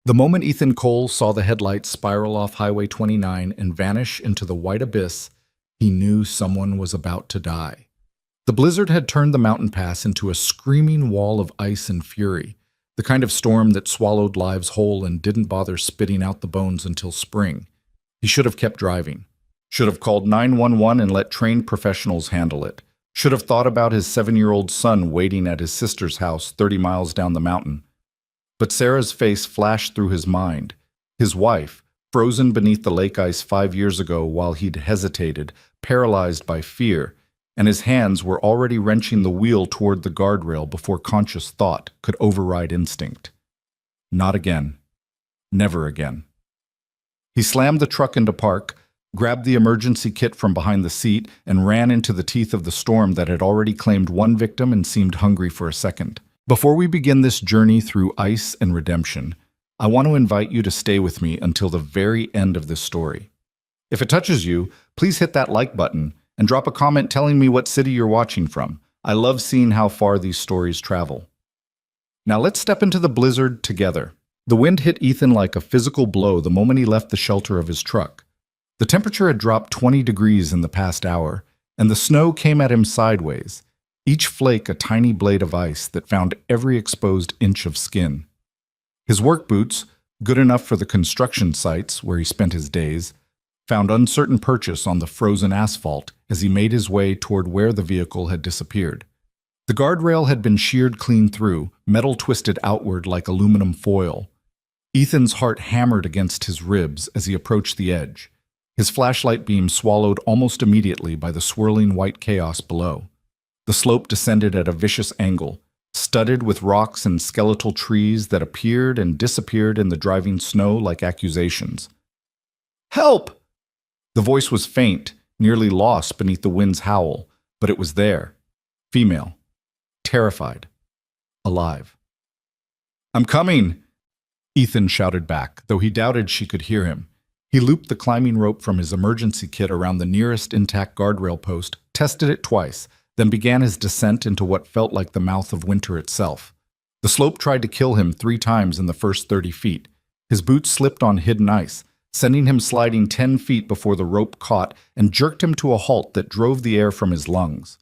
The moment Ethan Cole saw the headlights spiral off Highway 29 and vanish into the white abyss, he knew someone was about to die. The blizzard had turned the mountain pass into a screaming wall of ice and fury, the kind of storm that swallowed lives whole and didn't bother spitting out the bones until spring. He should have kept driving. Should have called 911 and let trained professionals handle it. Should have thought about his 7-year-old son waiting at his sister's house 30 miles down the mountain. But Sarah's face flashed through his mind. His wife, frozen beneath the lake ice 5 years ago while he'd hesitated, paralyzed by fear, and his hands were already wrenching the wheel toward the guardrail before conscious thought could override instinct. Not again. Never again. He slammed the truck into park, grabbed the emergency kit from behind the seat, and ran into the teeth of the storm that had already claimed one victim and seemed hungry for a second. Before we begin this journey through ice and redemption, I want to invite you to stay with me until the very end of this story. If it touches you, please hit that like button and drop a comment telling me what city you're watching from. I love seeing how far these stories travel. Now let's step into the blizzard together. The wind hit Ethan like a physical blow the moment he left the shelter of his truck. The temperature had dropped 20 degrees in the past hour, and the snow came at him sideways, each flake a tiny blade of ice that found every exposed inch of skin. His work boots, good enough for the construction sites where he spent his days, found uncertain purchase on the frozen asphalt as he made his way toward where the vehicle had disappeared. The guardrail had been sheared clean through, metal twisted outward like aluminum foil. Ethan's heart hammered against his ribs as he approached the edge, his flashlight beam swallowed almost immediately by the swirling white chaos below. The slope descended at a vicious angle, studded with rocks and skeletal trees that appeared and disappeared in the driving snow like accusations. "Help!" The voice was faint, nearly lost beneath the wind's howl, but it was there. Female. Terrified. Alive. "I'm coming!" Ethan shouted back, though he doubted she could hear him. He looped the climbing rope from his emergency kit around the nearest intact guardrail post, tested it twice, then began his descent into what felt like the mouth of winter itself. The slope tried to kill him 3 times in the first 30 feet. His boots slipped on hidden ice, sending him sliding 10 feet before the rope caught and jerked him to a halt that drove the air from his lungs.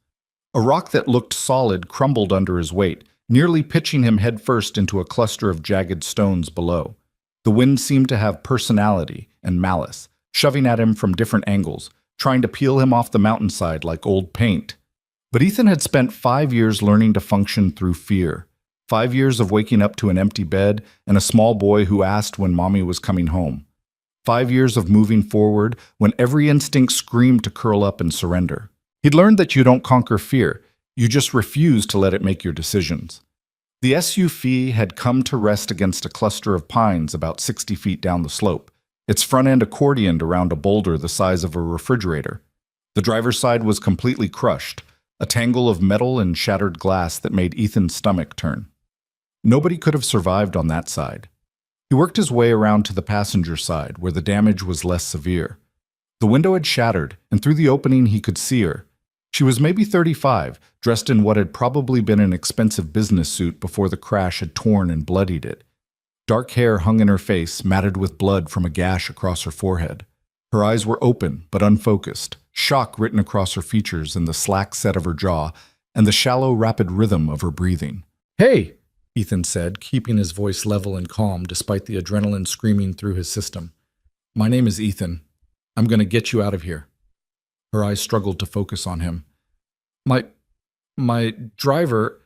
A rock that looked solid crumbled under his weight, nearly pitching him headfirst into a cluster of jagged stones below. The wind seemed to have personality and malice, shoving at him from different angles, trying to peel him off the mountainside like old paint. But Ethan had spent 5 years learning to function through fear. 5 years of waking up to an empty bed and a small boy who asked when mommy was coming home. 5 years of moving forward when every instinct screamed to curl up and surrender. He'd learned that you don't conquer fear, you just refuse to let it make your decisions. The SUV had come to rest against a cluster of pines about 60 feet down the slope, its front end accordioned around a boulder the size of a refrigerator. The driver's side was completely crushed, a tangle of metal and shattered glass that made Ethan's stomach turn. Nobody could have survived on that side. He worked his way around to the passenger side, where the damage was less severe. The window had shattered, and through the opening he could see her. She was maybe 35, dressed in what had probably been an expensive business suit before the crash had torn and bloodied it. Dark hair hung in her face, matted with blood from a gash across her forehead. Her eyes were open, but unfocused, shock written across her features in the slack set of her jaw and the shallow, rapid rhythm of her breathing. "Hey!" Ethan said, keeping his voice level and calm despite the adrenaline screaming through his system. "My name is Ethan. I'm going to get you out of here." Her eyes struggled to focus on him. My driver..."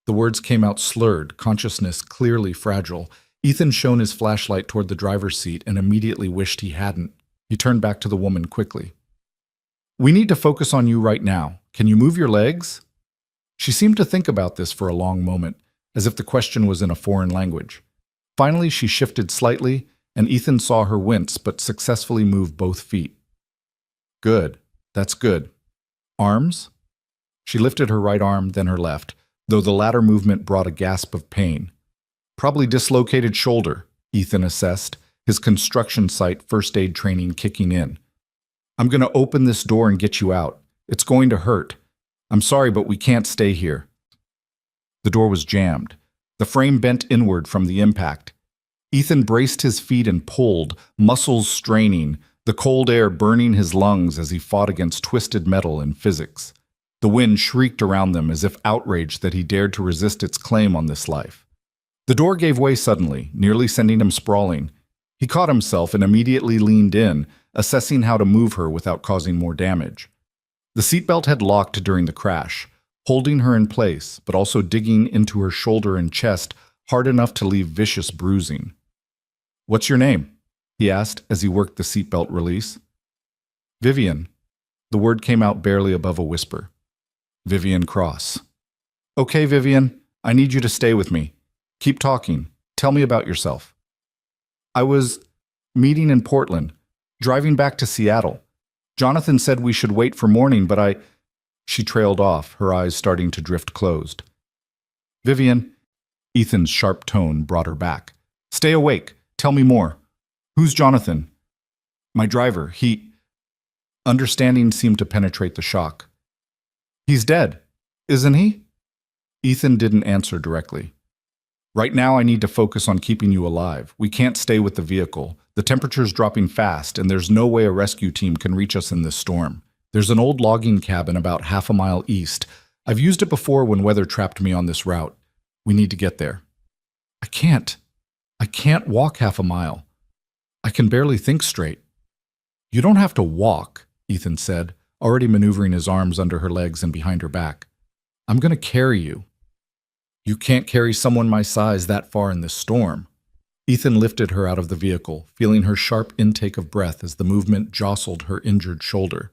The words came out slurred, consciousness clearly fragile. Ethan shone his flashlight toward the driver's seat and immediately wished he hadn't. He turned back to the woman quickly. "We need to focus on you right now. Can you move your legs?" She seemed to think about this for a long moment, as if the question was in a foreign language. Finally, she shifted slightly, and Ethan saw her wince but successfully move both feet. "Good. That's good. Arms?" She lifted her right arm, then her left, though the latter movement brought a gasp of pain. "Probably dislocated shoulder," Ethan assessed, his construction site first aid training kicking in. "I'm going to open this door and get you out. It's going to hurt. I'm sorry, but we can't stay here." The door was jammed. The frame bent inward from the impact. Ethan braced his feet and pulled, muscles straining, the cold air burning his lungs as he fought against twisted metal and physics. The wind shrieked around them as if outraged that he dared to resist its claim on this life. The door gave way suddenly, nearly sending him sprawling. He caught himself and immediately leaned in, assessing how to move her without causing more damage. The seatbelt had locked during the crash, holding her in place, but also digging into her shoulder and chest hard enough to leave vicious bruising. "What's your name?" he asked as he worked the seatbelt release. "Vivian." The word came out barely above a whisper. "Vivian Cross." "Okay, Vivian, I need you to stay with me. Keep talking. Tell me about yourself." "I was meeting in Portland, driving back to Seattle. Jonathan said we should wait for morning, but I—" She trailed off, her eyes starting to drift closed. "Vivian," Ethan's sharp tone brought her back. "Stay awake. Tell me more. Who's Jonathan?" "My driver. He—" Understanding seemed to penetrate the shock. "He's dead, isn't he?" Ethan didn't answer directly. "Right now I need to focus on keeping you alive. We can't stay with the vehicle. The temperature's dropping fast, and there's no way a rescue team can reach us in this storm. There's an old logging cabin about half a mile east. I've used it before when weather trapped me on this route. We need to get there." I can't walk half a mile. I can barely think straight." "You don't have to walk," Ethan said, already maneuvering his arms under her legs and behind her back. "I'm going to carry you." "You can't carry someone my size that far in this storm." Ethan lifted her out of the vehicle, feeling her sharp intake of breath as the movement jostled her injured shoulder.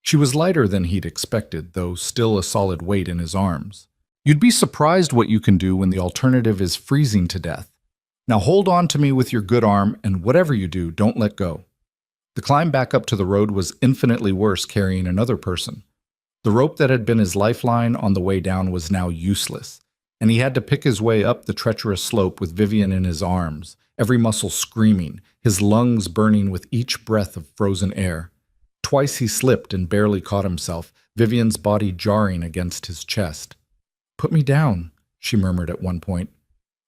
She was lighter than he'd expected, though still a solid weight in his arms. "You'd be surprised what you can do when the alternative is freezing to death. Now hold on to me with your good arm, and whatever you do, don't let go." The climb back up to the road was infinitely worse carrying another person. The rope that had been his lifeline on the way down was now useless, and he had to pick his way up the treacherous slope with Vivian in his arms, every muscle screaming, his lungs burning with each breath of frozen air. Twice he slipped and barely caught himself, Vivian's body jarring against his chest. "Put me down," she murmured at one point.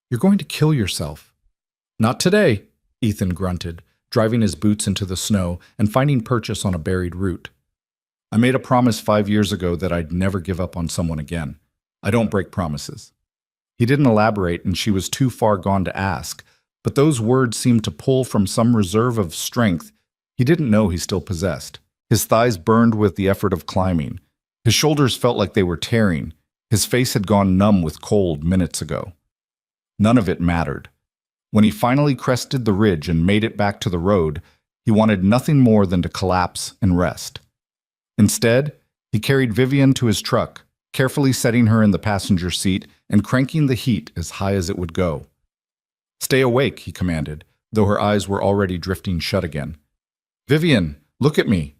"You're going to kill yourself." "Not today," Ethan grunted, driving his boots into the snow and finding purchase on a buried root. "I made a promise 5 years ago that I'd never give up on someone again. I don't break promises." He didn't elaborate, and she was too far gone to ask, but those words seemed to pull from some reserve of strength he didn't know he still possessed. His thighs burned with the effort of climbing. His shoulders felt like they were tearing. His face had gone numb with cold minutes ago. None of it mattered. When he finally crested the ridge and made it back to the road, he wanted nothing more than to collapse and rest. Instead, he carried Vivian to his truck, carefully setting her in the passenger seat and cranking the heat as high as it would go. "Stay awake," he commanded, though her eyes were already drifting shut again. "Vivian, look at me."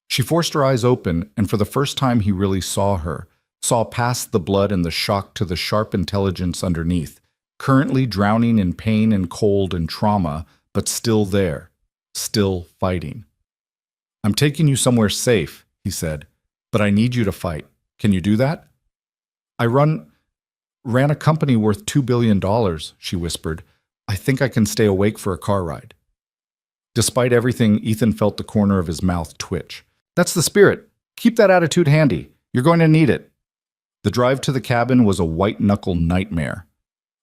She forced her eyes open, and for the first time he really saw her, saw past the blood and the shock to the sharp intelligence underneath, currently drowning in pain and cold and trauma, but still there, still fighting. "I'm taking you somewhere safe," he said, "but I need you to fight. Can you do that?" "I ran a company worth $2 billion, she whispered. "I think I can stay awake for a car ride." Despite everything, Ethan felt the corner of his mouth twitch. "That's the spirit. Keep that attitude handy. You're going to need it." The drive to the cabin was a white-knuckle nightmare.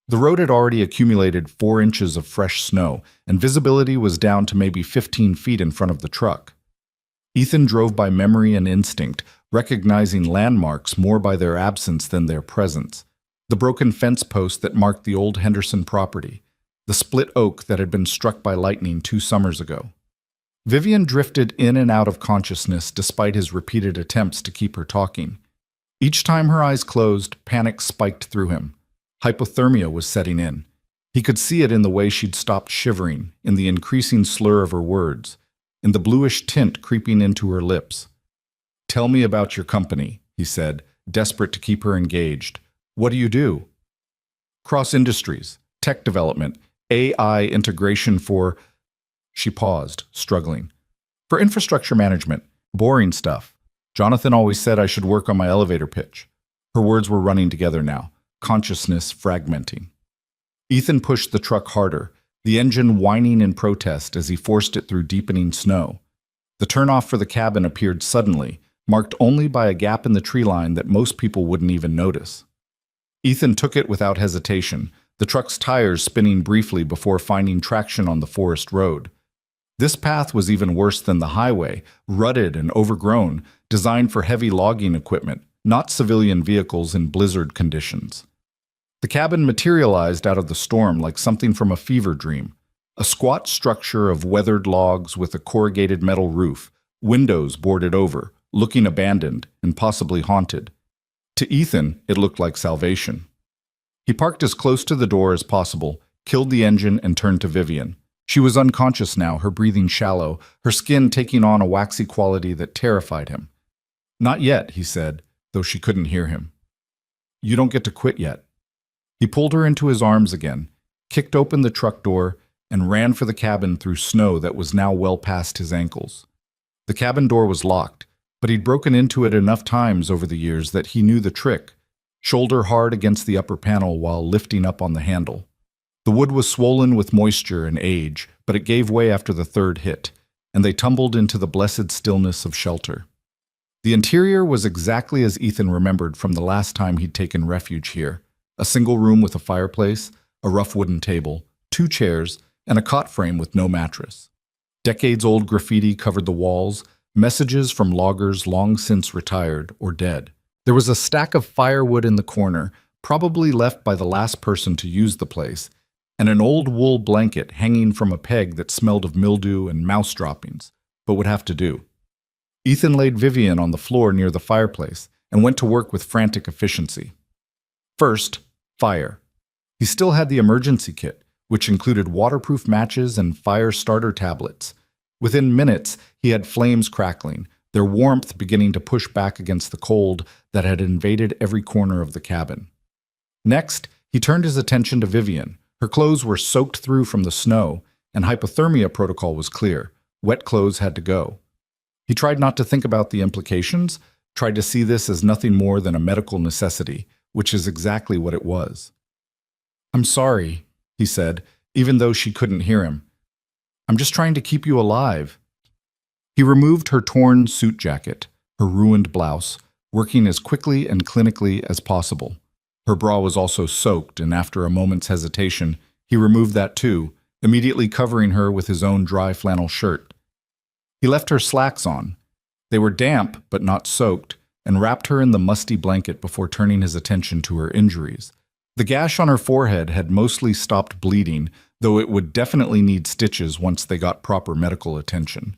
The road had already accumulated 4 inches of fresh snow, and visibility was down to maybe 15 feet in front of the truck. Ethan drove by memory and instinct, recognizing landmarks more by their absence than their presence. The broken fence post that marked the old Henderson property, the split oak that had been struck by lightning 2 summers ago. Vivian drifted in and out of consciousness despite his repeated attempts to keep her talking. Each time her eyes closed, panic spiked through him. Hypothermia was setting in. He could see it in the way she'd stopped shivering, in the increasing slur of her words, in the bluish tint creeping into her lips. "Tell me about your company," he said, desperate to keep her engaged. "What do you do?" "Cross industries, tech development, AI integration for—" She paused, struggling. "For infrastructure management, boring stuff. Jonathan always said I should work on my elevator pitch." Her words were running together now, consciousness fragmenting. Ethan pushed the truck harder, the engine whining in protest as he forced it through deepening snow. The turnoff for the cabin appeared suddenly, marked only by a gap in the tree line that most people wouldn't even notice. Ethan took it without hesitation, the truck's tires spinning briefly before finding traction on the forest road. This path was even worse than the highway, rutted and overgrown, designed for heavy logging equipment, not civilian vehicles in blizzard conditions. The cabin materialized out of the storm like something from a fever dream, a squat structure of weathered logs with a corrugated metal roof, windows boarded over, looking abandoned and possibly haunted. To Ethan, it looked like salvation. He parked as close to the door as possible, killed the engine, and turned to Vivian. She was unconscious now, her breathing shallow, her skin taking on a waxy quality that terrified him. "Not yet," he said, though she couldn't hear him. "You don't get to quit yet." He pulled her into his arms again, kicked open the truck door, and ran for the cabin through snow that was now well past his ankles. The cabin door was locked, but he'd broken into it enough times over the years that he knew the trick, shoulder hard against the upper panel while lifting up on the handle. The wood was swollen with moisture and age, but it gave way after the third hit, and they tumbled into the blessed stillness of shelter. The interior was exactly as Ethan remembered from the last time he'd taken refuge here. A single room with a fireplace, a rough wooden table, 2 chairs, and a cot frame with no mattress. Decades-old graffiti covered the walls, messages from loggers long since retired or dead. There was a stack of firewood in the corner, probably left by the last person to use the place, and an old wool blanket hanging from a peg that smelled of mildew and mouse droppings, but would have to do. Ethan laid Vivian on the floor near the fireplace and went to work with frantic efficiency. First, fire. He still had the emergency kit, which included waterproof matches and fire starter tablets. Within minutes, he had flames crackling, their warmth beginning to push back against the cold that had invaded every corner of the cabin. Next, he turned his attention to Vivian. Her clothes were soaked through from the snow, and hypothermia protocol was clear. Wet clothes had to go. He tried not to think about the implications, tried to see this as nothing more than a medical necessity, which is exactly what it was. "I'm sorry," he said, even though she couldn't hear him. "I'm just trying to keep you alive." He removed her torn suit jacket, her ruined blouse, working as quickly and clinically as possible. Her bra was also soaked, and after a moment's hesitation, he removed that too, immediately covering her with his own dry flannel shirt. He left her slacks on. They were damp, but not soaked, and wrapped her in the musty blanket before turning his attention to her injuries. The gash on her forehead had mostly stopped bleeding, though it would definitely need stitches once they got proper medical attention.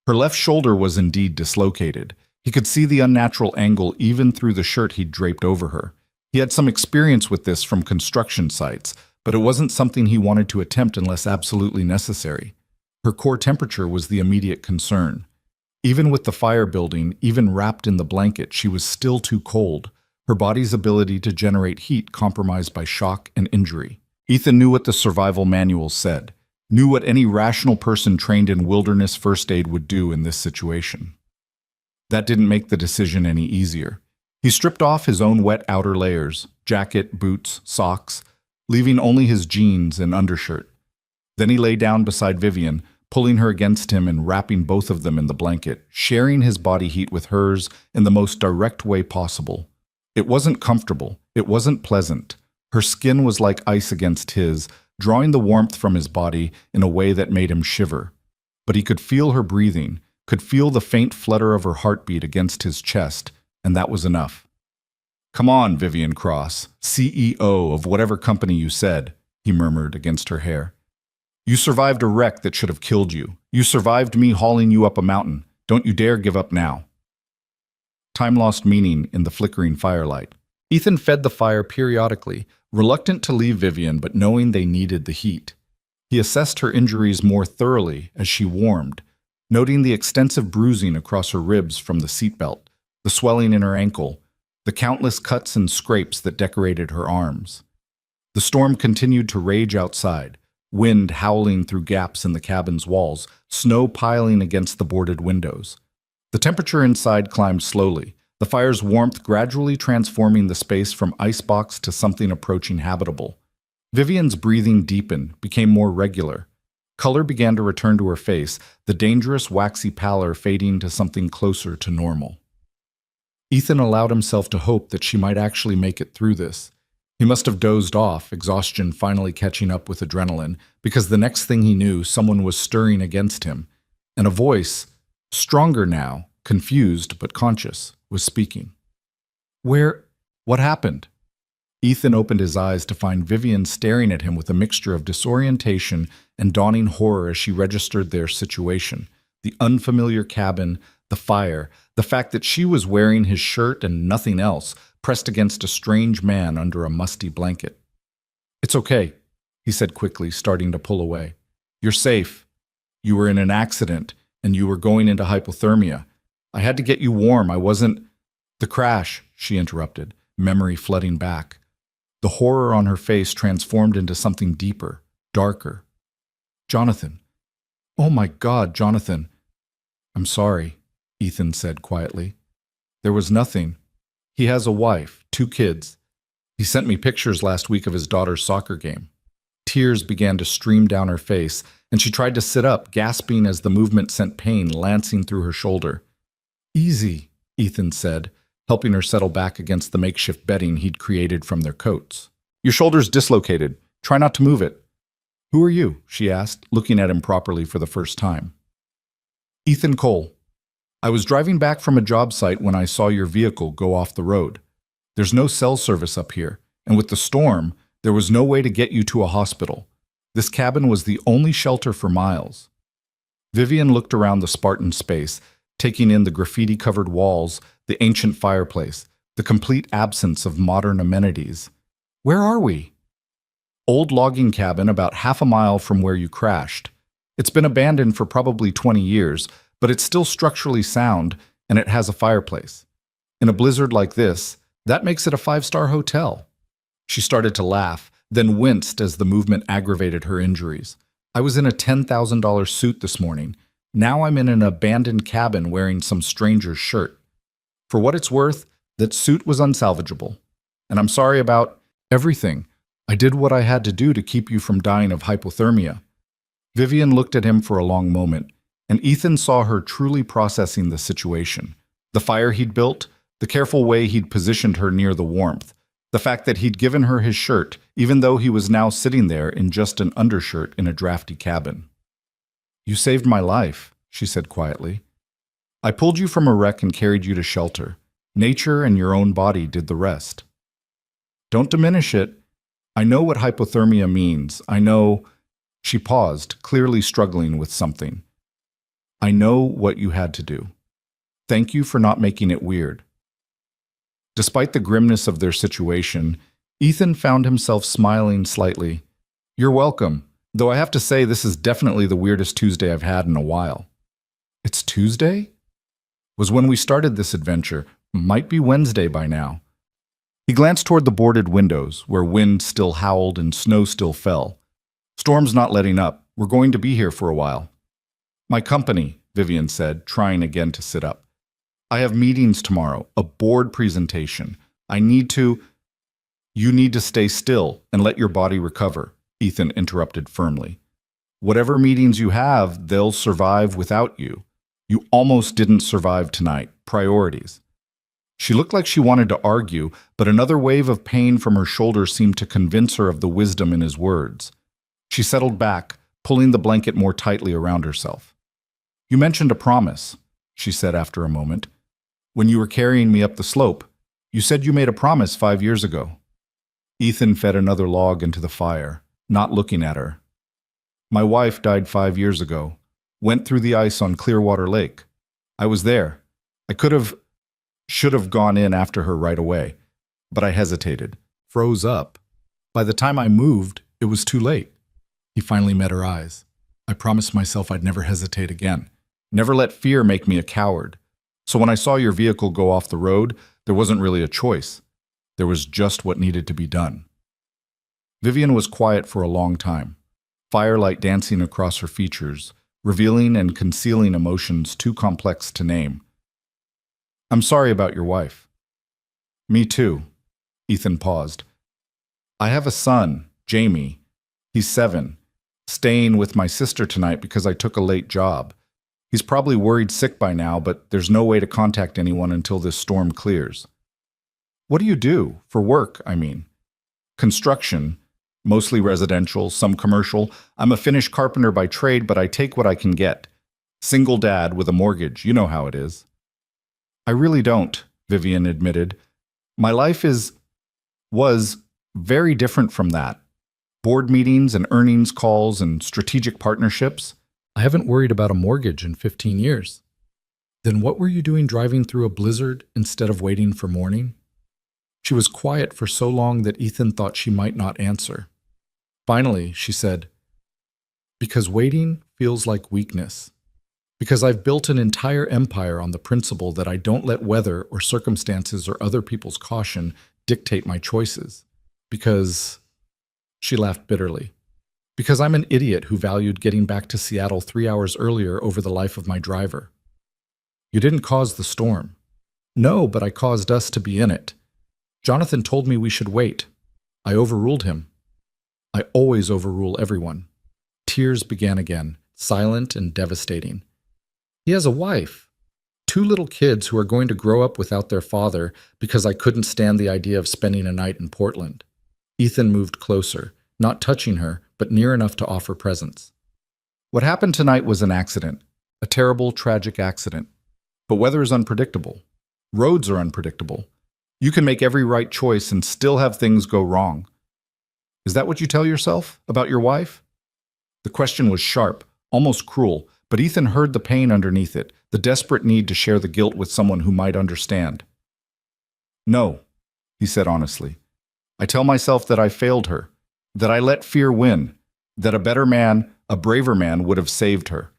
Her left shoulder was indeed dislocated. He could see the unnatural angle even through the shirt he'd draped over her. He had some experience with this from construction sites, but it wasn't something he wanted to attempt unless absolutely necessary. Her core temperature was the immediate concern. Even with the fire building, even wrapped in the blanket, she was still too cold, her body's ability to generate heat compromised by shock and injury. Ethan knew what the survival manuals said, knew what any rational person trained in wilderness first aid would do in this situation. That didn't make the decision any easier. He stripped off his own wet outer layers, jacket, boots, socks, leaving only his jeans and undershirt. Then he lay down beside Vivian, pulling her against him and wrapping both of them in the blanket, sharing his body heat with hers in the most direct way possible. It wasn't comfortable. It wasn't pleasant. Her skin was like ice against his, drawing the warmth from his body in a way that made him shiver. But he could feel her breathing, could feel the faint flutter of her heartbeat against his chest, and that was enough. "Come on, Vivian Cross, CEO of whatever company you said," he murmured against her hair. "You survived a wreck that should have killed you. You survived me hauling you up a mountain. Don't you dare give up now." Time lost meaning in the flickering firelight. Ethan fed the fire periodically, reluctant to leave Vivian but knowing they needed the heat. He assessed her injuries more thoroughly as she warmed, noting the extensive bruising across her ribs from the seatbelt, the swelling in her ankle, the countless cuts and scrapes that decorated her arms. The storm continued to rage outside, wind howling through gaps in the cabin's walls, snow piling against the boarded windows. The temperature inside climbed slowly, the fire's warmth gradually transforming the space from icebox to something approaching habitable. Vivian's breathing deepened, became more regular. Color began to return to her face, the dangerous waxy pallor fading to something closer to normal. Ethan allowed himself to hope that she might actually make it through this. He must have dozed off, exhaustion finally catching up with adrenaline, because the next thing he knew, someone was stirring against him, and a voice, stronger now, confused but conscious, was speaking. What happened? Ethan opened his eyes to find Vivian staring at him with a mixture of disorientation and dawning horror as she registered their situation. The unfamiliar cabin, the fire, the fact that she was wearing his shirt and nothing else, pressed against a strange man under a musty blanket. "It's okay," he said quickly, starting to pull away. "You're safe. You were in an accident, and you were going into hypothermia. I had to get you warm. I wasn't—" "The crash," she interrupted, memory flooding back. The horror on her face transformed into something deeper, darker. "Jonathan. Oh my God, Jonathan." "I'm sorry," Ethan said quietly. "There was nothing. He has a wife, 2 kids. He sent me pictures last week of his daughter's soccer game." Tears began to stream down her face, and she tried to sit up, gasping as the movement sent pain lancing through her shoulder. "Easy," Ethan said, helping her settle back against the makeshift bedding he'd created from their coats. "Your shoulder's dislocated. Try not to move it." "Who are you?" she asked, looking at him properly for the first time. "Ethan Cole. I was driving back from a job site when I saw your vehicle go off the road. There's no cell service up here, and with the storm, there was no way to get you to a hospital. This cabin was the only shelter for miles." Vivian looked around the Spartan space, taking in the graffiti-covered walls, the ancient fireplace, the complete absence of modern amenities. "Where are we?" "Old logging cabin about half a mile from where you crashed. It's been abandoned for probably 20 years, but it's still structurally sound, and it has a fireplace. In a blizzard like this, that makes it a 5-star hotel." She started to laugh, then winced as the movement aggravated her injuries. "I was in a $10,000 suit this morning. Now I'm in an abandoned cabin wearing some stranger's shirt. For what it's worth, that suit was unsalvageable. And I'm sorry about everything. I did what I had to do to keep you from dying of hypothermia." Vivian looked at him for a long moment, and Ethan saw her truly processing the situation. The fire he'd built, the careful way he'd positioned her near the warmth, the fact that he'd given her his shirt, even though he was now sitting there in just an undershirt in a drafty cabin. "You saved my life," she said quietly. "I pulled you from a wreck and carried you to shelter. Nature and your own body did the rest." "Don't diminish it. I know what hypothermia means. I know—" She paused, clearly struggling with something. "I know what you had to do. Thank you for not making it weird." Despite the grimness of their situation, Ethan found himself smiling slightly. "You're welcome, though I have to say this is definitely the weirdest Tuesday I've had in a while." "It's Tuesday?" "Was when we started this adventure. Might be Wednesday by now." He glanced toward the boarded windows, where wind still howled and snow still fell. "Storm's not letting up. We're going to be here for a while." "My company," Vivian said, trying again to sit up. "I have meetings tomorrow, a board presentation. I need to—" "You need to stay still and let your body recover," Ethan interrupted firmly. "Whatever meetings you have, they'll survive without you. You almost didn't survive tonight. Priorities." She looked like she wanted to argue, but another wave of pain from her shoulder seemed to convince her of the wisdom in his words. She settled back, pulling the blanket more tightly around herself. "You mentioned a promise," she said after a moment. "When you were carrying me up the slope, you said you made a promise 5 years ago." Ethan fed another log into the fire, not looking at her. "My wife died 5 years ago. Went through the ice on Clearwater Lake. I was there. I should have gone in after her right away, but I hesitated, froze up. By the time I moved, it was too late." He finally met her eyes. "I promised myself I'd never hesitate again. Never let fear make me a coward. So when I saw your vehicle go off the road, there wasn't really a choice. There was just what needed to be done." Vivian was quiet for a long time, firelight dancing across her features, revealing and concealing emotions too complex to name. "I'm sorry about your wife." "Me too." Ethan paused. "I have a son, Jamie. He's 7. Staying with my sister tonight because I took a late job. He's probably worried sick by now, but there's no way to contact anyone until this storm clears. What do you do? For work, I mean. Construction, mostly residential, some commercial. I'm a Finnish carpenter by trade, but I take what I can get. Single dad with a mortgage, you know how it is. I really don't, Vivian admitted. My life was very different from that. Board meetings and earnings calls and strategic partnerships. I haven't worried about a mortgage in 15 years. Then what were you doing driving through a blizzard instead of waiting for morning? She was quiet for so long that Ethan thought she might not answer. Finally, she said, "Because waiting feels like weakness. Because I've built an entire empire on the principle that I don't let weather or circumstances or other people's caution dictate my choices. Because..." She laughed bitterly. "Because I'm an idiot who valued getting back to Seattle 3 hours earlier over the life of my driver." "You didn't cause the storm." "No, but I caused us to be in it. Jonathan told me we should wait. I overruled him. I always overrule everyone." Tears began again, silent and devastating. "He has a wife. 2 little kids who are going to grow up without their father because I couldn't stand the idea of spending a night in Portland." Ethan moved closer, not touching her, but near enough to offer presence. "What happened tonight was an accident, a terrible, tragic accident. But weather is unpredictable. Roads are unpredictable. You can make every right choice and still have things go wrong. Is that what you tell yourself about your wife?" The question was sharp, almost cruel, but Ethan heard the pain underneath it, the desperate need to share the guilt with someone who might understand. "No," he said honestly. "I tell myself that I failed her, that I let fear win, that a better man, a braver man would have saved her.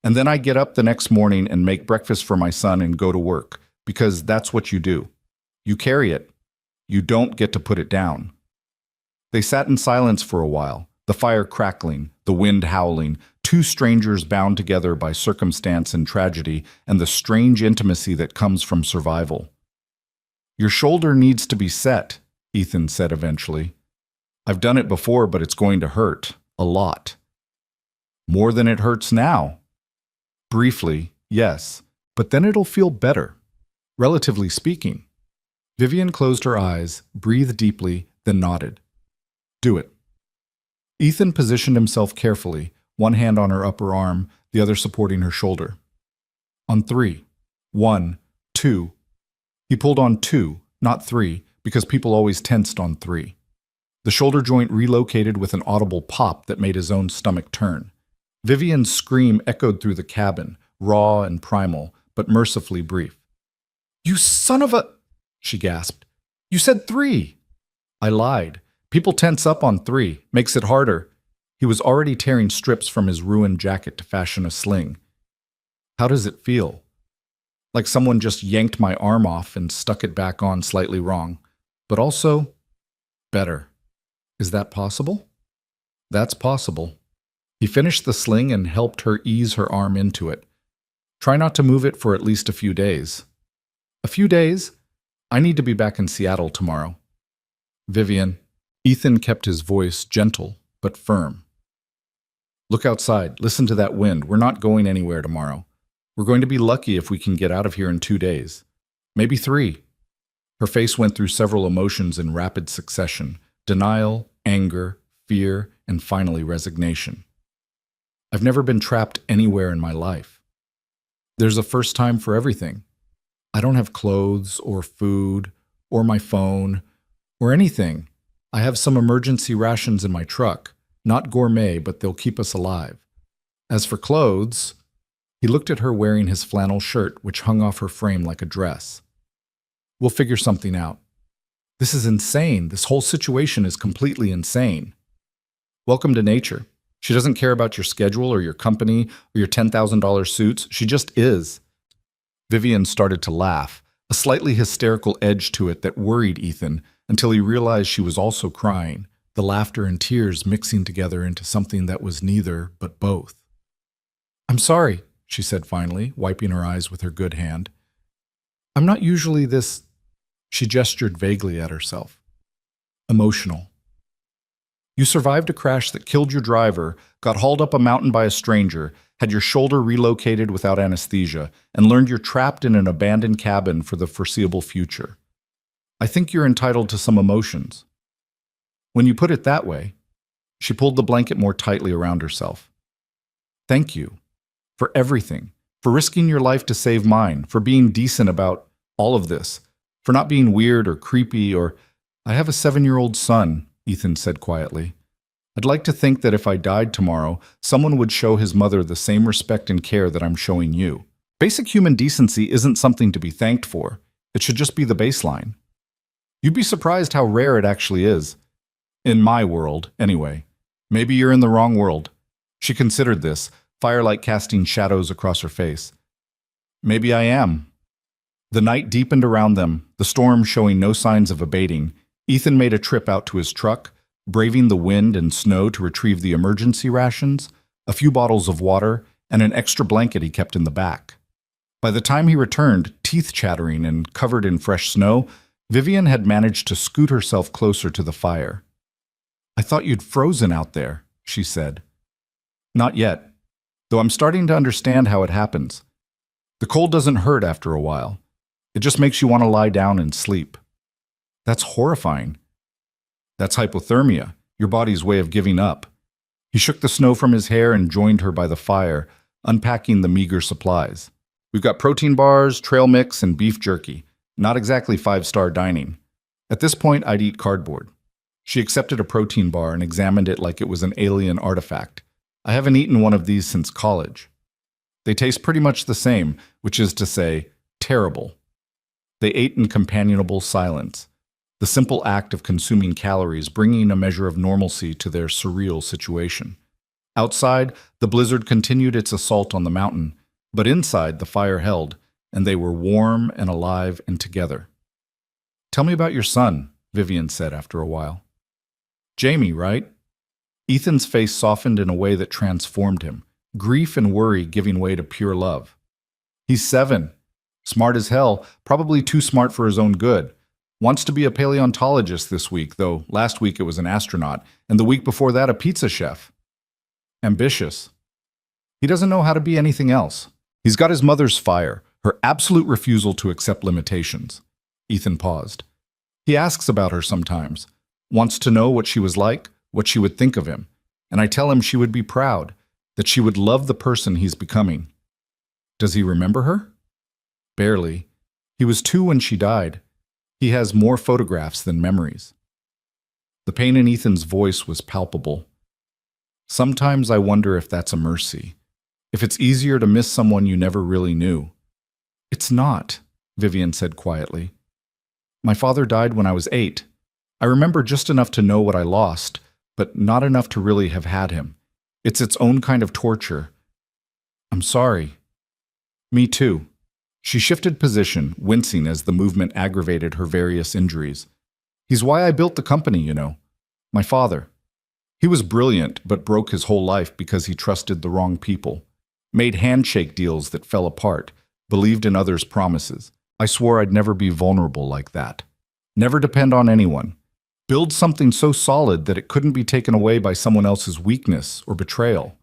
And then I get up the next morning and make breakfast for my son and go to work, because that's what you do. You carry it. You don't get to put it down." They sat in silence for a while, the fire crackling, the wind howling, 2 strangers bound together by circumstance and tragedy and the strange intimacy that comes from survival. "Your shoulder needs to be set," Ethan said eventually. "I've done it before, but it's going to hurt. A lot." "More than it hurts now." "Briefly, yes, but then it'll feel better, relatively speaking." Vivian closed her eyes, breathed deeply, then nodded. "Do it." Ethan positioned himself carefully, one hand on her upper arm, the other supporting her shoulder. "On 3. 1, 2. He pulled on 2, not 3, because people always tensed on 3. The shoulder joint relocated with an audible pop that made his own stomach turn. Vivian's scream echoed through the cabin, raw and primal, but mercifully brief. "You son of a..." she gasped. "You said 3." "I lied. People tense up on 3. Makes it harder." He was already tearing strips from his ruined jacket to fashion a sling. "How does it feel?" "Like someone just yanked my arm off and stuck it back on slightly wrong. But also, better." "Is that possible?" "That's possible." He finished the sling and helped her ease her arm into it. "Try not to move it for at least a few days." "A few days? I need to be back in Seattle tomorrow." "Vivian." Ethan kept his voice gentle but firm. "Look outside. Listen to that wind. We're not going anywhere tomorrow. We're going to be lucky if we can get out of here in 2 days. Maybe 3. Her face went through several emotions in rapid succession: denial, anger, fear, and finally resignation. "I've never been trapped anywhere in my life. There's a first time for everything. I don't have clothes or food or my phone or anything. I have some emergency rations in my truck, not gourmet, but they'll keep us alive. As for clothes..." He looked at her wearing his flannel shirt, which hung off her frame like a dress. "We'll figure something out." "This is insane. This whole situation is completely insane." "Welcome to nature. She doesn't care about your schedule or your company or your $10,000 suits. She just is." Vivian started to laugh, a slightly hysterical edge to it that worried Ethan until he realized she was also crying, the laughter and tears mixing together into something that was neither but both. "I'm sorry," she said finally, wiping her eyes with her good hand. "I'm not usually this..." She gestured vaguely at herself. "Emotional." You survived a crash that killed your driver, got hauled up a mountain by a stranger, had your shoulder relocated without anesthesia, and learned you're trapped in an abandoned cabin for the foreseeable future. I think you're entitled to some emotions. When you put it that way, she pulled the blanket more tightly around herself. Thank you. For everything. For risking your life to save mine. For being decent about all of this. For not being weird or creepy or... I have a 7-year-old son, Ethan said quietly. I'd like to think that if I died tomorrow, someone would show his mother the same respect and care that I'm showing you. Basic human decency isn't something to be thanked for. It should just be the baseline. You'd be surprised how rare it actually is. In my world, anyway. Maybe you're in the wrong world. She considered this, firelight casting shadows across her face. Maybe I am. The night deepened around them, the storm showing no signs of abating. Ethan made a trip out to his truck, braving the wind and snow to retrieve the emergency rations, a few bottles of water, and an extra blanket he kept in the back. By the time he returned, teeth chattering and covered in fresh snow, Vivian had managed to scoot herself closer to the fire. I thought you'd frozen out there, she said. Not yet, though I'm starting to understand how it happens. The cold doesn't hurt after a while. It just makes you want to lie down and sleep. That's horrifying. That's hypothermia, your body's way of giving up. He shook the snow from his hair and joined her by the fire, unpacking the meager supplies. We've got protein bars, trail mix, and beef jerky. Not exactly 5-star dining. At this point, I'd eat cardboard. She accepted a protein bar and examined it like it was an alien artifact. I haven't eaten one of these since college. They taste pretty much the same, which is to say, terrible. They ate in companionable silence. The simple act of consuming calories bringing a measure of normalcy to their surreal situation. Outside, the blizzard continued its assault on the mountain, but inside the fire held, and they were warm and alive and together. Tell me about your son, Vivian said after a while. Jamie, right? Ethan's face softened in a way that transformed him, grief and worry giving way to pure love. He's 7. Smart as hell, probably too smart for his own good. Wants to be a paleontologist this week, though last week it was an astronaut, and the week before that a pizza chef. Ambitious. He doesn't know how to be anything else. He's got his mother's fire, her absolute refusal to accept limitations. Ethan paused. He asks about her sometimes, wants to know what she was like, what she would think of him, and I tell him she would be proud, that she would love the person he's becoming. Does he remember her? Barely. He was 2 when she died. He has more photographs than memories. The pain in Ethan's voice was palpable. Sometimes I wonder if that's a mercy, if it's easier to miss someone you never really knew. It's not, Vivian said quietly. My father died when I was 8. I remember just enough to know what I lost, but not enough to really have had him. It's its own kind of torture. I'm sorry. Me too. She shifted position, wincing as the movement aggravated her various injuries. He's why I built the company, you know. My father. He was brilliant, but broke his whole life because he trusted the wrong people. Made handshake deals that fell apart, believed in others' promises. I swore I'd never be vulnerable like that. Never depend on anyone. Build something so solid that it couldn't be taken away by someone else's weakness or betrayal.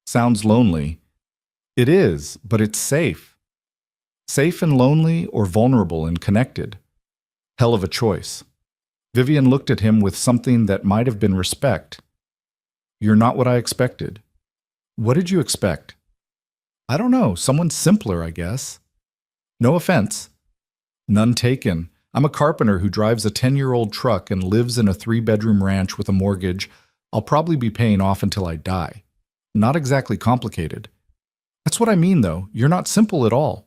Sounds lonely. It is, but it's safe. Safe and lonely or vulnerable and connected. Hell of a choice. Vivian looked at him with something that might have been respect. You're not what I expected. What did you expect? I don't know, someone simpler, I guess. No offense. None taken. I'm a carpenter who drives a 10-year-old truck and lives in a 3-bedroom ranch with a mortgage I'll probably be paying off until I die. Not exactly complicated. That's what I mean, though. You're not simple at all.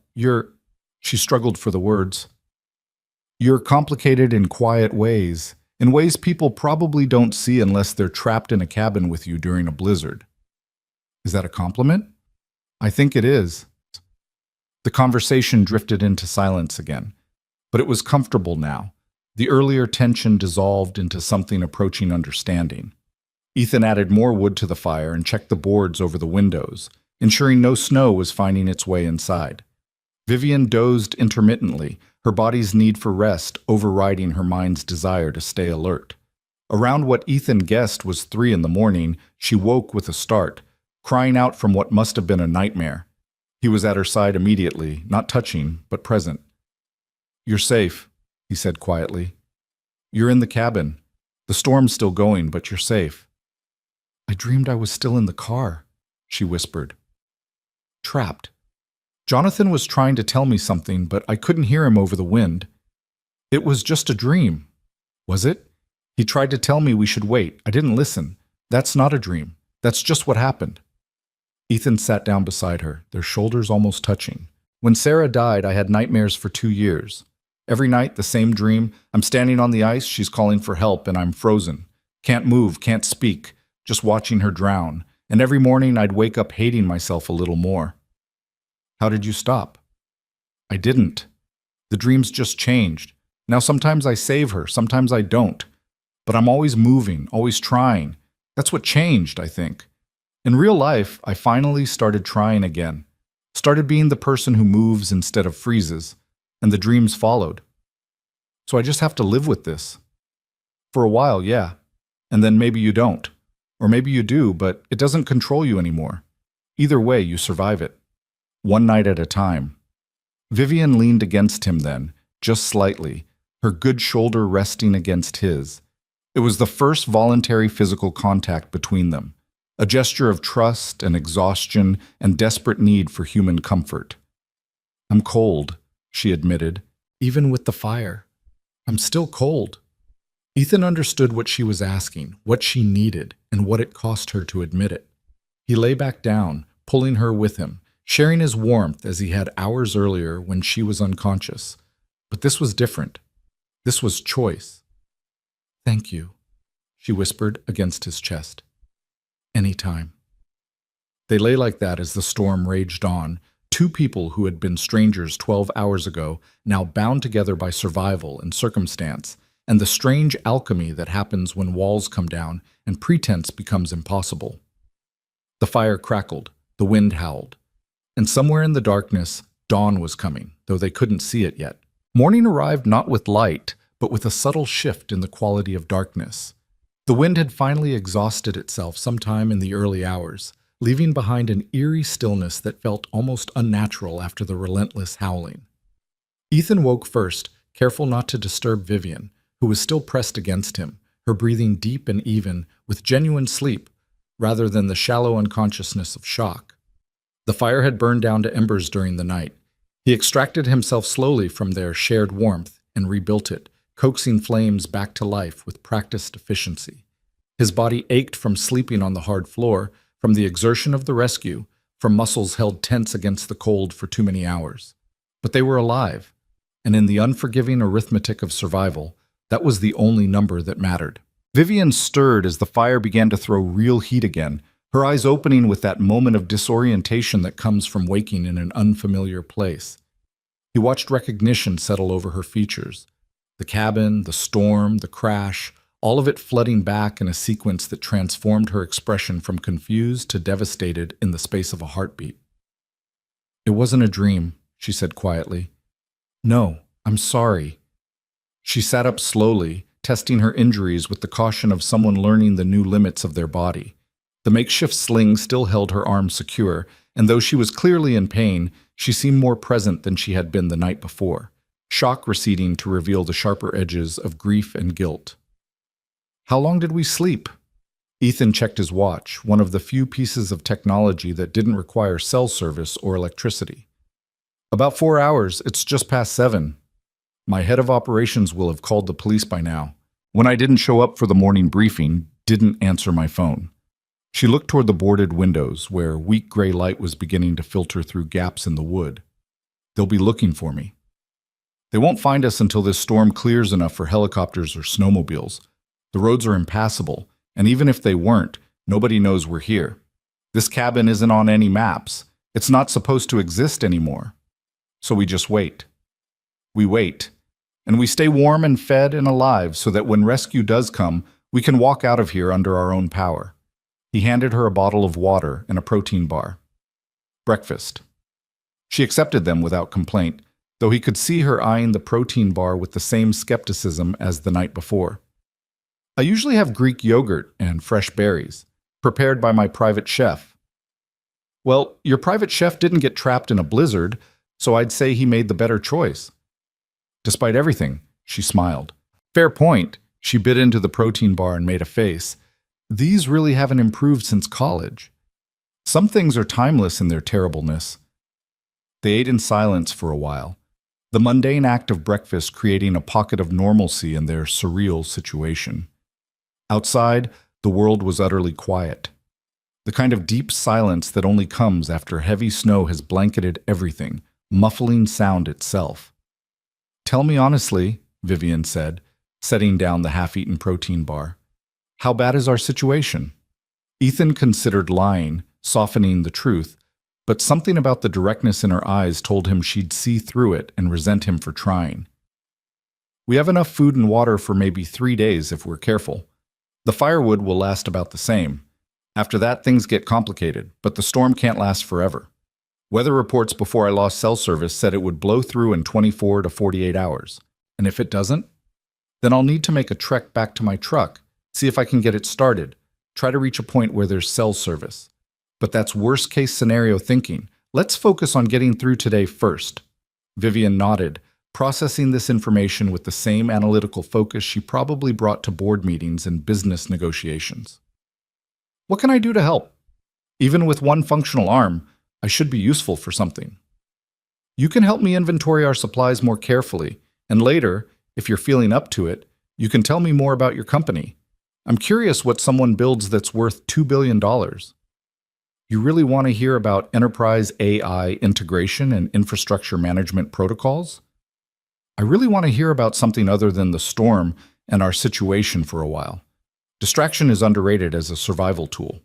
She struggled for the words. You're complicated in quiet ways, in ways people probably don't see unless they're trapped in a cabin with you during a blizzard. Is that a compliment? I think it is. The conversation drifted into silence again, but it was comfortable now. The earlier tension dissolved into something approaching understanding. Ethan added more wood to the fire and checked the boards over the windows, ensuring no snow was finding its way inside. Vivian dozed intermittently, her body's need for rest overriding her mind's desire to stay alert. Around what Ethan guessed was 3 in the morning, she woke with a start, crying out from what must have been a nightmare. He was at her side immediately, not touching, but present. "You're safe," he said quietly. "You're in the cabin. The storm's still going, but you're safe." "I dreamed I was still in the car," she whispered. Trapped. Jonathan was trying to tell me something, but I couldn't hear him over the wind. It was just a dream. Was it? He tried to tell me we should wait. I didn't listen. That's not a dream. That's just what happened. Ethan sat down beside her, their shoulders almost touching. "When Sarah died, I had nightmares for 2 years. Every night, the same dream. I'm standing on the ice, she's calling for help, and I'm frozen. Can't move, can't speak, just watching her drown. And every morning, I'd wake up hating myself a little more." "How did you stop?" "I didn't. The dreams just changed. Now sometimes I save her, sometimes I don't. But I'm always moving, always trying. That's what changed, I think. In real life, I finally started trying again. Started being the person who moves instead of freezes. And the dreams followed. So I just have to live with this. For a while, yeah. And then maybe you don't. Or maybe you do, but it doesn't control you anymore. Either way, you survive it. One night at a time." Vivian leaned against him then, just slightly, her good shoulder resting against his. It was the first voluntary physical contact between them, a gesture of trust and exhaustion and desperate need for human comfort. "I'm cold," she admitted, "even with the fire. I'm still cold." Ethan understood what she was asking, what she needed, and what it cost her to admit it. He lay back down, pulling her with him, sharing his warmth as he had hours earlier when she was unconscious. But this was different. This was choice. "Thank you," she whispered against his chest. "Anytime." They lay like that as the storm raged on, two people who had been strangers 12 hours ago, now bound together by survival and circumstance, and the strange alchemy that happens when walls come down and pretense becomes impossible. The fire crackled, the wind howled, and somewhere in the darkness, dawn was coming, though they couldn't see it yet. Morning arrived not with light, but with a subtle shift in the quality of darkness. The wind had finally exhausted itself sometime in the early hours, leaving behind an eerie stillness that felt almost unnatural after the relentless howling. Ethan woke first, careful not to disturb Vivian, who was still pressed against him, her breathing deep and even, with genuine sleep, rather than the shallow unconsciousness of shock. The fire had burned down to embers during the night. He extracted himself slowly from their shared warmth and rebuilt it, coaxing flames back to life with practiced efficiency. His body ached from sleeping on the hard floor, from the exertion of the rescue, from muscles held tense against the cold for too many hours. But they were alive, and in the unforgiving arithmetic of survival, that was the only number that mattered. Vivian stirred as the fire began to throw real heat again, her eyes opening with that moment of disorientation that comes from waking in an unfamiliar place. He watched recognition settle over her features. The cabin, the storm, the crash, all of it flooding back in a sequence that transformed her expression from confused to devastated in the space of a heartbeat. "It wasn't a dream," she said quietly. "No, I'm sorry." She sat up slowly, testing her injuries with the caution of someone learning the new limits of their body. The makeshift sling still held her arm secure, and though she was clearly in pain, she seemed more present than she had been the night before, shock receding to reveal the sharper edges of grief and guilt. "How long did we sleep?" Ethan checked his watch, one of the few pieces of technology that didn't require cell service or electricity. "About 4 hours. It's just past 7. My head of operations will have called the police by now. When I didn't show up for the morning briefing, didn't answer my phone." She looked toward the boarded windows, where weak gray light was beginning to filter through gaps in the wood. "They'll be looking for me. They won't find us until this storm clears enough for helicopters or snowmobiles. The roads are impassable, and even if they weren't, nobody knows we're here. This cabin isn't on any maps. It's not supposed to exist anymore. So we just wait. We wait, and we stay warm and fed and alive so that when rescue does come, we can walk out of here under our own power." He handed her a bottle of water and a protein bar. "Breakfast." She accepted them without complaint, though he could see her eyeing the protein bar with the same skepticism as the night before. I usually have Greek yogurt and fresh berries, prepared by my private chef. Well, your private chef didn't get trapped in a blizzard, so I'd say he made the better choice. Despite everything, she smiled. Fair point. She bit into the protein bar and made a face. These really haven't improved since college. Some things are timeless in their terribleness. They ate in silence for a while, the mundane act of breakfast creating a pocket of normalcy in their surreal situation. Outside, the world was utterly quiet. The kind of deep silence that only comes after heavy snow has blanketed everything, muffling sound itself. "Tell me honestly," Vivian said, setting down the half-eaten protein bar. "How bad is our situation?" Ethan considered lying, softening the truth, but something about the directness in her eyes told him she'd see through it and resent him for trying. "We have enough food and water for maybe 3 days if we're careful. The firewood will last about the same. After that, things get complicated, but the storm can't last forever. Weather reports before I lost cell service said it would blow through in 24 to 48 hours. And if it doesn't, then I'll need to make a trek back to my truck, see if I can get it started, try to reach a point where there's cell service. But that's worst-case scenario thinking. Let's focus on getting through today first." Vivian nodded, processing this information with the same analytical focus she probably brought to board meetings and business negotiations. "What can I do to help? Even with one functional arm, I should be useful for something." "You can help me inventory our supplies more carefully, and later, if you're feeling up to it, you can tell me more about your company. I'm curious what someone builds that's worth $2 billion. You really want to hear about enterprise AI integration and infrastructure management protocols? I really want to hear about something other than the storm and our situation for a while. Distraction is underrated as a survival tool."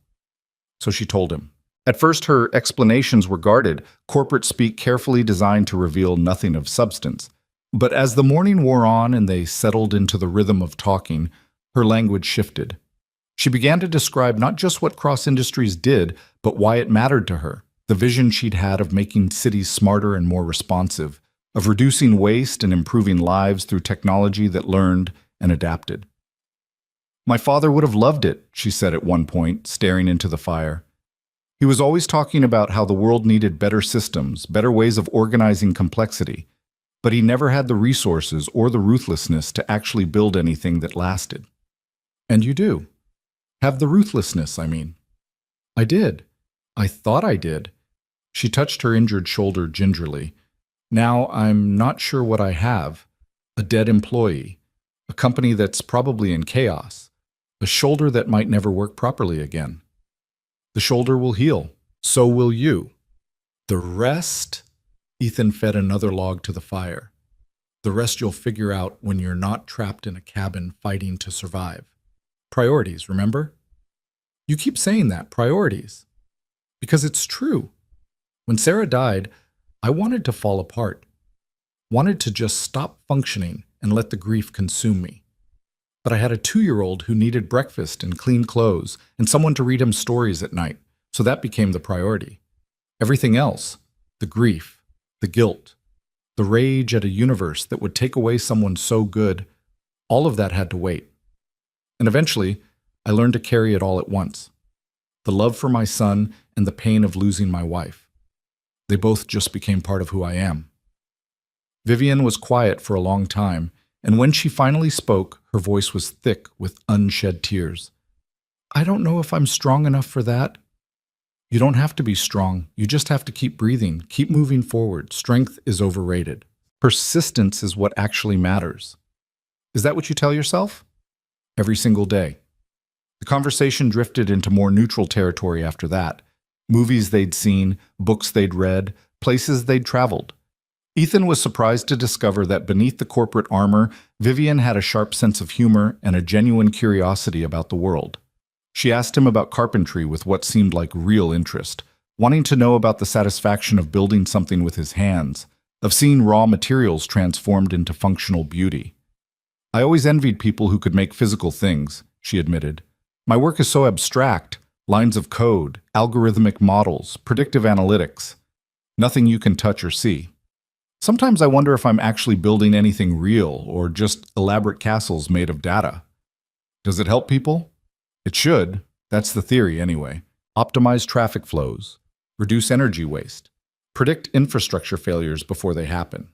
So she told him. At first, her explanations were guarded, corporate speak carefully designed to reveal nothing of substance. But as the morning wore on and they settled into the rhythm of talking, her language shifted. She began to describe not just what Cross Industries did, but why it mattered to her, the vision she'd had of making cities smarter and more responsive, of reducing waste and improving lives through technology that learned and adapted. "My father would have loved it," she said at one point, staring into the fire. "He was always talking about how the world needed better systems, better ways of organizing complexity, but he never had the resources or the ruthlessness to actually build anything that lasted." "And you do. Have the ruthlessness, I mean." "I did. I thought I did." She touched her injured shoulder gingerly. "Now I'm not sure what I have. A dead employee. A company that's probably in chaos. A shoulder that might never work properly again. The shoulder will heal. So will you. The rest," Ethan fed another log to the fire. "The rest you'll figure out when you're not trapped in a cabin fighting to survive. Priorities, remember? You keep saying that, priorities. Because it's true. When Sarah died, I wanted to fall apart. Wanted to just stop functioning and let the grief consume me. But I had a 2-year-old who needed breakfast and clean clothes and someone to read him stories at night, so that became the priority. Everything else, the grief, the guilt, the rage at a universe that would take away someone so good, all of that had to wait. And eventually, I learned to carry it all at once. The love for my son and the pain of losing my wife. They both just became part of who I am." Vivian was quiet for a long time, and when she finally spoke, her voice was thick with unshed tears. "I don't know if I'm strong enough for that." "You don't have to be strong. You just have to keep breathing, keep moving forward. Strength is overrated. Persistence is what actually matters." "Is that what you tell yourself?" "Every single day." The conversation drifted into more neutral territory after that. Movies they'd seen, books they'd read, places they'd traveled. Ethan was surprised to discover that beneath the corporate armor, Vivian had a sharp sense of humor and a genuine curiosity about the world. She asked him about carpentry with what seemed like real interest, wanting to know about the satisfaction of building something with his hands, of seeing raw materials transformed into functional beauty. "I always envied people who could make physical things," she admitted. "My work is so abstract, lines of code, algorithmic models, predictive analytics. Nothing you can touch or see. Sometimes I wonder if I'm actually building anything real or just elaborate castles made of data." Does it help people? It should. That's the theory, anyway. Optimize traffic flows, reduce energy waste, predict infrastructure failures before they happen.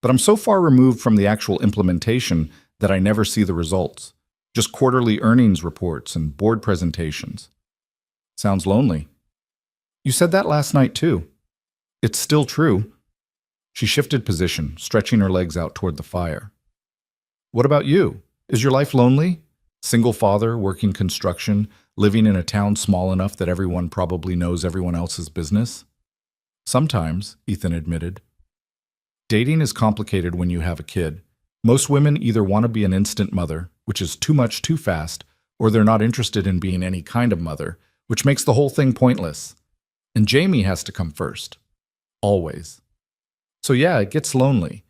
But I'm so far removed from the actual implementation that I never see the results. Just quarterly earnings reports and board presentations. Sounds lonely. You said that last night, too. It's still true. She shifted position, stretching her legs out toward the fire. What about you? Is your life lonely? Single father, working construction, living in a town small enough that everyone probably knows everyone else's business? Sometimes, Ethan admitted. Dating is complicated when you have a kid. Most women either want to be an instant mother, which is too much too fast, or they're not interested in being any kind of mother, which makes the whole thing pointless. And Jamie has to come first. Always. So yeah, it gets lonely.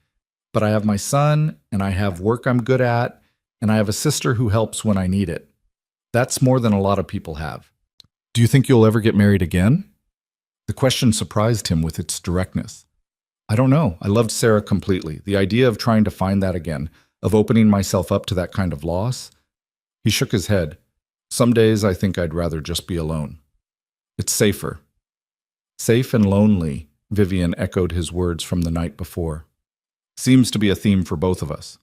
But I have my son, and I have work I'm good at, and I have a sister who helps when I need it. That's more than a lot of people have. Do you think you'll ever get married again? The question surprised him with its directness. I don't know. I loved Sarah completely. The idea of trying to find that again, of opening myself up to that kind of loss. He shook his head. Some days I think I'd rather just be alone. It's safer. Safe and lonely, Vivian echoed his words from the night before. Seems to be a theme for both of us.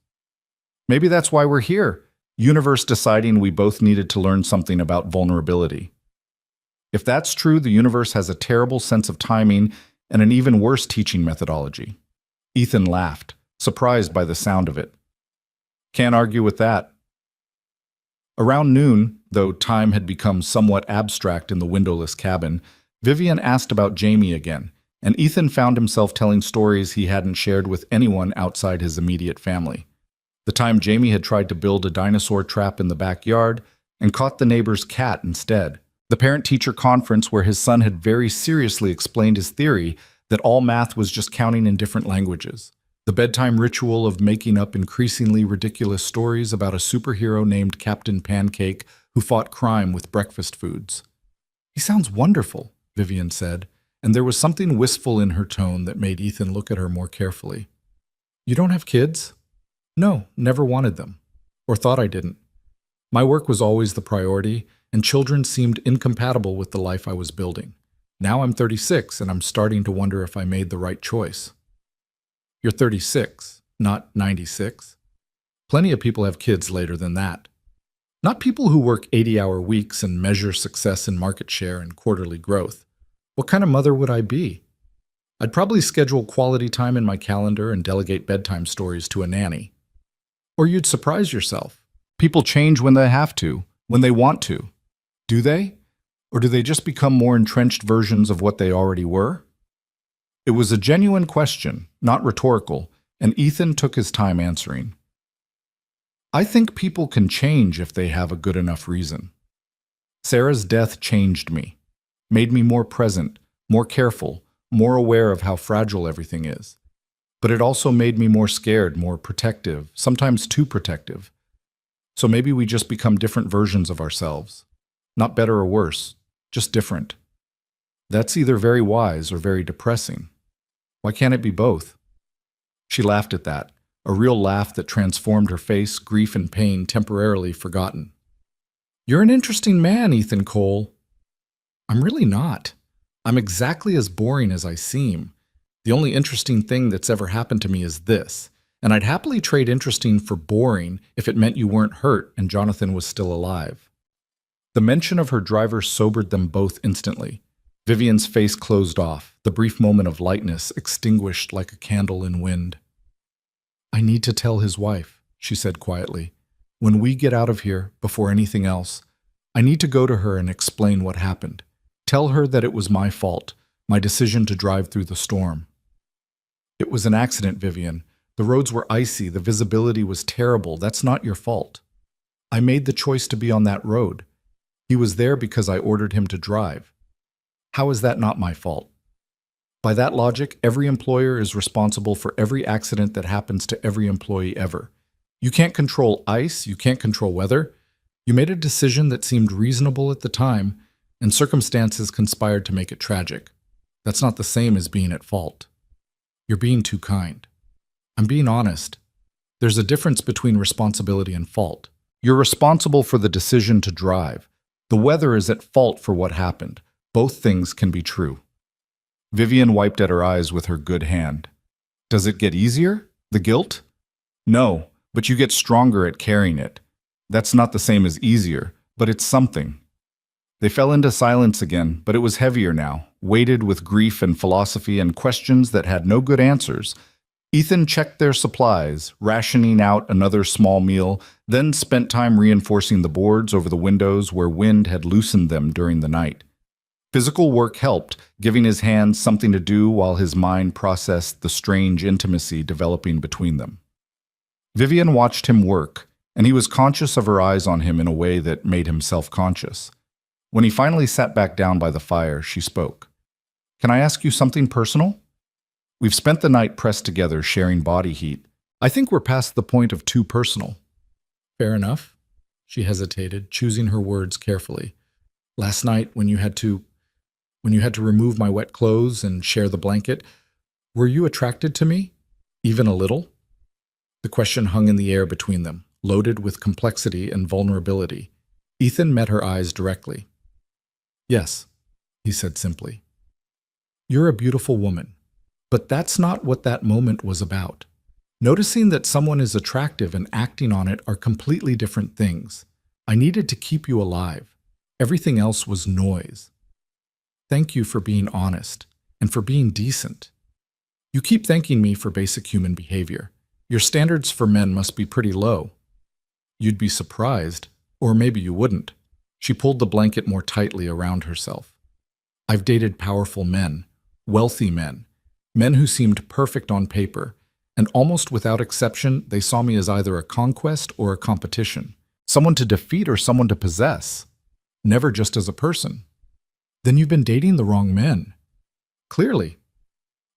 Maybe that's why we're here. Universe deciding we both needed to learn something about vulnerability. If that's true, the universe has a terrible sense of timing and an even worse teaching methodology. Ethan laughed, surprised by the sound of it. Can't argue with that. Around noon, though time had become somewhat abstract in the windowless cabin, Vivian asked about Jamie again, and Ethan found himself telling stories he hadn't shared with anyone outside his immediate family. The time Jamie had tried to build a dinosaur trap in the backyard and caught the neighbor's cat instead. The parent-teacher conference where his son had very seriously explained his theory that all math was just counting in different languages. The bedtime ritual of making up increasingly ridiculous stories about a superhero named Captain Pancake who fought crime with breakfast foods. He sounds wonderful, Vivian said, and there was something wistful in her tone that made Ethan look at her more carefully. You don't have kids? No, never wanted them. Or thought I didn't. My work was always the priority, and children seemed incompatible with the life I was building. Now I'm 36, and I'm starting to wonder if I made the right choice. You're 36, not 96. Plenty of people have kids later than that. Not people who work 80-hour weeks and measure success in market share and quarterly growth. What kind of mother would I be? I'd probably schedule quality time in my calendar and delegate bedtime stories to a nanny. Or you'd surprise yourself. People change when they have to, when they want to. Do they? Or do they just become more entrenched versions of what they already were? It was a genuine question, not rhetorical, and Ethan took his time answering. I think people can change if they have a good enough reason. Sarah's death changed me, made me more present, more careful, more aware of how fragile everything is. But it also made me more scared, more protective, sometimes too protective. So maybe we just become different versions of ourselves. Not better or worse, just different. That's either very wise or very depressing. Why can't it be both? She laughed at that, a real laugh that transformed her face, grief and pain temporarily forgotten. You're an interesting man, Ethan Cole. I'm really not. I'm exactly as boring as I seem. The only interesting thing that's ever happened to me is this, and I'd happily trade interesting for boring if it meant you weren't hurt and Jonathan was still alive. The mention of her driver sobered them both instantly. Vivian's face closed off, the brief moment of lightness extinguished like a candle in wind. I need to tell his wife, she said quietly. When we get out of here, before anything else, I need to go to her and explain what happened. Tell her that it was my fault, my decision to drive through the storm. It was an accident, Vivian. The roads were icy, the visibility was terrible. That's not your fault. I made the choice to be on that road. He was there because I ordered him to drive. How is that not my fault? By that logic, every employer is responsible for every accident that happens to every employee ever. You can't control ice, you can't control weather. You made a decision that seemed reasonable at the time, and circumstances conspired to make it tragic. That's not the same as being at fault. You're being too kind. I'm being honest. There's a difference between responsibility and fault. You're responsible for the decision to drive. The weather is at fault for what happened. Both things can be true. Vivian wiped at her eyes with her good hand. Does it get easier? The guilt? No, but you get stronger at carrying it. That's not the same as easier, but it's something. They fell into silence again, but it was heavier now, weighted with grief and philosophy and questions that had no good answers. Ethan checked their supplies, rationing out another small meal, then spent time reinforcing the boards over the windows where wind had loosened them during the night. Physical work helped, giving his hands something to do while his mind processed the strange intimacy developing between them. Vivian watched him work, and he was conscious of her eyes on him in a way that made him self-conscious. When he finally sat back down by the fire, she spoke. Can I ask you something personal? We've spent the night pressed together, sharing body heat. I think we're past the point of too personal. Fair enough. She hesitated, choosing her words carefully. Last night, when you had to remove my wet clothes and share the blanket, were you attracted to me? Even a little? The question hung in the air between them, loaded with complexity and vulnerability. Ethan met her eyes directly. Yes, he said simply. You're a beautiful woman. But that's not what that moment was about. Noticing that someone is attractive and acting on it are completely different things. I needed to keep you alive. Everything else was noise. Thank you for being honest and for being decent. You keep thanking me for basic human behavior. Your standards for men must be pretty low. You'd be surprised, or maybe you wouldn't. She pulled the blanket more tightly around herself. I've dated powerful men, wealthy men, men who seemed perfect on paper, and almost without exception, they saw me as either a conquest or a competition, someone to defeat or someone to possess, never just as a person. Then you've been dating the wrong men. Clearly.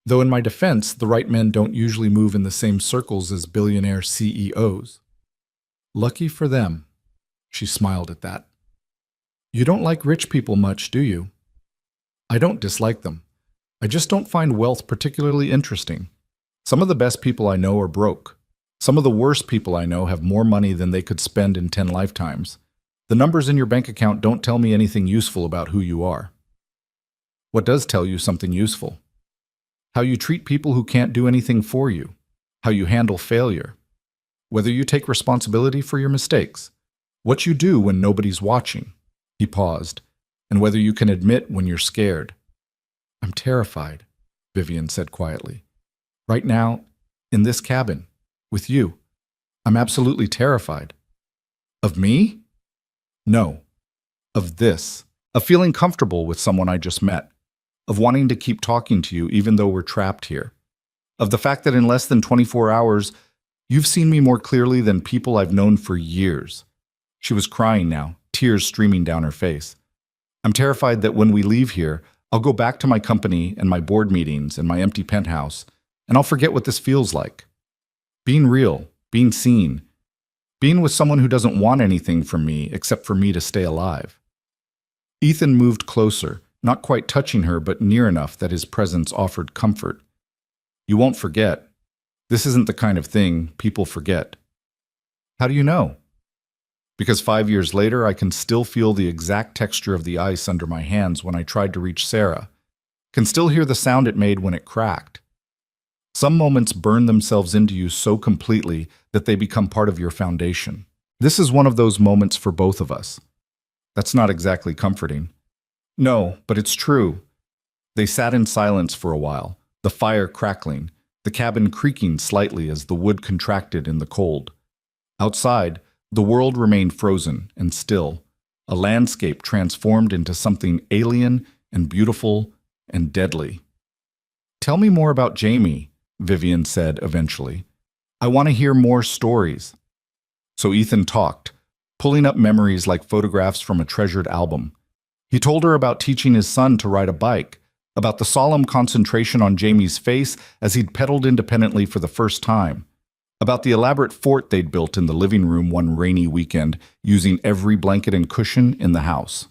Though in my defense, the right men don't usually move in the same circles as billionaire CEOs. Lucky for them. She smiled at that. You don't like rich people much, do you? I don't dislike them. I just don't find wealth particularly interesting. Some of the best people I know are broke. Some of the worst people I know have more money than they could spend in 10 lifetimes. The numbers in your bank account don't tell me anything useful about who you are. What does tell you something useful? How you treat people who can't do anything for you. How you handle failure. Whether you take responsibility for your mistakes. What you do when nobody's watching. He paused. And whether you can admit when you're scared. I'm terrified, Vivian said quietly. Right now, in this cabin, with you. I'm absolutely terrified. Of me? No. Of this. Of feeling comfortable with someone I just met. Of wanting to keep talking to you even though we're trapped here. Of the fact that in less than 24 hours, you've seen me more clearly than people I've known for years. She was crying now, tears streaming down her face. I'm terrified that when we leave here, I'll go back to my company and my board meetings and my empty penthouse, and I'll forget what this feels like. Being real, being seen, being with someone who doesn't want anything from me except for me to stay alive. Ethan moved closer, not quite touching her, but near enough that his presence offered comfort. You won't forget. This isn't the kind of thing people forget. How do you know? Because 5 years later, I can still feel the exact texture of the ice under my hands when I tried to reach Sarah, can still hear the sound it made when it cracked. Some moments burn themselves into you so completely that they become part of your foundation. This is one of those moments for both of us. That's not exactly comforting. No, but it's true. They sat in silence for a while, the fire crackling, the cabin creaking slightly as the wood contracted in the cold. Outside, the world remained frozen and still, a landscape transformed into something alien and beautiful and deadly. Tell me more about Jamie, Vivian said eventually. I want to hear more stories. So Ethan talked, pulling up memories like photographs from a treasured album. He told her about teaching his son to ride a bike, about the solemn concentration on Jamie's face as he'd pedaled independently for the first time, about the elaborate fort they'd built in the living room one rainy weekend, using every blanket and cushion in the house.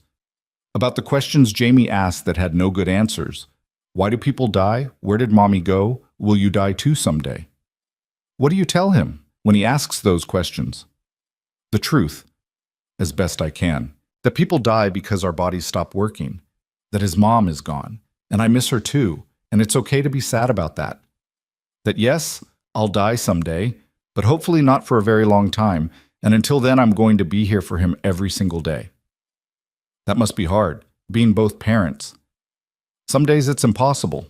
About the questions Jamie asked that had no good answers. Why do people die? Where did mommy go? Will you die too someday? What do you tell him when he asks those questions? The truth, as best I can, that people die because our bodies stop working, that his mom is gone, and I miss her too, and it's okay to be sad about that. That yes, I'll die someday, but hopefully not for a very long time, and until then I'm going to be here for him every single day. That must be hard, being both parents. Some days it's impossible.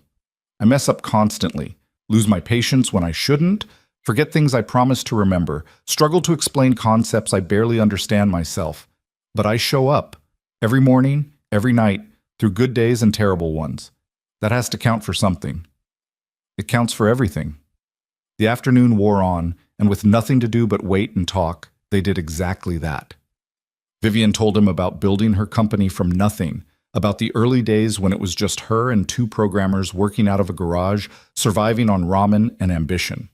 I mess up constantly, lose my patience when I shouldn't, forget things I promised to remember, struggle to explain concepts I barely understand myself. But I show up, every morning, every night, through good days and terrible ones. That has to count for something. It counts for everything. The afternoon wore on, and with nothing to do but wait and talk, they did exactly that. Vivian told him about building her company from nothing, about the early days when it was just her and two programmers working out of a garage, surviving on ramen and ambition.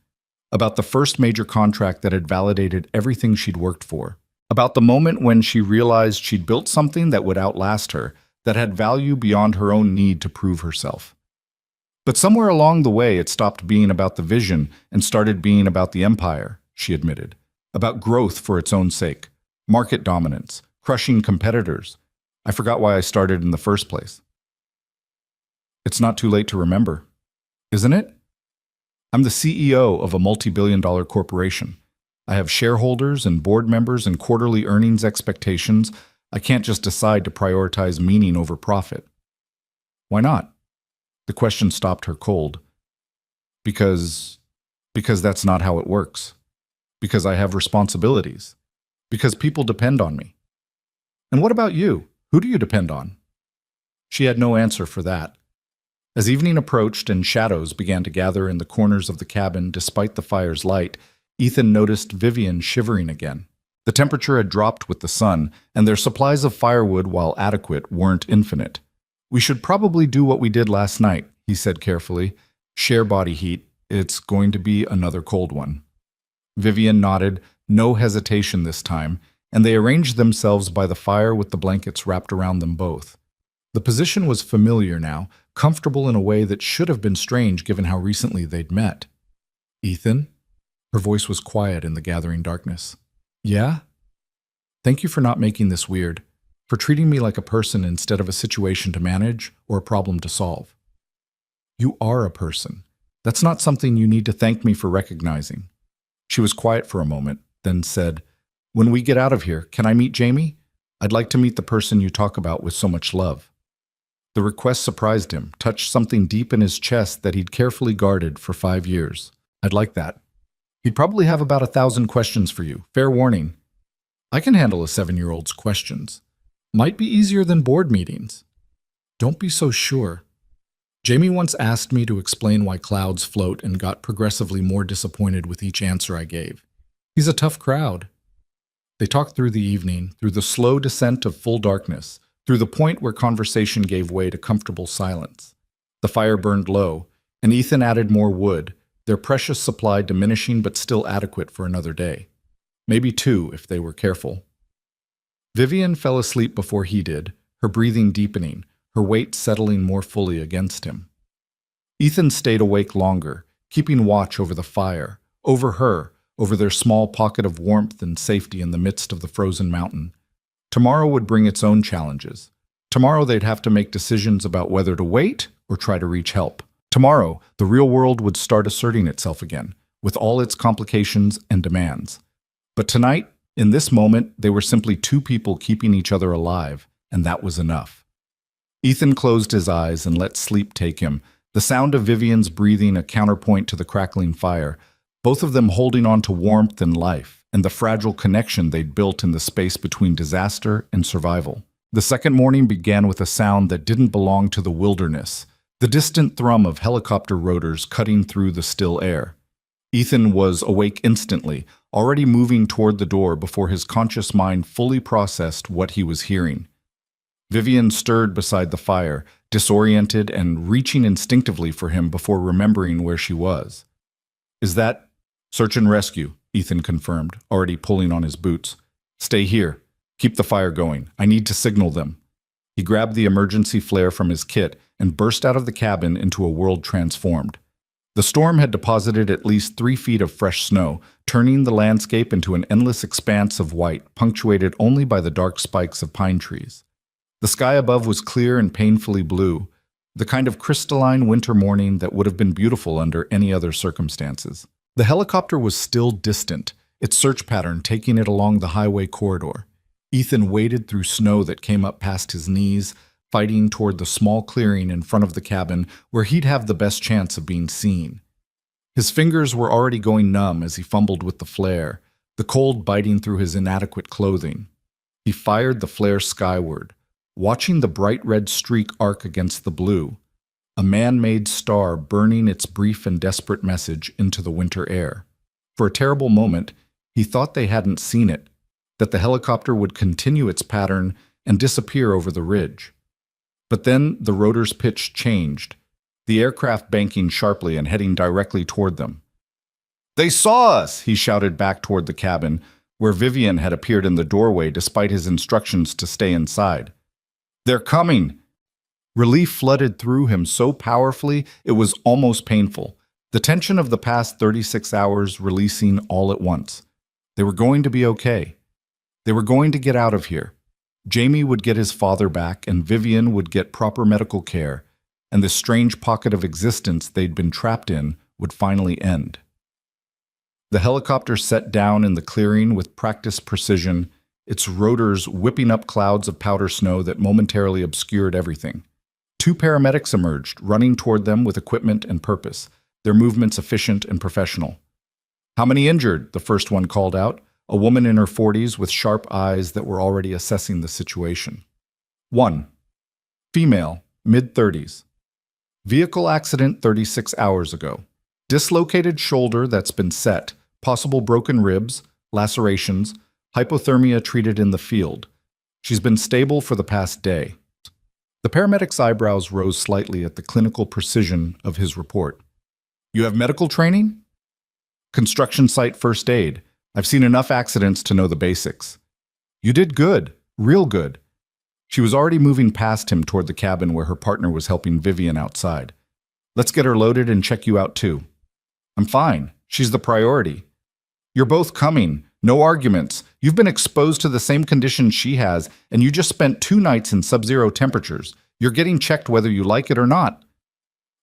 About the first major contract that had validated everything she'd worked for. About the moment when she realized she'd built something that would outlast her, that had value beyond her own need to prove herself. But somewhere along the way, it stopped being about the vision and started being about the empire, she admitted. About growth for its own sake, market dominance, crushing competitors. I forgot why I started in the first place. It's not too late to remember, isn't it? I'm the CEO of a multi-billion-dollar corporation. I have shareholders and board members and quarterly earnings expectations. I can't just decide to prioritize meaning over profit. Why not? The question stopped her cold. Because that's not how it works. Because I have responsibilities. Because people depend on me. And what about you? Who do you depend on? She had no answer for that. As evening approached and shadows began to gather in the corners of the cabin despite the fire's light, Ethan noticed Vivian shivering again. The temperature had dropped with the sun, and their supplies of firewood, while adequate, weren't infinite. We should probably do what we did last night, he said carefully. Share body heat. It's going to be another cold one. Vivian nodded, no hesitation this time, and they arranged themselves by the fire with the blankets wrapped around them both. The position was familiar now, comfortable in a way that should have been strange given how recently they'd met. Ethan? Her voice was quiet in the gathering darkness. Yeah? Thank you for not making this weird, for treating me like a person instead of a situation to manage or a problem to solve. You are a person. That's not something you need to thank me for recognizing. She was quiet for a moment, then said, When we get out of here, can I meet Jamie? I'd like to meet the person you talk about with so much love. The request surprised him, touched something deep in his chest that he'd carefully guarded for 5 years. I'd like that. He'd probably have about 1,000 questions for you. Fair warning. I can handle a 7-year-old's questions. Might be easier than board meetings. Don't be so sure. Jamie once asked me to explain why clouds float and got progressively more disappointed with each answer I gave. He's a tough crowd. They talked through the evening, through the slow descent of full darkness, through the point where conversation gave way to comfortable silence. The fire burned low, and Ethan added more wood, their precious supply diminishing but still adequate for another day. Maybe 2 if they were careful. Vivian fell asleep before he did, her breathing deepening, her weight settling more fully against him. Ethan stayed awake longer, keeping watch over the fire, over her, over their small pocket of warmth and safety in the midst of the frozen mountain. Tomorrow would bring its own challenges. Tomorrow they'd have to make decisions about whether to wait or try to reach help. Tomorrow, the real world would start asserting itself again, with all its complications and demands. But tonight, in this moment, they were simply 2 people keeping each other alive, and that was enough. Ethan closed his eyes and let sleep take him, the sound of Vivian's breathing a counterpoint to the crackling fire, both of them holding on to warmth and life, and the fragile connection they'd built in the space between disaster and survival. The second morning began with a sound that didn't belong to the wilderness, the distant thrum of helicopter rotors cutting through the still air. Ethan was awake instantly, already moving toward the door before his conscious mind fully processed what he was hearing. Vivian stirred beside the fire, disoriented and reaching instinctively for him before remembering where she was. Is that search and rescue? Ethan confirmed, already pulling on his boots. Stay here. Keep the fire going. I need to signal them. He grabbed the emergency flare from his kit and burst out of the cabin into a world transformed. The storm had deposited at least 3 feet of fresh snow, turning the landscape into an endless expanse of white, punctuated only by the dark spikes of pine trees. The sky above was clear and painfully blue, the kind of crystalline winter morning that would have been beautiful under any other circumstances. The helicopter was still distant, its search pattern taking it along the highway corridor. Ethan waded through snow that came up past his knees, fighting toward the small clearing in front of the cabin where he'd have the best chance of being seen. His fingers were already going numb as he fumbled with the flare, the cold biting through his inadequate clothing. He fired the flare skyward, watching the bright red streak arc against the blue, a man-made star burning its brief and desperate message into the winter air. For a terrible moment, he thought they hadn't seen it, that the helicopter would continue its pattern and disappear over the ridge. But then the rotor's pitch changed, the aircraft banking sharply and heading directly toward them. "They saw us!" he shouted back toward the cabin, where Vivian had appeared in the doorway despite his instructions to stay inside. "They're coming!" Relief flooded through him so powerfully it was almost painful, the tension of the past 36 hours releasing all at once. They were going to be okay. They were going to get out of here. Jamie would get his father back, and Vivian would get proper medical care, and this strange pocket of existence they'd been trapped in would finally end. The helicopter set down in the clearing with practiced precision, its rotors whipping up clouds of powder snow that momentarily obscured everything. 2 paramedics emerged, running toward them with equipment and purpose, their movements efficient and professional. "How many injured?" the first one called out, a woman in her 40s with sharp eyes that were already assessing the situation. 1. Female, mid-30s. Vehicle accident 36 hours ago. Dislocated shoulder that's been set, possible broken ribs, lacerations, hypothermia treated in the field. She's been stable for the past day. The paramedic's eyebrows rose slightly at the clinical precision of his report. "You have medical training?" "Construction site first aid. I've seen enough accidents to know the basics." "You did good, real good." She was already moving past him toward the cabin where her partner was helping Vivian outside. "Let's get her loaded and check you out too." "I'm fine. She's the priority." "You're both coming. No arguments. You've been exposed to the same conditions she has, and you just spent 2 nights in sub-zero temperatures. You're getting checked whether you like it or not."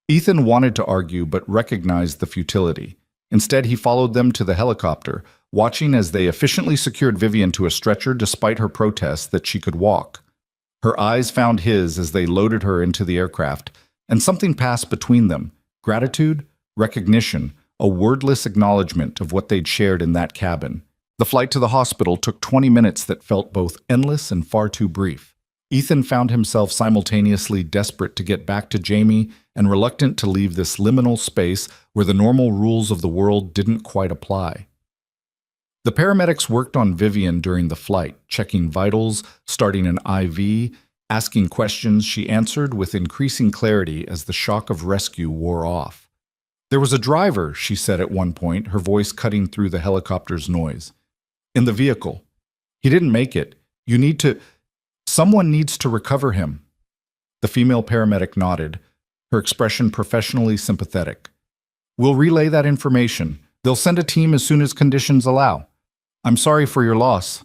Ethan wanted to argue but recognized the futility. Instead, he followed them to the helicopter, watching as they efficiently secured Vivian to a stretcher despite her protests that she could walk. Her eyes found his as they loaded her into the aircraft, and something passed between them: gratitude, recognition, a wordless acknowledgement of what they'd shared in that cabin. The flight to the hospital took 20 minutes that felt both endless and far too brief. Ethan found himself simultaneously desperate to get back to Jamie and reluctant to leave this liminal space where the normal rules of the world didn't quite apply. The paramedics worked on Vivian during the flight, checking vitals, starting an IV, asking questions she answered with increasing clarity as the shock of rescue wore off. "There was a driver," she said at one point, her voice cutting through the helicopter's noise. "In the vehicle. He didn't make it. Someone needs to recover him." The female paramedic nodded, her expression professionally sympathetic. "We'll relay that information. They'll send a team as soon as conditions allow. I'm sorry for your loss."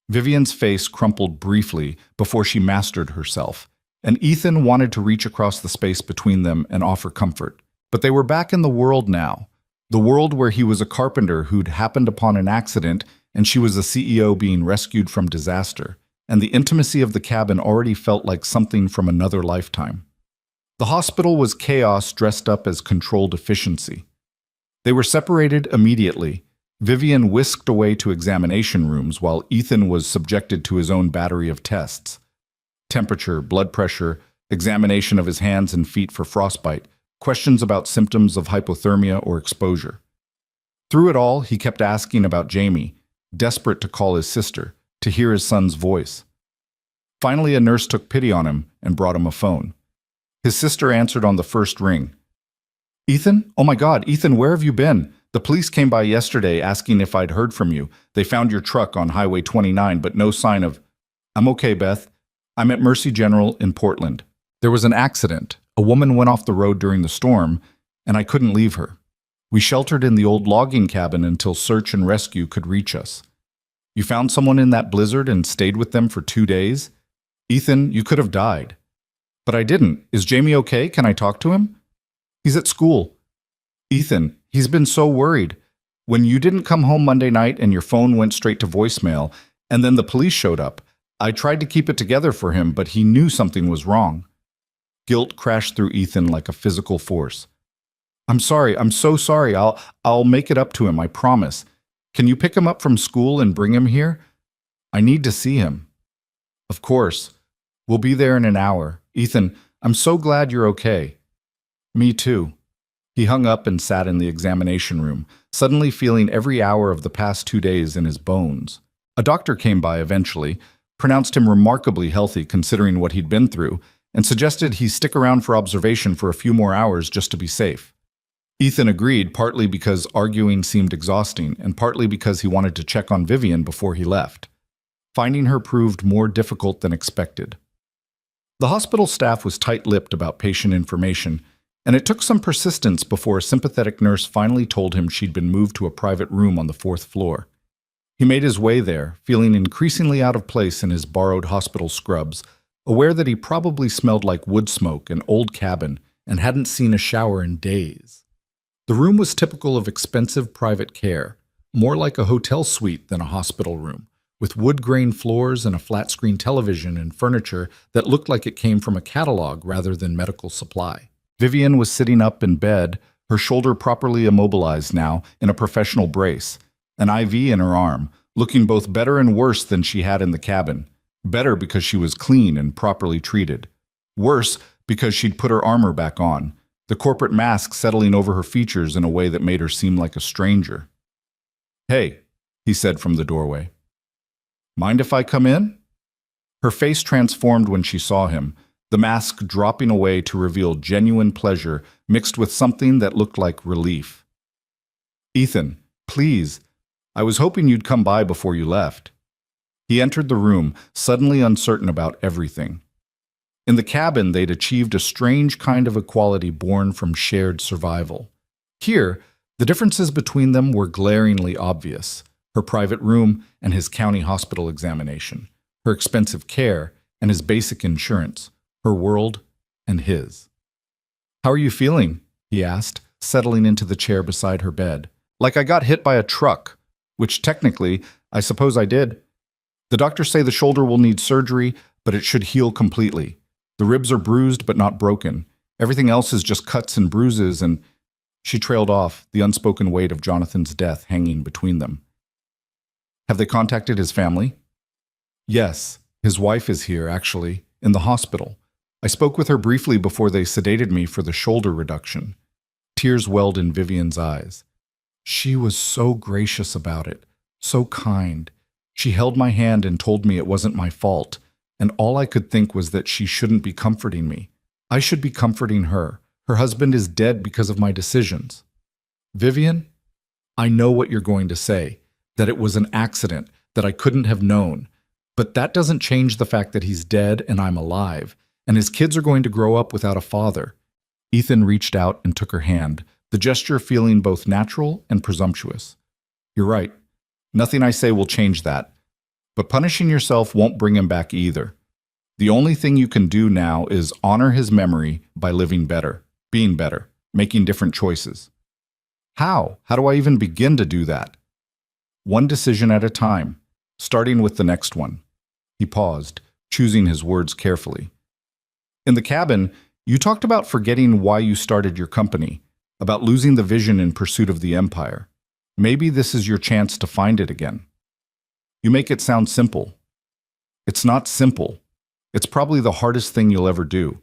Vivian's face crumpled briefly before she mastered herself, and Ethan wanted to reach across the space between them and offer comfort. But they were back in the world now, the world where he was a carpenter who'd happened upon an accident and she was a CEO being rescued from disaster, and the intimacy of the cabin already felt like something from another lifetime. The hospital was chaos dressed up as controlled efficiency. They were separated immediately. Vivian whisked away to examination rooms while Ethan was subjected to his own battery of tests. Temperature, blood pressure, examination of his hands and feet for frostbite, questions about symptoms of hypothermia or exposure. Through it all, he kept asking about Jamie, desperate to call his sister, to hear his son's voice. Finally, a nurse took pity on him and brought him a phone. His sister answered on the first ring. "Ethan? Oh my God, Ethan, where have you been? The police came by yesterday asking if I'd heard from you. They found your truck on Highway 29, but no sign of—" "I'm okay, Beth. I'm at Mercy General in Portland. There was an accident. A woman went off the road during the storm, and I couldn't leave her. We sheltered in the old logging cabin until search and rescue could reach us. You found someone in that blizzard and stayed with them for 2 days? Ethan, you could have died. But I didn't. Is Jamie okay? Can I talk to him? He's at school. Ethan, he's been so worried. When you didn't come home Monday night and your phone went straight to voicemail, and then the police showed up, I tried to keep it together for him, but he knew something was wrong. Guilt crashed through Ethan like a physical force. I'm sorry. I'm so sorry. I'll make it up to him, I promise. Can you pick him up from school and bring him here? I need to see him. Of course. We'll be there in an hour. Ethan, I'm so glad you're okay. Me too. He hung up and sat in the examination room, suddenly feeling every hour of the past 2 days in his bones. A doctor came by eventually, pronounced him remarkably healthy considering what he'd been through, and suggested he stick around for observation for a few more hours just to be safe. Ethan agreed, partly because arguing seemed exhausting, and partly because he wanted to check on Vivian before he left. Finding her proved more difficult than expected. The hospital staff was tight-lipped about patient information, and it took some persistence before a sympathetic nurse finally told him she'd been moved to a private room on the 4th floor. He made his way there, feeling increasingly out of place in his borrowed hospital scrubs, aware that he probably smelled like wood smoke, an old cabin, and hadn't seen a shower in days. The room was typical of expensive private care, more like a hotel suite than a hospital room, with wood-grain floors and a flat-screen television and furniture that looked like it came from a catalog rather than medical supply. Vivian was sitting up in bed, her shoulder properly immobilized now in a professional brace, an IV in her arm, looking both better and worse than she had in the cabin. Better because she was clean and properly treated. Worse because she'd put her armor back on, the corporate mask settling over her features in a way that made her seem like a stranger. "Hey," he said from the doorway. "Mind if I come in?" Her face transformed when she saw him, the mask dropping away to reveal genuine pleasure mixed with something that looked like relief. "Ethan, please. I was hoping you'd come by before you left." He entered the room, suddenly uncertain about everything. In the cabin, they'd achieved a strange kind of equality born from shared survival. Here, the differences between them were glaringly obvious. Her private room and his county hospital examination. Her expensive care and his basic insurance. Her world and his. "How are you feeling?" he asked, settling into the chair beside her bed. "Like I got hit by a truck, which technically, I suppose I did. The doctors say the shoulder will need surgery, but it should heal completely. The ribs are bruised but not broken. Everything else is just cuts and bruises and—" She trailed off, the unspoken weight of Jonathan's death hanging between them. "Have they contacted his family?" "Yes. His wife is here, actually, in the hospital. I spoke with her briefly before they sedated me for the shoulder reduction." Tears welled in Vivian's eyes. "She was so gracious about it, so kind. She held my hand and told me it wasn't my fault, and all I could think was that she shouldn't be comforting me. I should be comforting her. Her husband is dead because of my decisions." "Vivian, I know what you're going to say, that it was an accident, that I couldn't have known. But that doesn't change the fact that he's dead and I'm alive, and his kids are going to grow up without a father." Ethan reached out and took her hand, the gesture feeling both natural and presumptuous. "You're right. Nothing I say will change that. But punishing yourself won't bring him back either. The only thing you can do now is honor his memory by living better, being better, making different choices." "How? How do I even begin to do that?" "One decision at a time, starting with the next one." He paused, choosing his words carefully. "In the cabin, you talked about forgetting why you started your company, about losing the vision in pursuit of the empire. Maybe this is your chance to find it again." "You make it sound simple." "It's not simple. It's probably the hardest thing you'll ever do.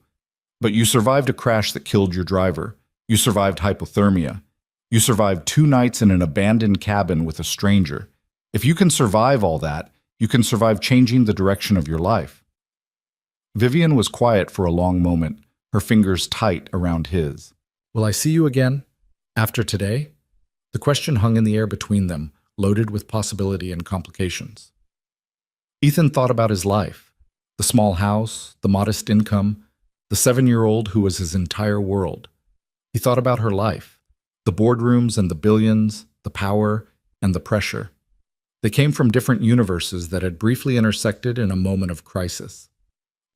But you survived a crash that killed your driver. You survived hypothermia. You survived 2 nights in an abandoned cabin with a stranger. If you can survive all that, you can survive changing the direction of your life." Vivian was quiet for a long moment, her fingers tight around his. "Will I see you again? After today?" The question hung in the air between them, loaded with possibility and complications. Ethan thought about his life. The small house, the modest income, the 7-year-old who was his entire world. He thought about her life, the boardrooms and the billions, the power and the pressure. They came from different universes that had briefly intersected in a moment of crisis.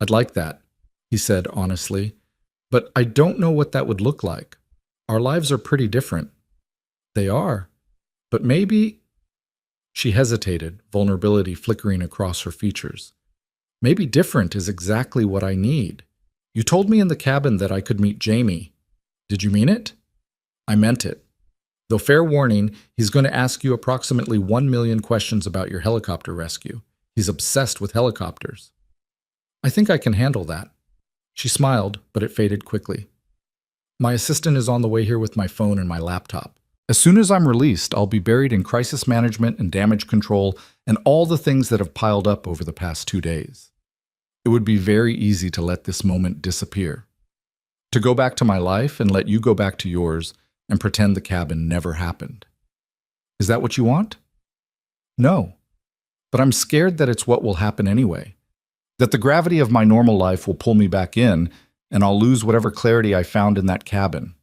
"I'd like that," he said honestly, "but I don't know what that would look like. Our lives are pretty different." "They are. But maybe—" She hesitated, vulnerability flickering across her features. "Maybe different is exactly what I need. You told me in the cabin that I could meet Jamie. Did you mean it?" "I meant it. Though fair warning, he's going to ask you approximately 1 million questions about your helicopter rescue. He's obsessed with helicopters." "I think I can handle that." She smiled, but it faded quickly. "My assistant is on the way here with my phone and my laptop. As soon as I'm released, I'll be buried in crisis management and damage control and all the things that have piled up over the past 2 days. It would be very easy to let this moment disappear. To go back to my life and let you go back to yours and pretend the cabin never happened. Is that what you want?" "No. But I'm scared that it's what will happen anyway. That the gravity of my normal life will pull me back in, and I'll lose whatever clarity I found in that cabin."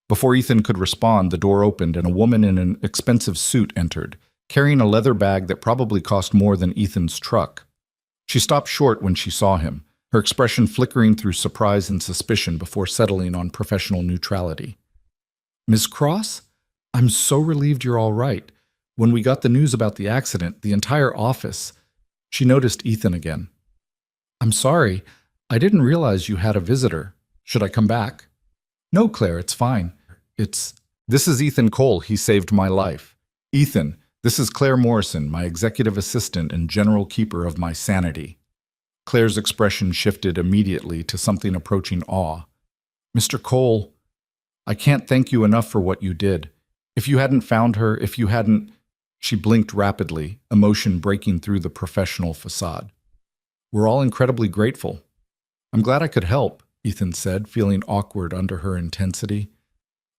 Before Ethan could respond, the door opened and a woman in an expensive suit entered, carrying a leather bag that probably cost more than Ethan's truck. She stopped short when she saw him, her expression flickering through surprise and suspicion before settling on professional neutrality. "Miss Cross? I'm so relieved you're all right. When we got the news about the accident, the entire office—" She noticed Ethan again. "I'm sorry. I didn't realize you had a visitor. Should I come back?" "No, Claire, it's fine. This is Ethan Cole. He saved my life. Ethan, this is Claire Morrison, my executive assistant and general keeper of my sanity." Claire's expression shifted immediately to something approaching awe. "Mr. Cole, I can't thank you enough for what you did. If you hadn't found her, if you hadn't—" She blinked rapidly, emotion breaking through the professional facade. "We're all incredibly grateful." "I'm glad I could help," Ethan said, feeling awkward under her intensity.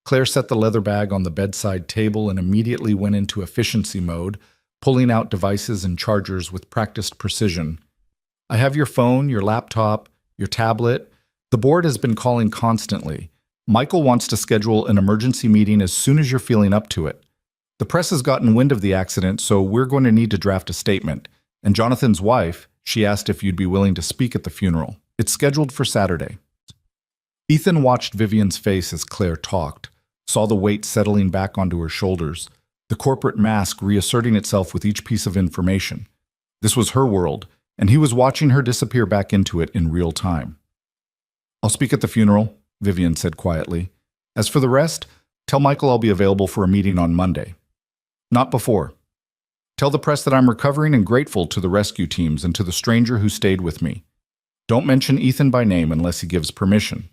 Claire set the leather bag on the bedside table and immediately went into efficiency mode, pulling out devices and chargers with practiced precision. "I have your phone, your laptop, your tablet. The board has been calling constantly. Michael wants to schedule an emergency meeting as soon as you're feeling up to it. The press has gotten wind of the accident, so we're going to need to draft a statement. And Jonathan's wife, she asked if you'd be willing to speak at the funeral. It's scheduled for Saturday." Ethan watched Vivian's face as Claire talked, saw the weight settling back onto her shoulders, the corporate mask reasserting itself with each piece of information. This was her world, and he was watching her disappear back into it in real time. "I'll speak at the funeral," Vivian said quietly. "As for the rest, tell Michael I'll be available for a meeting on Monday. Not before. Tell the press that I'm recovering and grateful to the rescue teams and to the stranger who stayed with me. Don't mention Ethan by name unless he gives permission."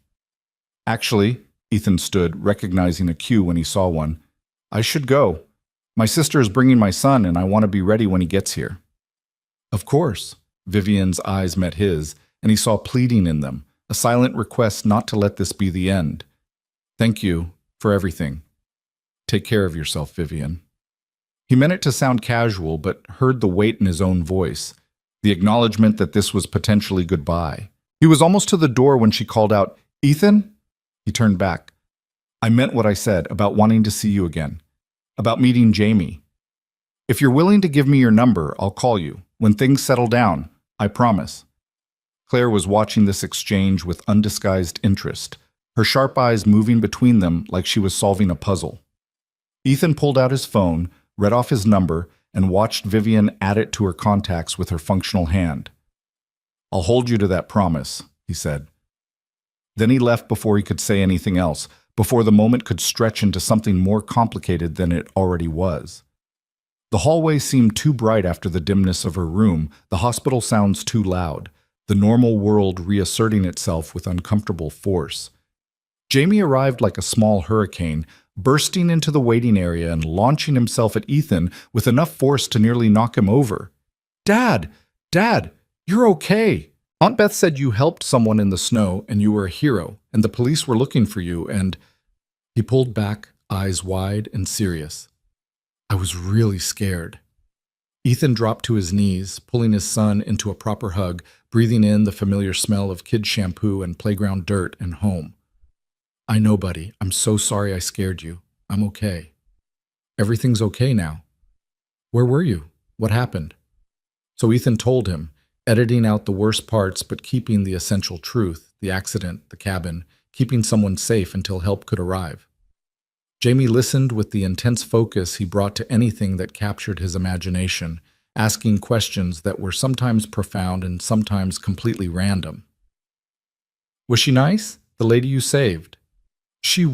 "Actually," Ethan stood, recognizing a cue when he saw one, "I should go. My sister is bringing my son, and I want to be ready when he gets here." "Of course." Vivian's eyes met his, and he saw pleading in them, a silent request not to let this be the end. "Thank you for everything. Take care of yourself, Vivian." He meant it to sound casual, but heard the weight in his own voice, the acknowledgement that this was potentially goodbye. He was almost to the door when she called out, "Ethan?" He turned back. "I meant what I said about wanting to see you again, about meeting Jamie. If you're willing to give me your number, I'll call you. When things settle down, I promise." Claire was watching this exchange with undisguised interest, her sharp eyes moving between them like she was solving a puzzle. Ethan pulled out his phone, read off his number, and watched Vivian add it to her contacts with her functional hand. "I'll hold you to that promise," he said. Then he left before he could say anything else, before the moment could stretch into something more complicated than it already was. The hallway seemed too bright after the dimness of her room, the hospital sounds too loud, the normal world reasserting itself with uncomfortable force. Jamie arrived like a small hurricane, bursting into the waiting area and launching himself at Ethan with enough force to nearly knock him over. "Dad! Dad! You're okay! Aunt Beth said you helped someone in the snow and you were a hero, and the police were looking for you, and—" He pulled back, eyes wide and serious. "I was really scared." Ethan dropped to his knees, pulling his son into a proper hug, breathing in the familiar smell of kid shampoo and playground dirt and home. I know, buddy. I'm so sorry I scared you. I'm okay. Everything's okay now. Where were you? What happened? So Ethan told him, editing out the worst parts but keeping the essential truth, the accident, the cabin, keeping someone safe until help could arrive. Jamie listened with the intense focus he brought to anything that captured his imagination, asking questions that were sometimes profound and sometimes completely random. Was she nice? The lady you saved? She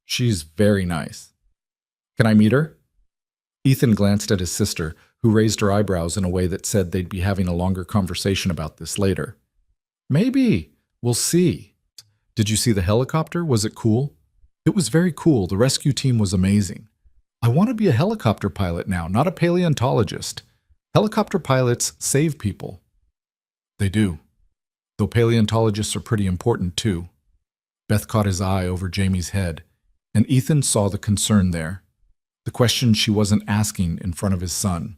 she's very nice. Can I meet her? Ethan glanced at his sister, who raised her eyebrows in a way that said they'd be having a longer conversation about this later. Maybe. We'll see. Did you see the helicopter? Was it cool? It was very cool. The rescue team was amazing. I want to be a helicopter pilot now, not a paleontologist. Helicopter pilots save people. They do. Though paleontologists are pretty important too. Beth caught his eye over Jamie's head, and Ethan saw the concern there. The question she wasn't asking in front of his son.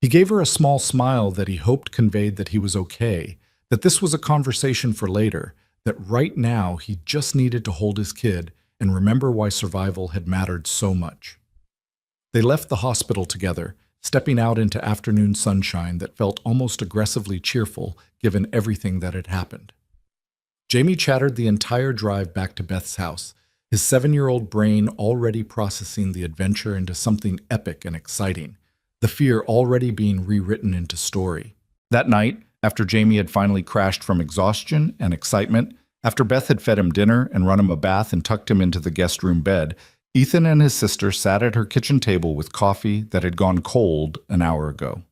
He gave her a small smile that he hoped conveyed that he was okay, that this was a conversation for later, that right now he just needed to hold his kid and remember why survival had mattered so much. They left the hospital together, stepping out into afternoon sunshine that felt almost aggressively cheerful given everything that had happened. Jamie chattered the entire drive back to Beth's house, his 7-year-old brain already processing the adventure into something epic and exciting, the fear already being rewritten into story. That night, after Jamie had finally crashed from exhaustion and excitement, after Beth had fed him dinner and run him a bath and tucked him into the guest room bed, Ethan and his sister sat at her kitchen table with coffee that had gone cold an hour ago.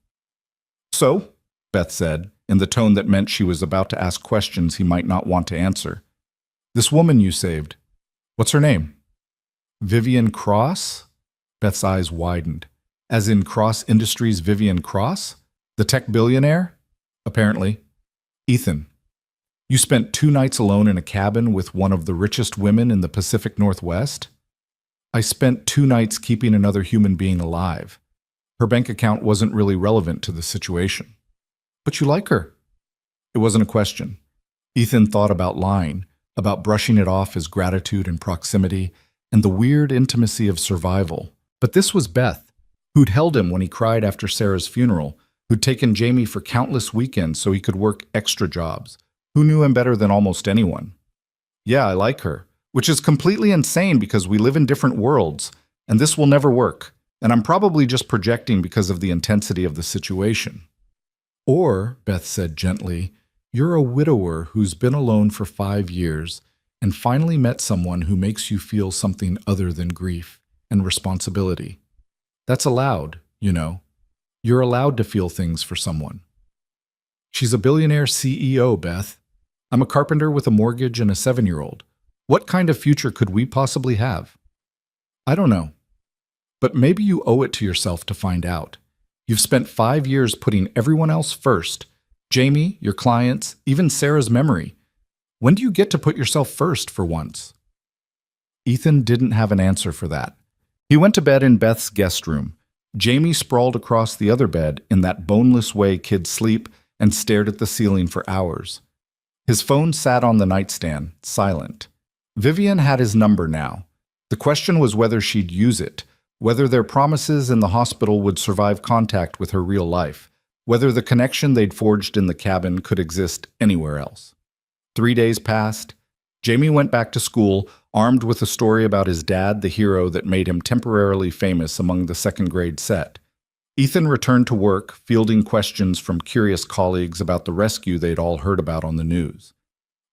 So, Beth said, in the tone that meant she was about to ask questions he might not want to answer. This woman you saved, what's her name? Vivian Cross? Beth's eyes widened. As in Cross Industries' Vivian Cross? The tech billionaire? Apparently. Ethan, you spent 2 nights alone in a cabin with one of the richest women in the Pacific Northwest? I spent 2 nights keeping another human being alive. Her bank account wasn't really relevant to the situation. But you like her. It wasn't a question. Ethan thought about lying, about brushing it off as gratitude and proximity, and the weird intimacy of survival. But this was Beth, who'd held him when he cried after Sarah's funeral, who'd taken Jamie for countless weekends so he could work extra jobs, who knew him better than almost anyone. Yeah, I like her, which is completely insane because we live in different worlds, and this will never work, and I'm probably just projecting because of the intensity of the situation. Or, Beth said gently, you're a widower who's been alone for 5 years and finally met someone who makes you feel something other than grief and responsibility. That's allowed, you know. You're allowed to feel things for someone. She's a billionaire CEO, Beth. I'm a carpenter with a mortgage and a 7-year-old. What kind of future could we possibly have? I don't know. But maybe you owe it to yourself to find out. You've spent 5 years putting everyone else first. Jamie, your clients, even Sarah's memory. When do you get to put yourself first for once? Ethan didn't have an answer for that. He went to bed in Beth's guest room. Jamie sprawled across the other bed in that boneless way kids sleep and stared at the ceiling for hours. His phone sat on the nightstand, silent. Vivian had his number now. The question was whether she'd use it, whether their promises in the hospital would survive contact with her real life, whether the connection they'd forged in the cabin could exist anywhere else. 3 days passed. Jamie went back to school, armed with a story about his dad, the hero that made him temporarily famous among the second-grade set. Ethan returned to work, fielding questions from curious colleagues about the rescue they'd all heard about on the news.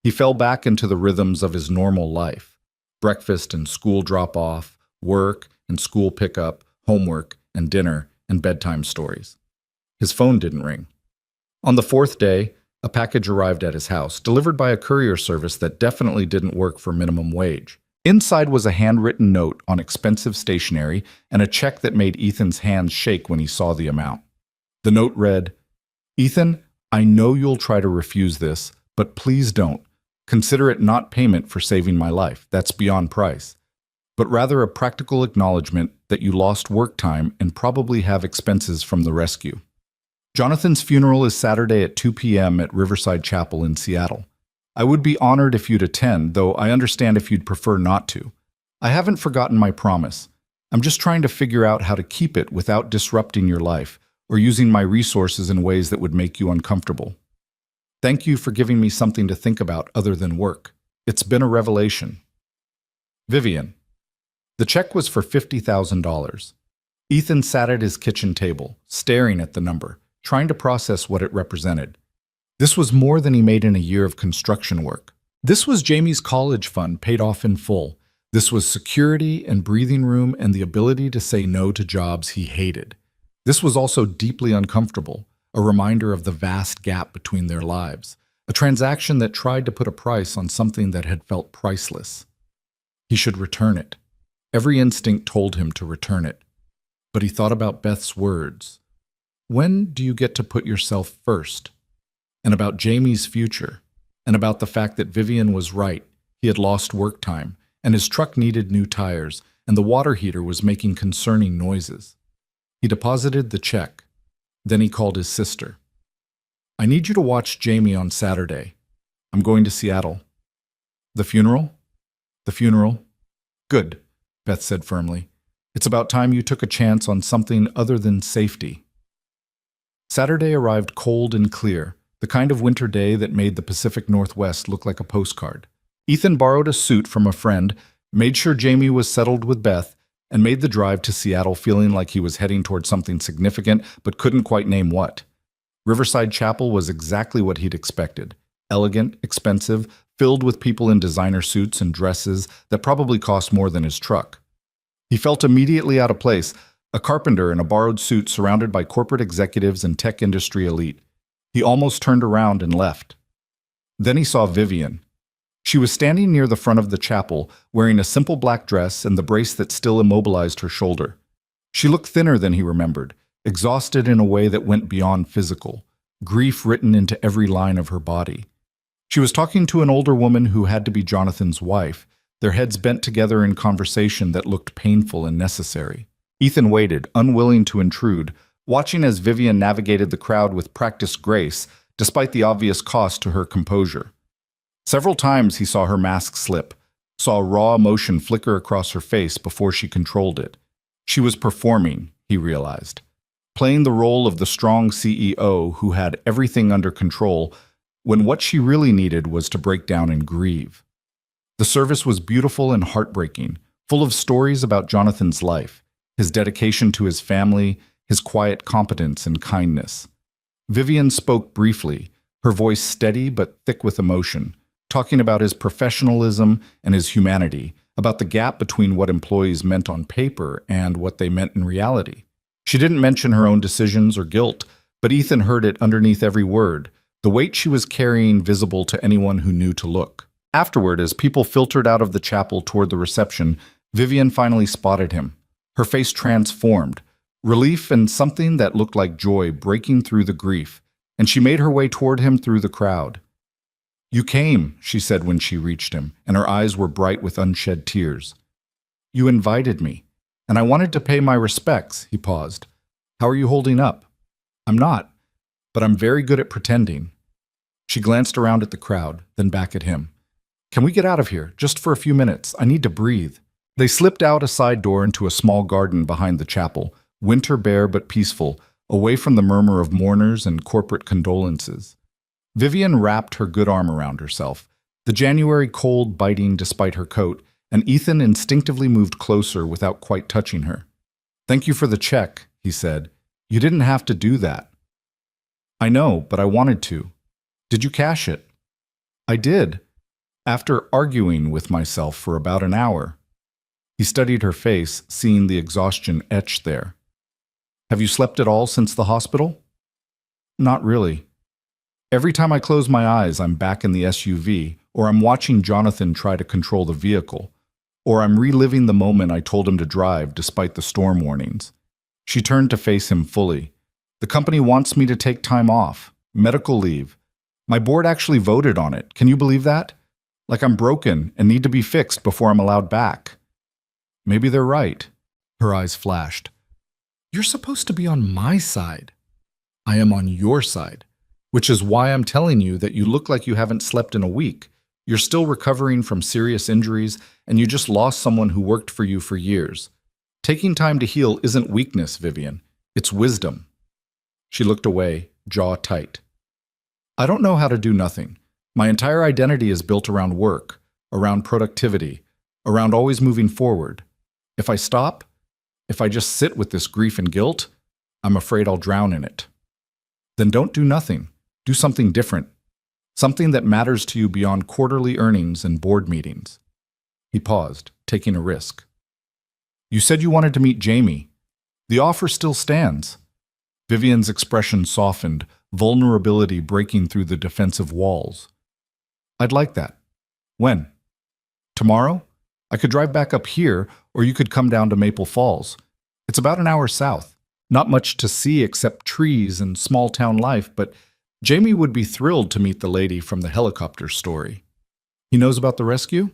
He fell back into the rhythms of his normal life: breakfast and school drop-off, work and school pickup, homework and dinner, and bedtime stories. His phone didn't ring. On the 4th day, a package arrived at his house, delivered by a courier service that definitely didn't work for minimum wage. Inside was a handwritten note on expensive stationery and a check that made Ethan's hands shake when he saw the amount. The note read, "Ethan, I know you'll try to refuse this, but please don't. Consider it not payment for saving my life. That's beyond price. But rather a practical acknowledgement that you lost work time and probably have expenses from the rescue. Jonathan's funeral is Saturday at 2 p.m. at Riverside Chapel in Seattle. I would be honored if you'd attend, though I understand if you'd prefer not to. I haven't forgotten my promise. I'm just trying to figure out how to keep it without disrupting your life or using my resources in ways that would make you uncomfortable. Thank you for giving me something to think about other than work. It's been a revelation. Vivian. The check was for $50,000. Ethan sat at his kitchen table, staring at the number, trying to process what it represented. This was more than he made in a year of construction work. This was Jamie's college fund paid off in full. This was security and breathing room and the ability to say no to jobs he hated. This was also deeply uncomfortable, a reminder of the vast gap between their lives, a transaction that tried to put a price on something that had felt priceless. He should return it. Every instinct told him to return it. But he thought about Beth's words. When do you get to put yourself first? And about Jamie's future, and about the fact that Vivian was right. He had lost work time, and his truck needed new tires, and the water heater was making concerning noises. He deposited the check. Then he called his sister. I need you to watch Jamie on Saturday. I'm going to Seattle. The funeral? The funeral. Good, Beth said firmly. It's about time you took a chance on something other than safety. Saturday arrived cold and clear, the kind of winter day that made the Pacific Northwest look like a postcard. Ethan borrowed a suit from a friend, made sure Jamie was settled with Beth, and made the drive to Seattle feeling like he was heading toward something significant but couldn't quite name what. Riverside Chapel was exactly what he'd expected. Elegant, expensive, filled with people in designer suits and dresses that probably cost more than his truck. He felt immediately out of place, a carpenter in a borrowed suit surrounded by corporate executives and tech industry elite. He almost turned around and left. Then he saw Vivian. She was standing near the front of the chapel, wearing a simple black dress and the brace that still immobilized her shoulder. She looked thinner than he remembered, exhausted in a way that went beyond physical, grief written into every line of her body. She was talking to an older woman who had to be Jonathan's wife, their heads bent together in conversation that looked painful and necessary. Ethan waited, unwilling to intrude, watching as Vivian navigated the crowd with practiced grace, despite the obvious cost to her composure. Several times he saw her mask slip, saw raw emotion flicker across her face before she controlled it. She was performing, he realized, playing the role of the strong CEO who had everything under control, when what she really needed was to break down and grieve. The service was beautiful and heartbreaking, full of stories about Jonathan's life, his dedication to his family, his quiet competence and kindness. Vivian spoke briefly, her voice steady but thick with emotion, talking about his professionalism and his humanity, about the gap between what employees meant on paper and what they meant in reality. She didn't mention her own decisions or guilt, but Ethan heard it underneath every word, the weight she was carrying visible to anyone who knew to look. Afterward, as people filtered out of the chapel toward the reception, Vivian finally spotted him. Her face transformed, relief and something that looked like joy breaking through the grief, and she made her way toward him through the crowd. You came, she said when she reached him, and her eyes were bright with unshed tears. You invited me, and I wanted to pay my respects, he paused. How are you holding up? I'm not, but I'm very good at pretending. She glanced around at the crowd, then back at him. Can we get out of here, just for a few minutes? I need to breathe. They slipped out a side door into a small garden behind the chapel, winter bare but peaceful, away from the murmur of mourners and corporate condolences. Vivian wrapped her good arm around herself, the January cold biting despite her coat, and Ethan instinctively moved closer without quite touching her. Thank you for the check, he said. You didn't have to do that. I know, but I wanted to. Did you cash it? I did. After arguing with myself for about an hour. He studied her face, seeing the exhaustion etched there. Have you slept at all since the hospital? Not really. Every time I close my eyes, I'm back in the SUV, or I'm watching Jonathan try to control the vehicle, or I'm reliving the moment I told him to drive despite the storm warnings. She turned to face him fully. The company wants me to take time off, medical leave. My board actually voted on it. Can you believe that? Like I'm broken and need to be fixed before I'm allowed back. Maybe they're right. Her eyes flashed. You're supposed to be on my side. I am on your side. Which is why I'm telling you that you look like you haven't slept in a week. You're still recovering from serious injuries, and you just lost someone who worked for you for years. Taking time to heal isn't weakness, Vivian. It's wisdom. She looked away, jaw tight. I don't know how to do nothing. My entire identity is built around work, around productivity, around always moving forward. If I stop, if I just sit with this grief and guilt, I'm afraid I'll drown in it. Then don't do nothing. Do something different. Something that matters to you beyond quarterly earnings and board meetings. He paused, taking a risk. You said you wanted to meet Jamie. The offer still stands. Vivian's expression softened, vulnerability breaking through the defensive walls. I'd like that. When? Tomorrow? I could drive back up here, or you could come down to Maple Falls. It's about an hour south. Not much to see except trees and small town life, but Jamie would be thrilled to meet the lady from the helicopter story. He knows about the rescue?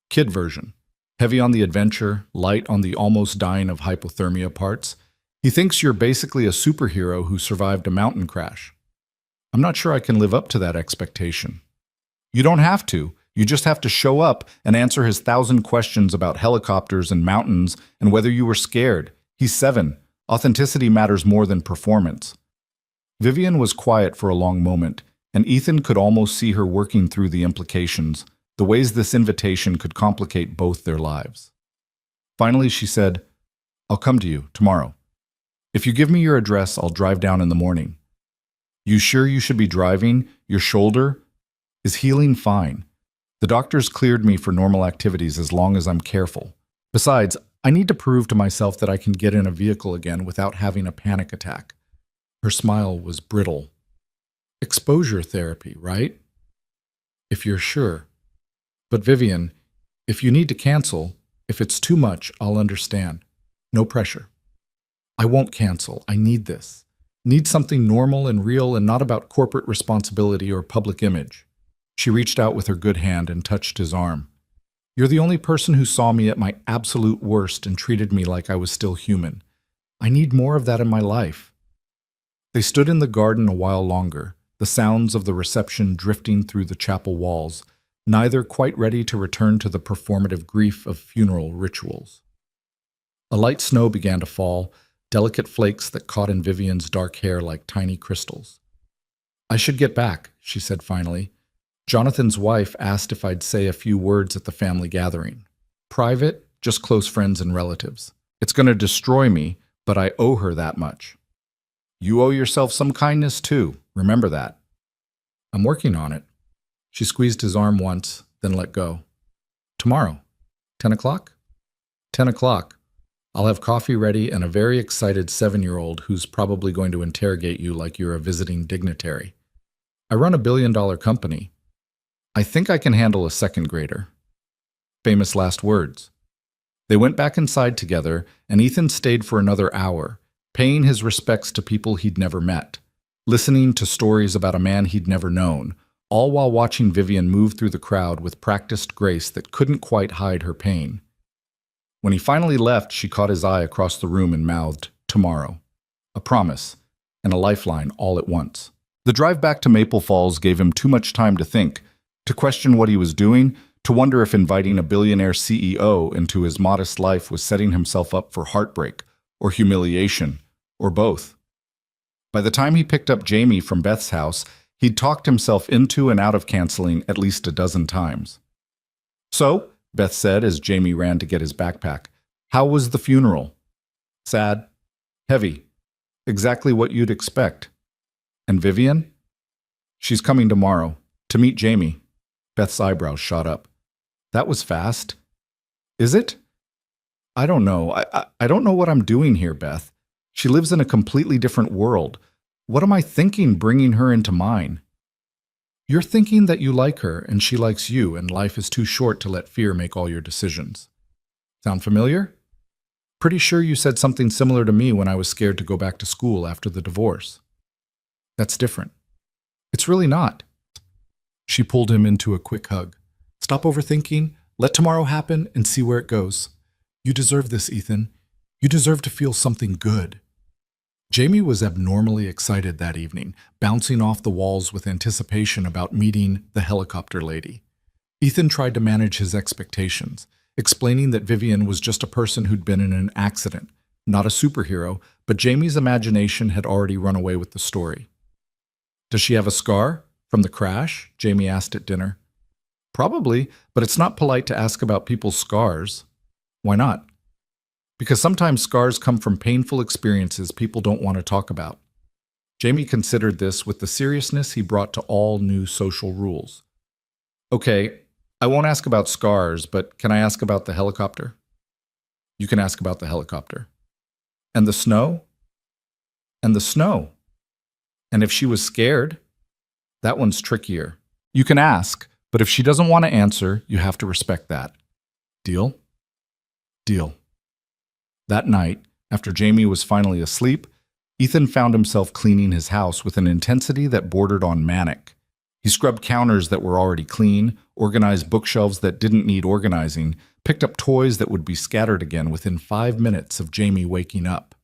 Kid version. Heavy on the adventure, light on the almost dying of hypothermia parts. He thinks you're basically a superhero who survived a mountain crash. I'm not sure I can live up to that expectation. You don't have to. You just have to show up and answer his 1,000 questions about helicopters and mountains and whether you were scared. He's 7. Authenticity matters more than performance. Vivian was quiet for a long moment, and Ethan could almost see her working through the implications, the ways this invitation could complicate both their lives. Finally, she said, I'll come to you tomorrow. If you give me your address, I'll drive down in the morning. You sure you should be driving? Your shoulder is healing fine. The doctors cleared me for normal activities as long as I'm careful. Besides, I need to prove to myself that I can get in a vehicle again without having a panic attack. Her smile was brittle. Exposure therapy, right? If you're sure. But Vivian, if you need to cancel, if it's too much, I'll understand. No pressure. I won't cancel. I need this. Need something normal and real and not about corporate responsibility or public image. She reached out with her good hand and touched his arm. You're the only person who saw me at my absolute worst and treated me like I was still human. I need more of that in my life. They stood in the garden a while longer, the sounds of the reception drifting through the chapel walls, neither quite ready to return to the performative grief of funeral rituals. A light snow began to fall, delicate flakes that caught in Vivian's dark hair like tiny crystals. I should get back, she said finally. Jonathan's wife asked if I'd say a few words at the family gathering. Private, just close friends and relatives. It's going to destroy me, but I owe her that much. You owe yourself some kindness too, remember that. I'm working on it. She squeezed his arm once, then let go. Tomorrow, 10 o'clock? 10 o'clock. I'll have coffee ready and a very excited 7-year-old who's probably going to interrogate you like you're a visiting dignitary. I run a billion-dollar company. I think I can handle a second grader. Famous last words. They went back inside together, and Ethan stayed for another hour, paying his respects to people he'd never met, listening to stories about a man he'd never known, all while watching Vivian move through the crowd with practiced grace that couldn't quite hide her pain. When he finally left, she caught his eye across the room and mouthed, tomorrow. A promise, and a lifeline all at once. The drive back to Maple Falls gave him too much time to think, to question what he was doing, to wonder if inviting a billionaire CEO into his modest life was setting himself up for heartbreak, or humiliation, or both. By the time he picked up Jamie from Beth's house, he'd talked himself into and out of canceling at least a dozen times. So, Beth said as Jamie ran to get his backpack, how was the funeral? Sad. Heavy. Exactly what you'd expect. And Vivian? She's coming tomorrow, to meet Jamie. Beth's eyebrows shot up. That was fast. Is it? I don't know. I don't know what I'm doing here, Beth. She lives in a completely different world. What am I thinking bringing her into mine? You're thinking that you like her and she likes you and life is too short to let fear make all your decisions. Sound familiar? Pretty sure you said something similar to me when I was scared to go back to school after the divorce. That's different. It's really not. She pulled him into a quick hug. Stop overthinking, let tomorrow happen, and see where it goes. You deserve this, Ethan. You deserve to feel something good. Jamie was abnormally excited that evening, bouncing off the walls with anticipation about meeting the helicopter lady. Ethan tried to manage his expectations, explaining that Vivian was just a person who'd been in an accident, not a superhero, but Jamie's imagination had already run away with the story. "Does she have a scar from the crash?" Jamie asked at dinner. "Probably, but it's not polite to ask about people's scars." "Why not?" "Because sometimes scars come from painful experiences people don't want to talk about." Jamie considered this with the seriousness he brought to all new social rules. "Okay, I won't ask about scars, but can I ask about the helicopter?" "You can ask about the helicopter." "And the snow?" "And the snow." "And if she was scared?" "That one's trickier. You can ask, but if she doesn't want to answer, you have to respect that. Deal?" "Deal." That night, after Jamie was finally asleep, Ethan found himself cleaning his house with an intensity that bordered on manic. He scrubbed counters that were already clean, organized bookshelves that didn't need organizing, picked up toys that would be scattered again within 5 minutes of Jamie waking up.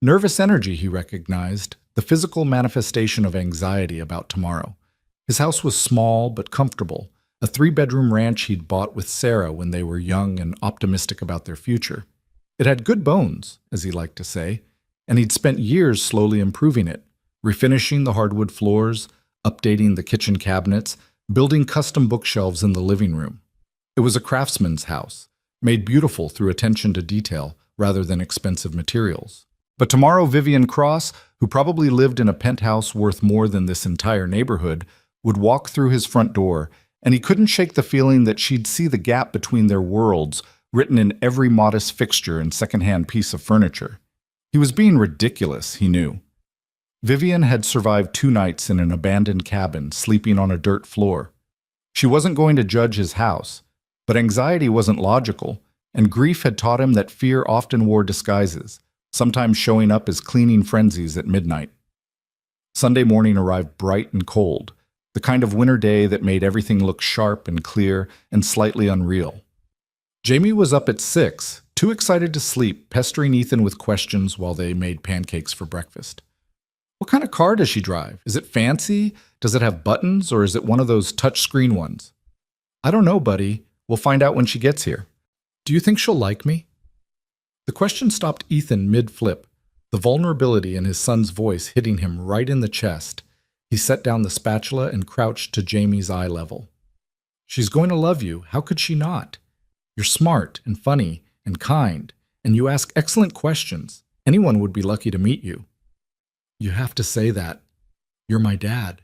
Nervous energy, he recognized, the physical manifestation of anxiety about tomorrow. His house was small but comfortable, a 3-bedroom ranch he'd bought with Sarah when they were young and optimistic about their future. It had good bones, as he liked to say, and he'd spent years slowly improving it, refinishing the hardwood floors, updating the kitchen cabinets, building custom bookshelves in the living room. It was a craftsman's house, made beautiful through attention to detail rather than expensive materials. But tomorrow Vivian Cross, who probably lived in a penthouse worth more than this entire neighborhood, would walk through his front door, and he couldn't shake the feeling that she'd see the gap between their worlds written in every modest fixture and secondhand piece of furniture. He was being ridiculous, he knew. Vivian had survived 2 nights in an abandoned cabin, sleeping on a dirt floor. She wasn't going to judge his house, but anxiety wasn't logical, and grief had taught him that fear often wore disguises, sometimes showing up as cleaning frenzies at midnight. Sunday morning arrived bright and cold, the kind of winter day that made everything look sharp and clear and slightly unreal. Jamie was up at 6, too excited to sleep, pestering Ethan with questions while they made pancakes for breakfast. "What kind of car does she drive? Is it fancy? Does it have buttons, or is it one of those touchscreen ones?" "I don't know, buddy. We'll find out when she gets here." "Do you think she'll like me?" The question stopped Ethan mid-flip, the vulnerability in his son's voice hitting him right in the chest. He set down the spatula and crouched to Jamie's eye level. "She's going to love you. How could she not? You're smart and funny and kind, and you ask excellent questions. Anyone would be lucky to meet you." "You have to say that. You're my dad."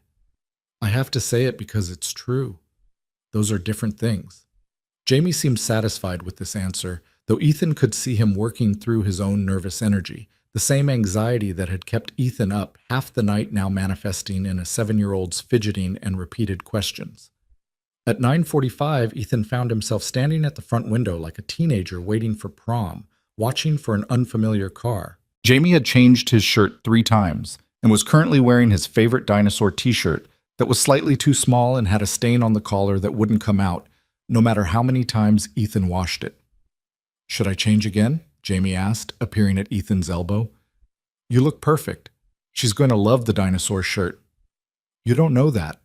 "I have to say it because it's true. Those are different things." Jamie seemed satisfied with this answer, though Ethan could see him working through his own nervous energy, the same anxiety that had kept Ethan up half the night now manifesting in a 7-year-old's fidgeting and repeated questions. At 9:45, Ethan found himself standing at the front window like a teenager waiting for prom, watching for an unfamiliar car. Jamie had changed his shirt 3 times and was currently wearing his favorite dinosaur t-shirt that was slightly too small and had a stain on the collar that wouldn't come out, no matter how many times Ethan washed it. "Should I change again?" Jamie asked, appearing at Ethan's elbow. "You look perfect. She's going to love the dinosaur shirt." "You don't know that.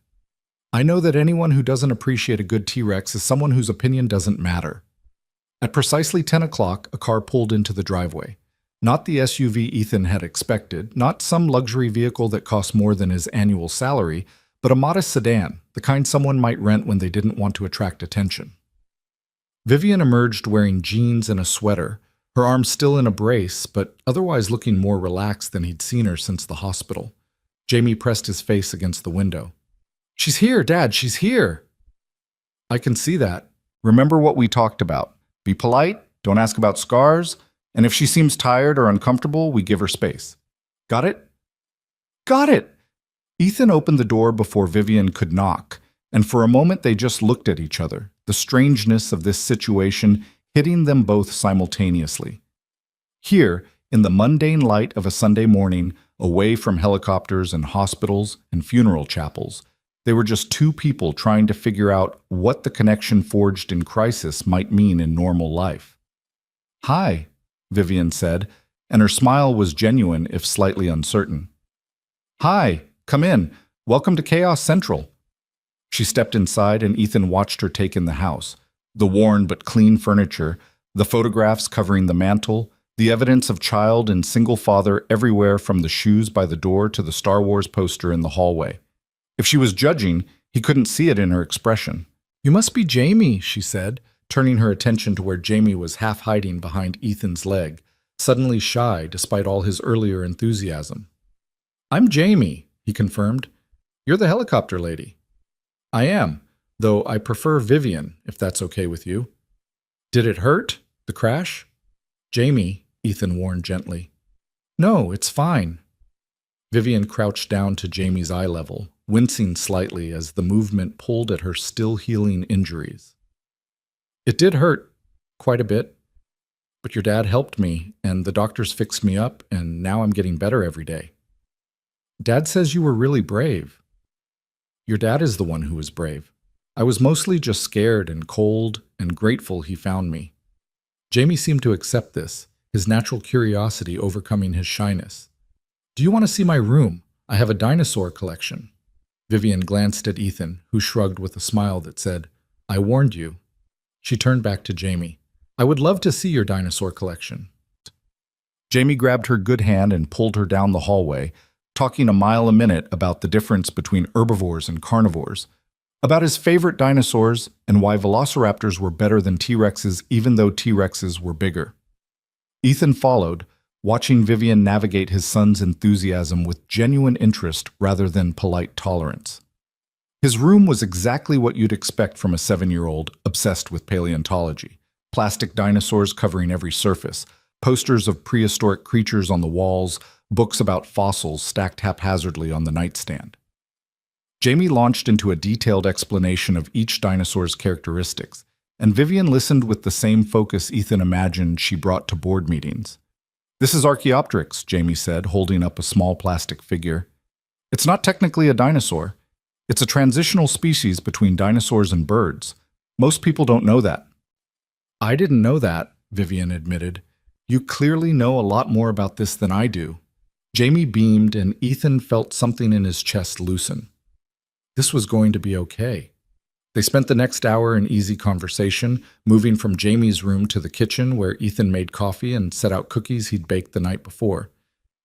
I know that anyone who doesn't appreciate a good T-Rex is someone whose opinion doesn't matter." At precisely 10 o'clock, a car pulled into the driveway. Not the SUV Ethan had expected, not some luxury vehicle that cost more than his annual salary, but a modest sedan, the kind someone might rent when they didn't want to attract attention. Vivian emerged wearing jeans and a sweater, her arm still in a brace, but otherwise looking more relaxed than he'd seen her since the hospital. Jamie pressed his face against the window. "She's here, Dad, she's here." "I can see that. Remember what we talked about. Be polite, don't ask about scars, and if she seems tired or uncomfortable, we give her space. Got it?" "Got it!" Ethan opened the door before Vivian could knock, and for a moment they just looked at each other, the strangeness of this situation hitting them both simultaneously. Here, in the mundane light of a Sunday morning, away from helicopters and hospitals and funeral chapels, they were just 2 people trying to figure out what the connection forged in crisis might mean in normal life. "Hi," Vivian said, and her smile was genuine if slightly uncertain. "Hi, come in. Welcome to Chaos Central." She stepped inside and Ethan watched her take in the house. The worn but clean furniture, the photographs covering the mantel, the evidence of child and single father everywhere from the shoes by the door to the Star Wars poster in the hallway. If she was judging, he couldn't see it in her expression. "You must be Jamie," she said, turning her attention to where Jamie was half hiding behind Ethan's leg, suddenly shy despite all his earlier enthusiasm. "I'm Jamie," he confirmed. "You're the helicopter lady." "I am, though I prefer Vivian, if that's okay with you." "Did it hurt, the crash?" "Jamie," Ethan warned gently. "No, it's fine." Vivian crouched down to Jamie's eye level, wincing slightly as the movement pulled at her still healing injuries. "It did hurt, quite a bit. But your dad helped me, and the doctors fixed me up, and now I'm getting better every day." "Dad says you were really brave." "Your dad is the one who was brave. I was mostly just scared and cold and grateful he found me." Jamie seemed to accept this, his natural curiosity overcoming his shyness. "Do you want to see my room? I have a dinosaur collection." Vivian glanced at Ethan, who shrugged with a smile that said, "I warned you." She turned back to Jamie. "I would love to see your dinosaur collection." Jamie grabbed her good hand and pulled her down the hallway, talking a mile a minute about the difference between herbivores and carnivores, about his favorite dinosaurs and why velociraptors were better than T-Rexes even though T-Rexes were bigger. Ethan followed, watching Vivian navigate his son's enthusiasm with genuine interest rather than polite tolerance. His room was exactly what you'd expect from a 7-year-old obsessed with paleontology. Plastic dinosaurs covering every surface, posters of prehistoric creatures on the walls, books about fossils stacked haphazardly on the nightstand. Jamie launched into a detailed explanation of each dinosaur's characteristics, and Vivian listened with the same focus Ethan imagined she brought to board meetings. "This is Archaeopteryx," Jamie said, holding up a small plastic figure. "It's not technically a dinosaur. It's a transitional species between dinosaurs and birds. Most people don't know that." "I didn't know that," Vivian admitted. "You clearly know a lot more about this than I do." Jamie beamed, and Ethan felt something in his chest loosen. This was going to be okay. They spent the next hour in easy conversation, moving from Jamie's room to the kitchen where Ethan made coffee and set out cookies he'd baked the night before.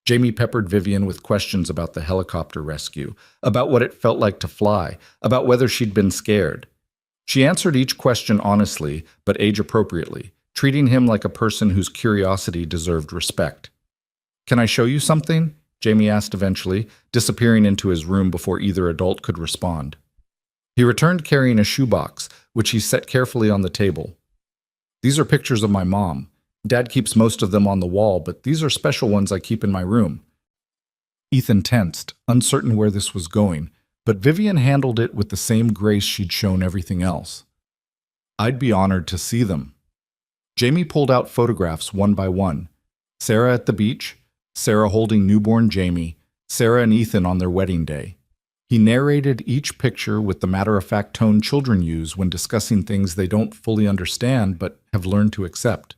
Jamie peppered Vivian with questions about the helicopter rescue, about what it felt like to fly, about whether she'd been scared. She answered each question honestly, but age-appropriately, treating him like a person whose curiosity deserved respect. "Can I show you something?" Jamie asked eventually, disappearing into his room before either adult could respond. He returned carrying a shoebox, which he set carefully on the table. "These are pictures of my mom. Dad keeps most of them on the wall, but these are special ones I keep in my room." Ethan tensed, uncertain where this was going, but Vivian handled it with the same grace she'd shown everything else. "I'd be honored to see them." Jamie pulled out photographs one by one. Sarah at the beach, Sarah holding newborn Jamie, Sarah and Ethan on their wedding day. He narrated each picture with the matter-of-fact tone children use when discussing things they don't fully understand but have learned to accept.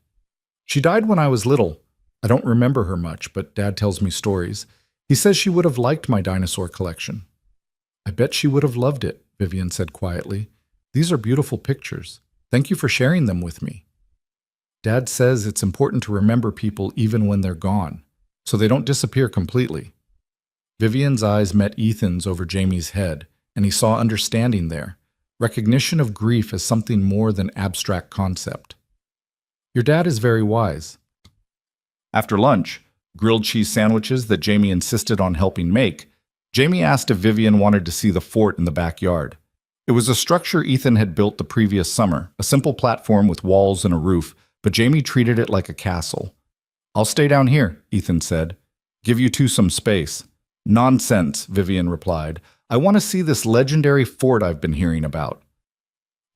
"She died when I was little. I don't remember her much, but Dad tells me stories. He says she would have liked my dinosaur collection." "I bet she would have loved it," Vivian said quietly. "These are beautiful pictures. Thank you for sharing them with me." "Dad says it's important to remember people even when they're gone, so they don't disappear completely." Vivian's eyes met Ethan's over Jamie's head, and he saw understanding there, recognition of grief as something more than abstract concept. "Your dad is very wise." After lunch, grilled cheese sandwiches that Jamie insisted on helping make, Jamie asked if Vivian wanted to see the fort in the backyard. It was a structure Ethan had built the previous summer, a simple platform with walls and a roof, but Jamie treated it like a castle. "I'll stay down here," Ethan said. "Give you two some space." "Nonsense," Vivian replied. "I want to see this legendary fort I've been hearing about."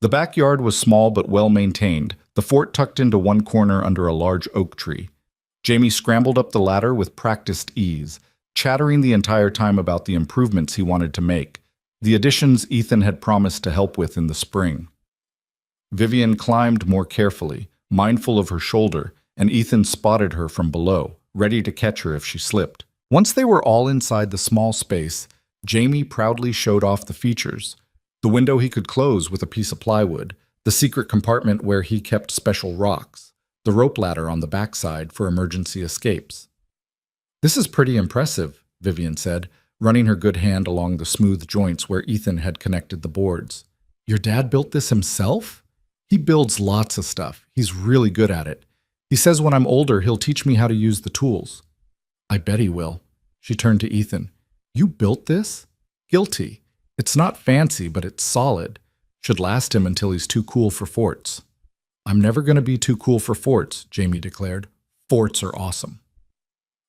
The backyard was small but well-maintained, the fort tucked into one corner under a large oak tree. Jamie scrambled up the ladder with practiced ease, chattering the entire time about the improvements he wanted to make, the additions Ethan had promised to help with in the spring. Vivian climbed more carefully, mindful of her shoulder, and Ethan spotted her from below, ready to catch her if she slipped. Once they were all inside the small space, Jamie proudly showed off the features. The window he could close with a piece of plywood, the secret compartment where he kept special rocks, the rope ladder on the backside for emergency escapes. "This is pretty impressive," Vivian said, running her good hand along the smooth joints where Ethan had connected the boards. "Your dad built this himself?" "He builds lots of stuff. He's really good at it. He says when I'm older, he'll teach me how to use the tools." "I bet he will." She turned to Ethan. "You built this?" "Guilty. It's not fancy, but it's solid. Should last him until he's too cool for forts." "I'm never going to be too cool for forts," Jamie declared. "Forts are awesome."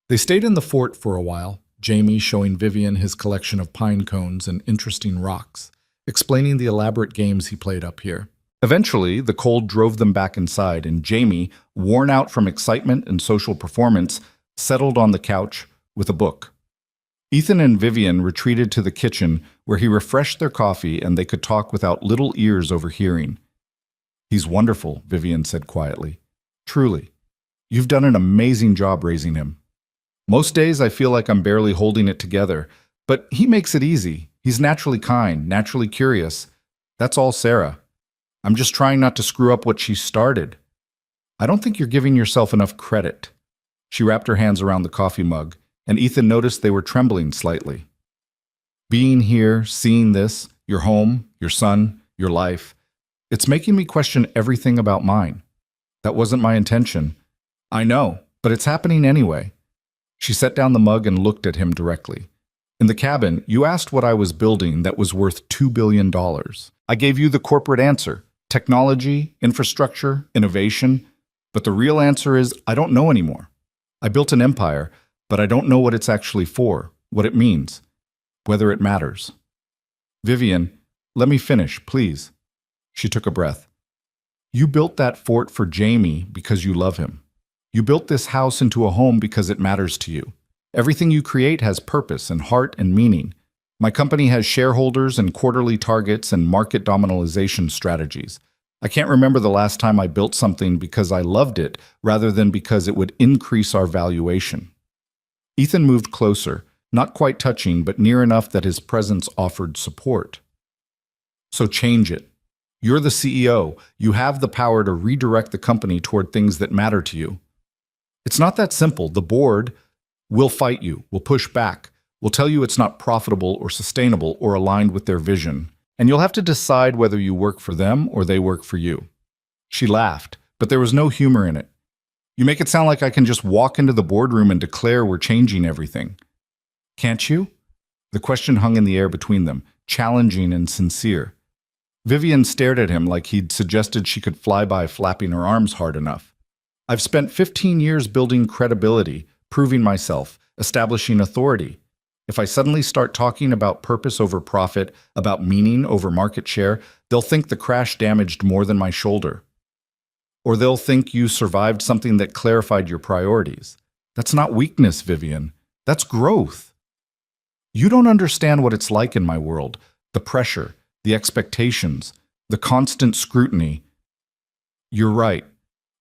They stayed in the fort for a while, Jamie showing Vivian his collection of pine cones and interesting rocks, explaining the elaborate games he played up here. Eventually, the cold drove them back inside, and Jamie, worn out from excitement and social performance, settled on the couch with a book. Ethan and Vivian retreated to the kitchen where he refreshed their coffee and they could talk without little ears overhearing. "He's wonderful," Vivian said quietly. "Truly. You've done an amazing job raising him. Most days I feel like I'm barely holding it together, but he makes it easy. He's naturally kind, naturally curious. That's all Sarah. I'm just trying not to screw up what she started. I don't think you're giving yourself enough credit." She wrapped her hands around the coffee mug, and Ethan noticed they were trembling slightly. "Being here, seeing this, your home, your son, your life, it's making me question everything about mine. That wasn't my intention. I know, but it's happening anyway." She set down the mug and looked at him directly. "In the cabin, you asked what I was building that was worth $2 billion. I gave you the corporate answer: technology, infrastructure, innovation. But the real answer is I don't know anymore. I built an empire, but I don't know what it's actually for, what it means, whether it matters." "Vivian, let me finish, please." She took a breath. "You built that fort for Jamie because you love him. You built this house into a home because it matters to you. Everything you create has purpose and heart and meaning. My company has shareholders and quarterly targets and market dominalization strategies. I can't remember the last time I built something because I loved it rather than because it would increase our valuation." Ethan moved closer, not quite touching, but near enough that his presence offered support. "So change it. You're the CEO. You have the power to redirect the company toward things that matter to you. It's not that simple. The board will fight you, will push back, will tell you it's not profitable or sustainable or aligned with their vision, and you'll have to decide whether you work for them or they work for you." She laughed, but there was no humor in it. "You make it sound like I can just walk into the boardroom and declare we're changing everything. Can't you?" The question hung in the air between them, challenging and sincere. Vivian stared at him like he'd suggested she could fly by flapping her arms hard enough. "I've spent 15 years building credibility, proving myself, establishing authority. If I suddenly start talking about purpose over profit, about meaning over market share, they'll think the crash damaged more than my shoulder. Or they'll think you survived something that clarified your priorities. That's not weakness, Vivian. That's growth. You don't understand what it's like in my world, the pressure, the expectations, the constant scrutiny. You're right.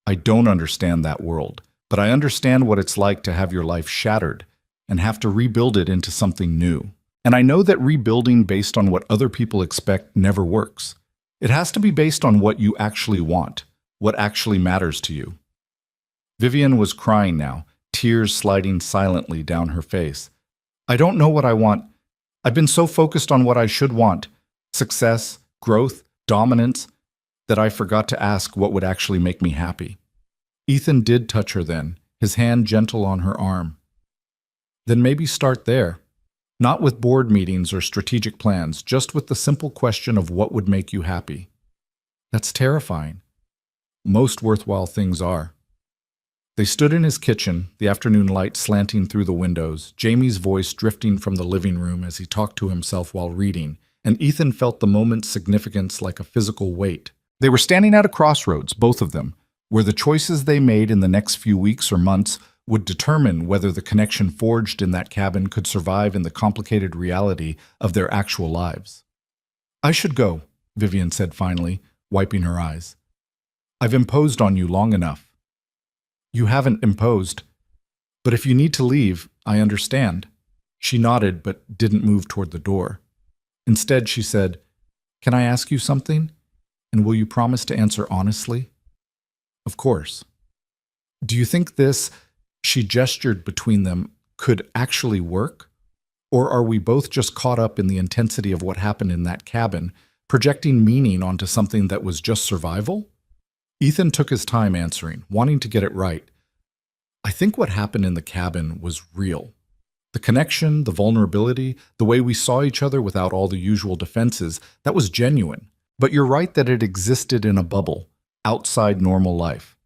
I don't understand that world, but I understand what it's like to have your life shattered and have to rebuild it into something new. And I know that rebuilding based on what other people expect never works. It has to be based on what you actually want, what actually matters to you." Vivian was crying now, tears sliding silently down her face. "I don't know what I want. I've been so focused on what I should want, success, growth, dominance, that I forgot to ask what would actually make me happy." Ethan did touch her then, his hand gentle on her arm. "Then maybe start there. Not with board meetings or strategic plans, just with the simple question of what would make you happy." "That's terrifying." "Most worthwhile things are." They stood in his kitchen, the afternoon light slanting through the windows, Jamie's voice drifting from the living room as he talked to himself while reading, and Ethan felt the moment's significance like a physical weight. They were standing at a crossroads, both of them, where the choices they made in the next few weeks or months would determine whether the connection forged in that cabin could survive in the complicated reality of their actual lives. "I should go," Vivian said finally, wiping her eyes. "I've imposed on you long enough." "You haven't imposed." But if you need to leave, I understand. She nodded but didn't move toward the door. Instead, she said, "Can I ask you something? And will you promise to answer honestly?" "Of course." "Do you think this," she gestured between them, "could actually work? Or are we both just caught up in the intensity of what happened in that cabin, projecting meaning onto something that was just survival?" Ethan took his time answering, wanting to get it right. "I think what happened in the cabin was real. The connection, the vulnerability, the way we saw each other without all the usual defenses, that was genuine. But you're right that it existed in a bubble, outside normal life.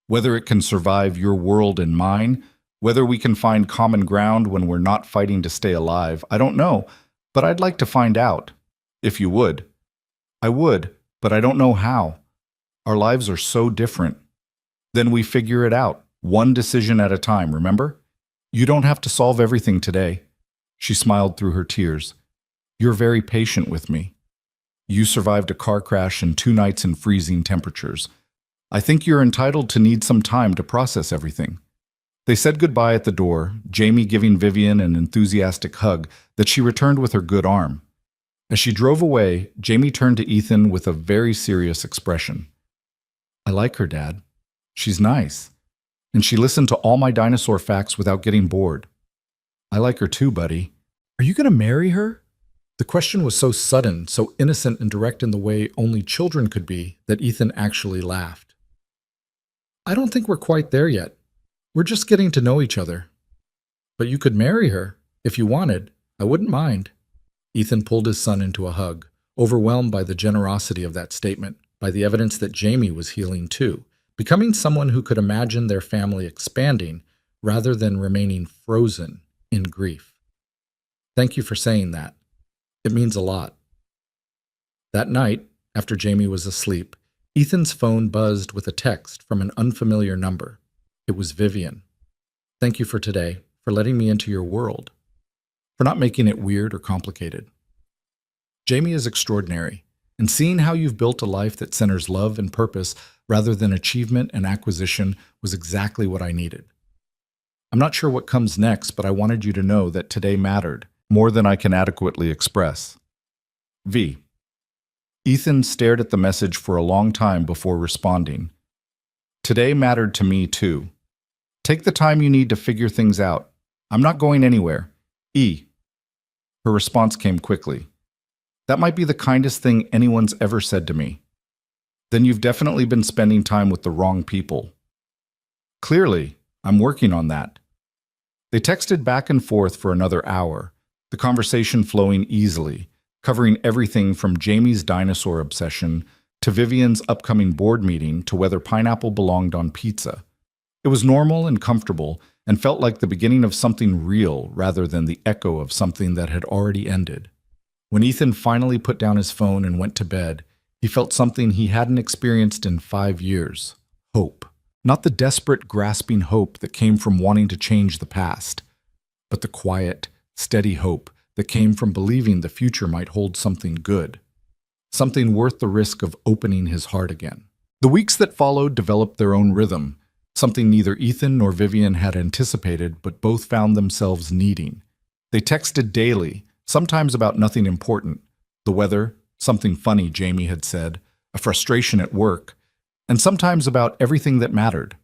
Whether it can survive your world and mine, whether we can find common ground when we're not fighting to stay alive, I don't know, but I'd like to find out. If you would." "I would, but I don't know how. Our lives are so different." "Then we figure it out, one decision at a time, remember? You don't have to solve everything today." She smiled through her tears. "You're very patient with me. You survived a car crash and 2 nights in freezing temperatures. I think you're entitled to need some time to process everything." They said goodbye at the door, Jamie giving Vivian an enthusiastic hug that she returned with her good arm. As she drove away, Jamie turned to Ethan with a very serious expression. "I like her, Dad. She's nice. And she listened to all my dinosaur facts without getting bored." "I like her too, buddy. Are you going to marry her?" The question was so sudden, so innocent and direct in the way only children could be, that Ethan actually laughed. "I don't think we're quite there yet. We're just getting to know each other. But you could marry her, if you wanted. I wouldn't mind." Ethan pulled his son into a hug, overwhelmed by the generosity of that statement, by the evidence that Jamie was healing too, becoming someone who could imagine their family expanding rather than remaining frozen in grief. "Thank you for saying that. It means a lot." That night, after Jamie was asleep, Ethan's phone buzzed with a text from an unfamiliar number. It was Vivian. "Thank you for today, for letting me into your world, for not making it weird or complicated. Jamie is extraordinary, and seeing how you've built a life that centers love and purpose rather than achievement and acquisition was exactly what I needed. I'm not sure what comes next, but I wanted you to know that today mattered, more than I can adequately express. V." Ethan stared at the message for a long time before responding. "Today mattered to me too. Take the time you need to figure things out. I'm not going anywhere. E." Her response came quickly. "That might be the kindest thing anyone's ever said to me." "Then you've definitely been spending time with the wrong people." "Clearly, I'm working on that." They texted back and forth for another hour, the conversation flowing easily, covering everything from Jamie's dinosaur obsession to Vivian's upcoming board meeting to whether pineapple belonged on pizza. It was normal and comfortable and felt like the beginning of something real rather than the echo of something that had already ended. When Ethan finally put down his phone and went to bed, he felt something he hadn't experienced in 5 years: hope. Not the desperate, grasping hope that came from wanting to change the past, but the quiet, steady hope that came from believing the future might hold something good, something worth the risk of opening his heart again. The weeks that followed developed their own rhythm, something neither Ethan nor Vivian had anticipated but both found themselves needing. They texted daily, sometimes about nothing important: the weather, something funny Jamie had said, a frustration at work, and sometimes about everything that mattered.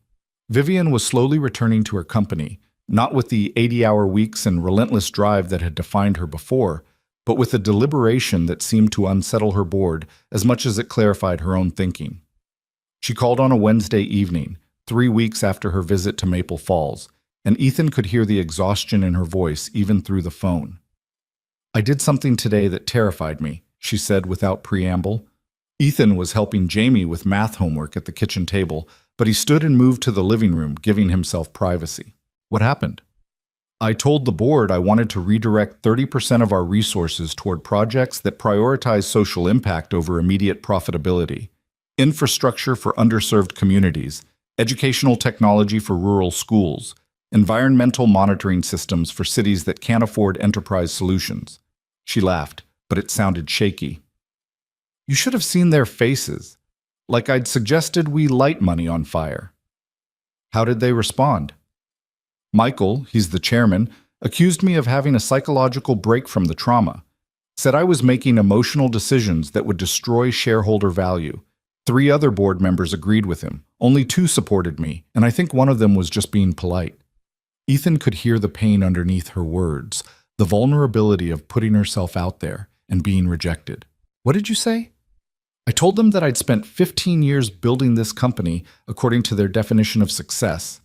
Vivian was slowly returning to her company, not with the 80-hour weeks and relentless drive that had defined her before, but with a deliberation that seemed to unsettle her board as much as it clarified her own thinking. She called on a Wednesday evening, 3 weeks after her visit to Maple Falls, and Ethan could hear the exhaustion in her voice even through the phone. "I did something today that terrified me," she said without preamble. Ethan was helping Jamie with math homework at the kitchen table, but he stood and moved to the living room, giving himself privacy. "What happened?" "I told the board I wanted to redirect 30% of our resources toward projects that prioritize social impact over immediate profitability. Infrastructure for underserved communities, educational technology for rural schools, environmental monitoring systems for cities that can't afford enterprise solutions." She laughed, but it sounded shaky. "You should have seen their faces. Like I'd suggested we light money on fire." "How did they respond?" Michael, he's the chairman, accused me of having a psychological break from the trauma. Said I was making emotional decisions that would destroy shareholder value. 3 other board members agreed with him. Only 2 supported me, and I think one of them was just being polite. Ethan could hear the pain underneath her words, the vulnerability of putting herself out there and being rejected. What did you say? I told them that I'd spent 15 years building this company according to their definition of success,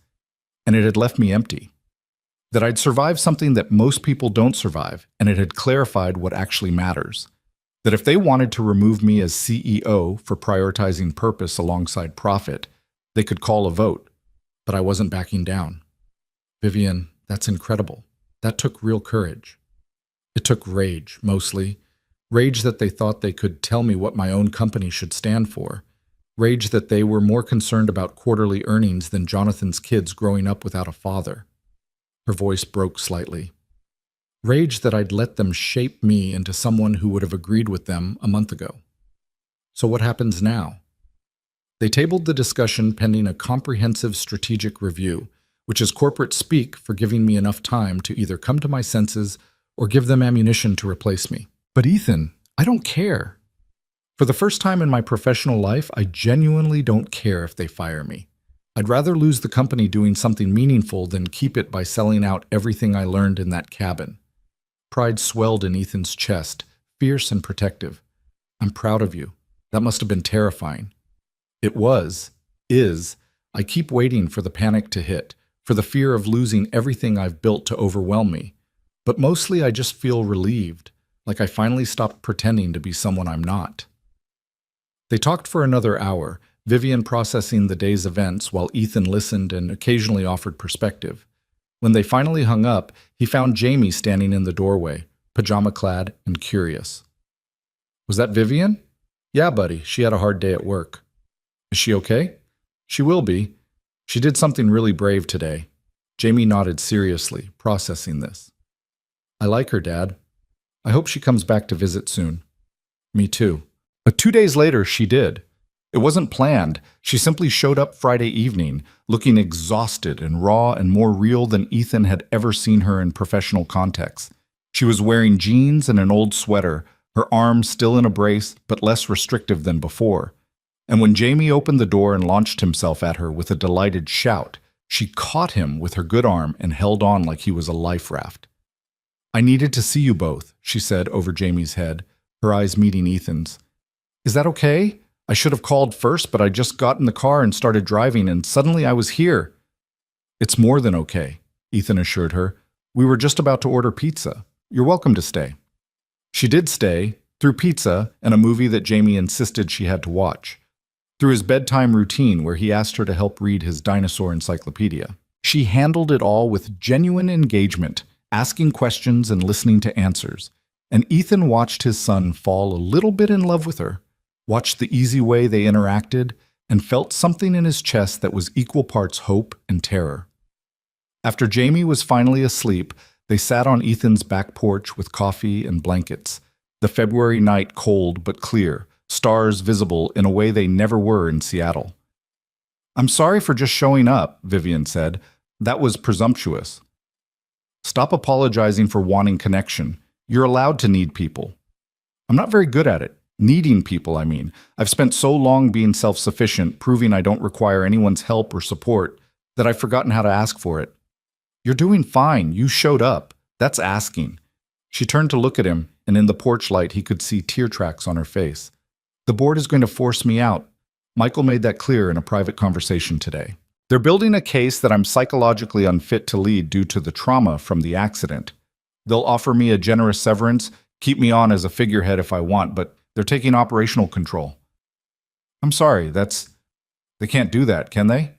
and it had left me empty. That I'd survived something that most people don't survive, and it had clarified what actually matters. That if they wanted to remove me as CEO for prioritizing purpose alongside profit, they could call a vote, but I wasn't backing down. Vivian, that's incredible. That took real courage. It took rage, mostly. Rage that they thought they could tell me what my own company should stand for. Rage that they were more concerned about quarterly earnings than Jonathan's kids growing up without a father. Her voice broke slightly. Rage that I'd let them shape me into someone who would have agreed with them a month ago. So what happens now? They tabled the discussion pending a comprehensive strategic review, which is corporate speak for giving me enough time to either come to my senses or give them ammunition to replace me. But Ethan, I don't care. For the first time in my professional life, I genuinely don't care if they fire me. I'd rather lose the company doing something meaningful than keep it by selling out everything I learned in that cabin. Pride swelled in Ethan's chest, fierce and protective. I'm proud of you. That must have been terrifying. It was, is. I keep waiting for the panic to hit, for the fear of losing everything I've built to overwhelm me. But mostly I just feel relieved, like I finally stopped pretending to be someone I'm not. They talked for another hour, Vivian processing the day's events while Ethan listened and occasionally offered perspective. When they finally hung up, he found Jamie standing in the doorway, pajama-clad and curious. Was that Vivian? Yeah, buddy, she had a hard day at work. Is she okay? She will be. She did something really brave today. Jamie nodded seriously, processing this. I like her, Dad. I hope she comes back to visit soon. Me too. But 2 days later, she did. It wasn't planned. She simply showed up Friday evening, looking exhausted and raw and more real than Ethan had ever seen her in professional contexts. She was wearing jeans and an old sweater, her arm still in a brace, but less restrictive than before. And when Jamie opened the door and launched himself at her with a delighted shout, she caught him with her good arm and held on like he was a life raft. I needed to see you both, she said over Jamie's head, her eyes meeting Ethan's. Is that okay? I should have called first, but I just got in the car and started driving, and suddenly I was here. It's more than okay, Ethan assured her. We were just about to order pizza. You're welcome to stay. She did stay, through pizza and a movie that Jamie insisted she had to watch. Through his bedtime routine where he asked her to help read his dinosaur encyclopedia. She handled it all with genuine engagement, asking questions and listening to answers. And Ethan watched his son fall a little bit in love with her, watched the easy way they interacted, and felt something in his chest that was equal parts hope and terror. After Jamie was finally asleep, they sat on Ethan's back porch with coffee and blankets. The February night cold but clear, stars visible in a way they never were in Seattle. I'm sorry for just showing up, Vivian said. That was presumptuous. Stop apologizing for wanting connection. You're allowed to need people. I'm not very good at it. Needing people, I mean. I've spent so long being self-sufficient, proving I don't require anyone's help or support, that I've forgotten how to ask for it. You're doing fine. You showed up. That's asking. She turned to look at him, and in the porch light he could see tear tracks on her face. The board is going to force me out. Michael made that clear in a private conversation today. They're building a case that I'm psychologically unfit to lead due to the trauma from the accident. They'll offer me a generous severance, keep me on as a figurehead if I want, but they're taking operational control. I'm sorry, they can't do that, can they?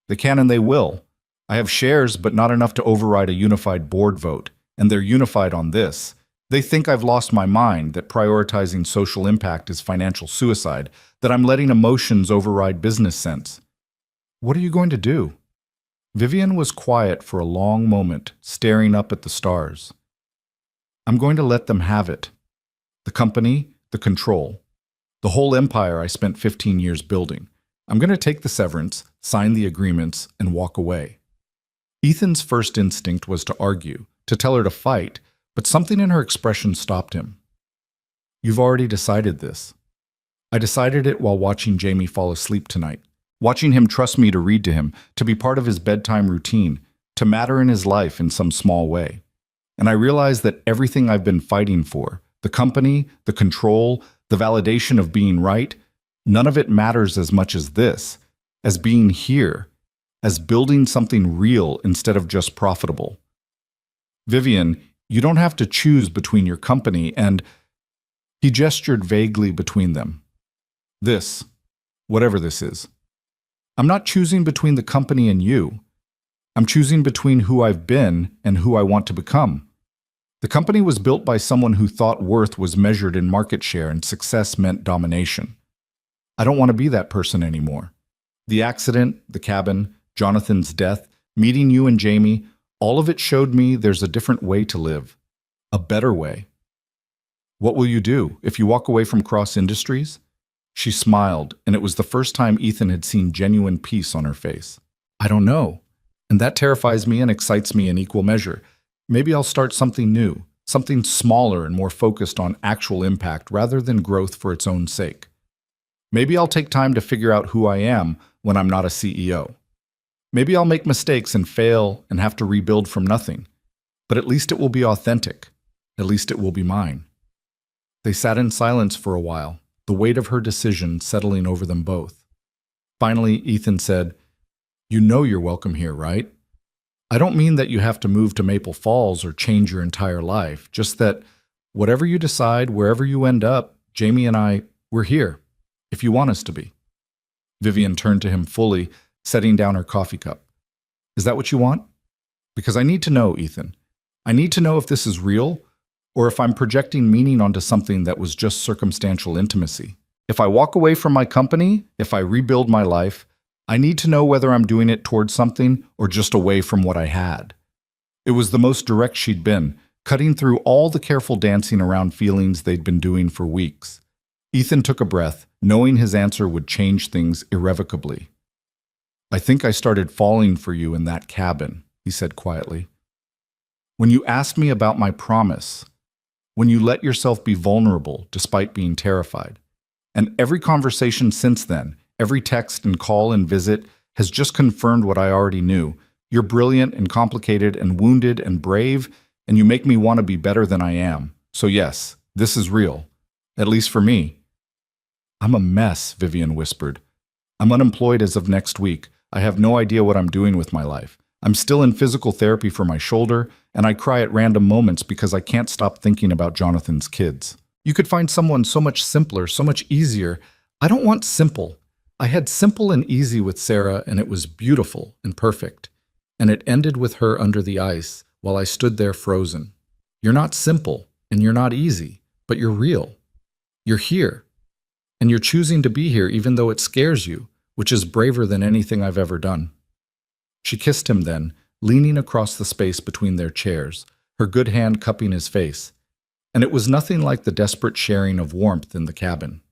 They can and they will. I have shares, but not enough to override a unified board vote, and they're unified on this. They think I've lost my mind, that prioritizing social impact is financial suicide, that I'm letting emotions override business sense. What are you going to do? Vivian was quiet for a long moment, staring up at the stars. I'm going to let them have it. The company, the control. The whole empire I spent 15 years building. I'm going to take the severance, sign the agreements, and walk away. Ethan's first instinct was to argue, to tell her to fight, but something in her expression stopped him. "You've already decided this." "I decided it while watching Jamie fall asleep tonight, watching him trust me to read to him, to be part of his bedtime routine, to matter in his life in some small way. And I realized that everything I've been fighting for, the company, the control, the validation of being right, none of it matters as much as this, as being here, as building something real instead of just profitable. Vivian, you don't have to choose between your company and—" He gestured vaguely between them. "This, whatever this is. I'm not choosing between the company and you. I'm choosing between who I've been and who I want to become. The company was built by someone who thought worth was measured in market share and success meant domination. I don't want to be that person anymore. The accident, the cabin, Jonathan's death, meeting you and Jamie, all of it showed me there's a different way to live. A better way." "What will you do if you walk away from Cross Industries?" She smiled, and it was the first time Ethan had seen genuine peace on her face. "I don't know. And that terrifies me and excites me in equal measure. Maybe I'll start something new, something smaller and more focused on actual impact rather than growth for its own sake. Maybe I'll take time to figure out who I am when I'm not a CEO. Maybe I'll make mistakes and fail and have to rebuild from nothing. But at least it will be authentic. At least it will be mine." They sat in silence for a while, the weight of her decision settling over them both. Finally, Ethan said, "You know you're welcome here, right? I don't mean that you have to move to Maple Falls or change your entire life, just that whatever you decide, wherever you end up, Jamie and I, we're here, if you want us to be." Vivian turned to him fully, setting down her coffee cup. "Is that what you want? Because I need to know, Ethan. I need to know if this is real, or if I'm projecting meaning onto something that was just circumstantial intimacy. If I walk away from my company, if I rebuild my life, I need to know whether I'm doing it towards something or just away from what I had." It was the most direct she'd been, cutting through all the careful dancing around feelings they'd been doing for weeks. Ethan took a breath, knowing his answer would change things irrevocably. "I think I started falling for you in that cabin," he said quietly. "When you asked me about my promise, when you let yourself be vulnerable despite being terrified. And every conversation since then, every text and call and visit has just confirmed what I already knew. You're brilliant and complicated and wounded and brave, and you make me want to be better than I am. So yes, this is real. At least for me." "I'm a mess," Vivian whispered. "I'm unemployed as of next week. I have no idea what I'm doing with my life. I'm still in physical therapy for my shoulder, and I cry at random moments because I can't stop thinking about Jonathan's kids. You could find someone so much simpler, so much easier. I don't want simple. I had simple and easy with Sarah, and it was beautiful and perfect. And it ended with her under the ice while I stood there frozen. You're not simple, and you're not easy, but you're real. You're here. And you're choosing to be here even though it scares you, which is braver than anything I've ever done." She kissed him then, leaning across the space between their chairs, her good hand cupping his face. And it was nothing like the desperate sharing of warmth in the cabin.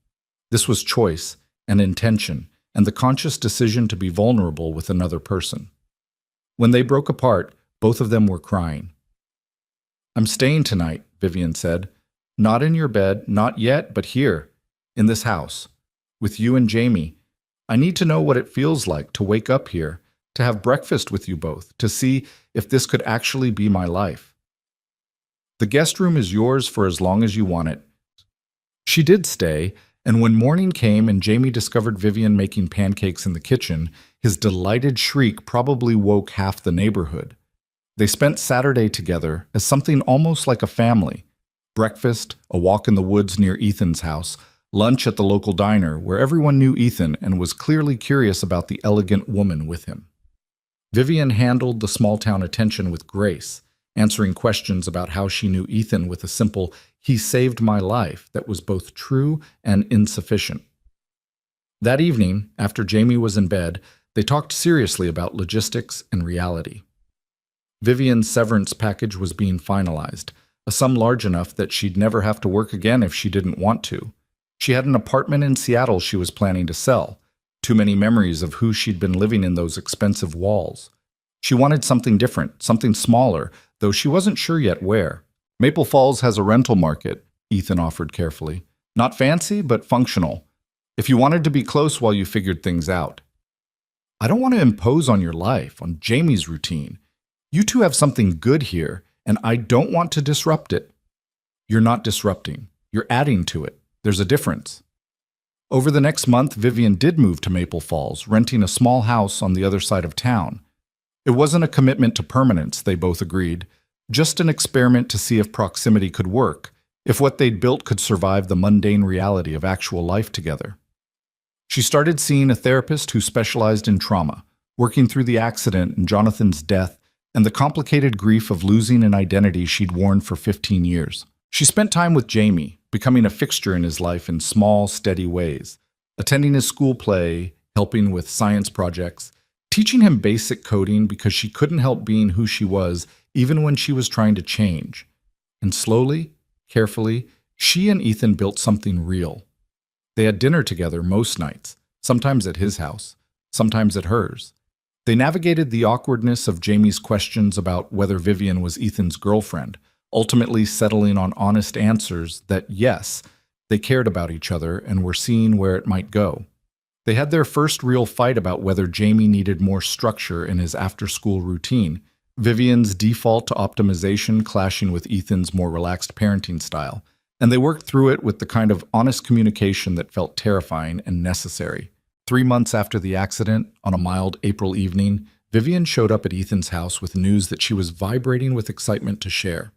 This was choice and intention and the conscious decision to be vulnerable with another person. When they broke apart, both of them were crying. "I'm staying tonight," Vivian said. "Not in your bed, not yet, but here, in this house, with you and Jamie. I need to know what it feels like to wake up here, to have breakfast with you both, to see if this could actually be my life. The guest room is yours for as long as you want it." She did stay, and when morning came and Jamie discovered Vivian making pancakes in the kitchen, his delighted shriek probably woke half the neighborhood. They spent Saturday together as something almost like a family. Breakfast, a walk in the woods near Ethan's house, lunch at the local diner where everyone knew Ethan and was clearly curious about the elegant woman with him. Vivian handled the small-town attention with grace, answering questions about how she knew Ethan with a simple, "He saved my life," that was both true and insufficient. That evening, after Jamie was in bed, they talked seriously about logistics and reality. Vivian's severance package was being finalized, a sum large enough that she'd never have to work again if she didn't want to. She had an apartment in Seattle she was planning to sell. Too many memories of who she'd been living in those expensive walls. She wanted something different, something smaller, though she wasn't sure yet where. Maple Falls has a rental market, Ethan offered carefully. Not fancy, but functional. If you wanted to be close while you figured things out. I don't want to impose on your life, on Jamie's routine. You two have something good here, and I don't want to disrupt it. You're not disrupting. You're adding to it. There's a difference. Over the next month, Vivian did move to Maple Falls, renting a small house on the other side of town. It wasn't a commitment to permanence, they both agreed, just an experiment to see if proximity could work, if what they'd built could survive the mundane reality of actual life together. She started seeing a therapist who specialized in trauma, working through the accident and Jonathan's death and the complicated grief of losing an identity she'd worn for 15 years. She spent time with Jamie, becoming a fixture in his life in small, steady ways, attending his school play, helping with science projects, teaching him basic coding because she couldn't help being who she was even when she was trying to change. And slowly, carefully, she and Ethan built something real. They had dinner together most nights, sometimes at his house, sometimes at hers. They navigated the awkwardness of Jamie's questions about whether Vivian was Ethan's girlfriend, ultimately settling on honest answers that, yes, they cared about each other and were seeing where it might go. They had their first real fight about whether Jamie needed more structure in his after-school routine, Vivian's default to optimization clashing with Ethan's more relaxed parenting style, and they worked through it with the kind of honest communication that felt terrifying and necessary. 3 months after the accident, on a mild April evening, Vivian showed up at Ethan's house with news that she was vibrating with excitement to share.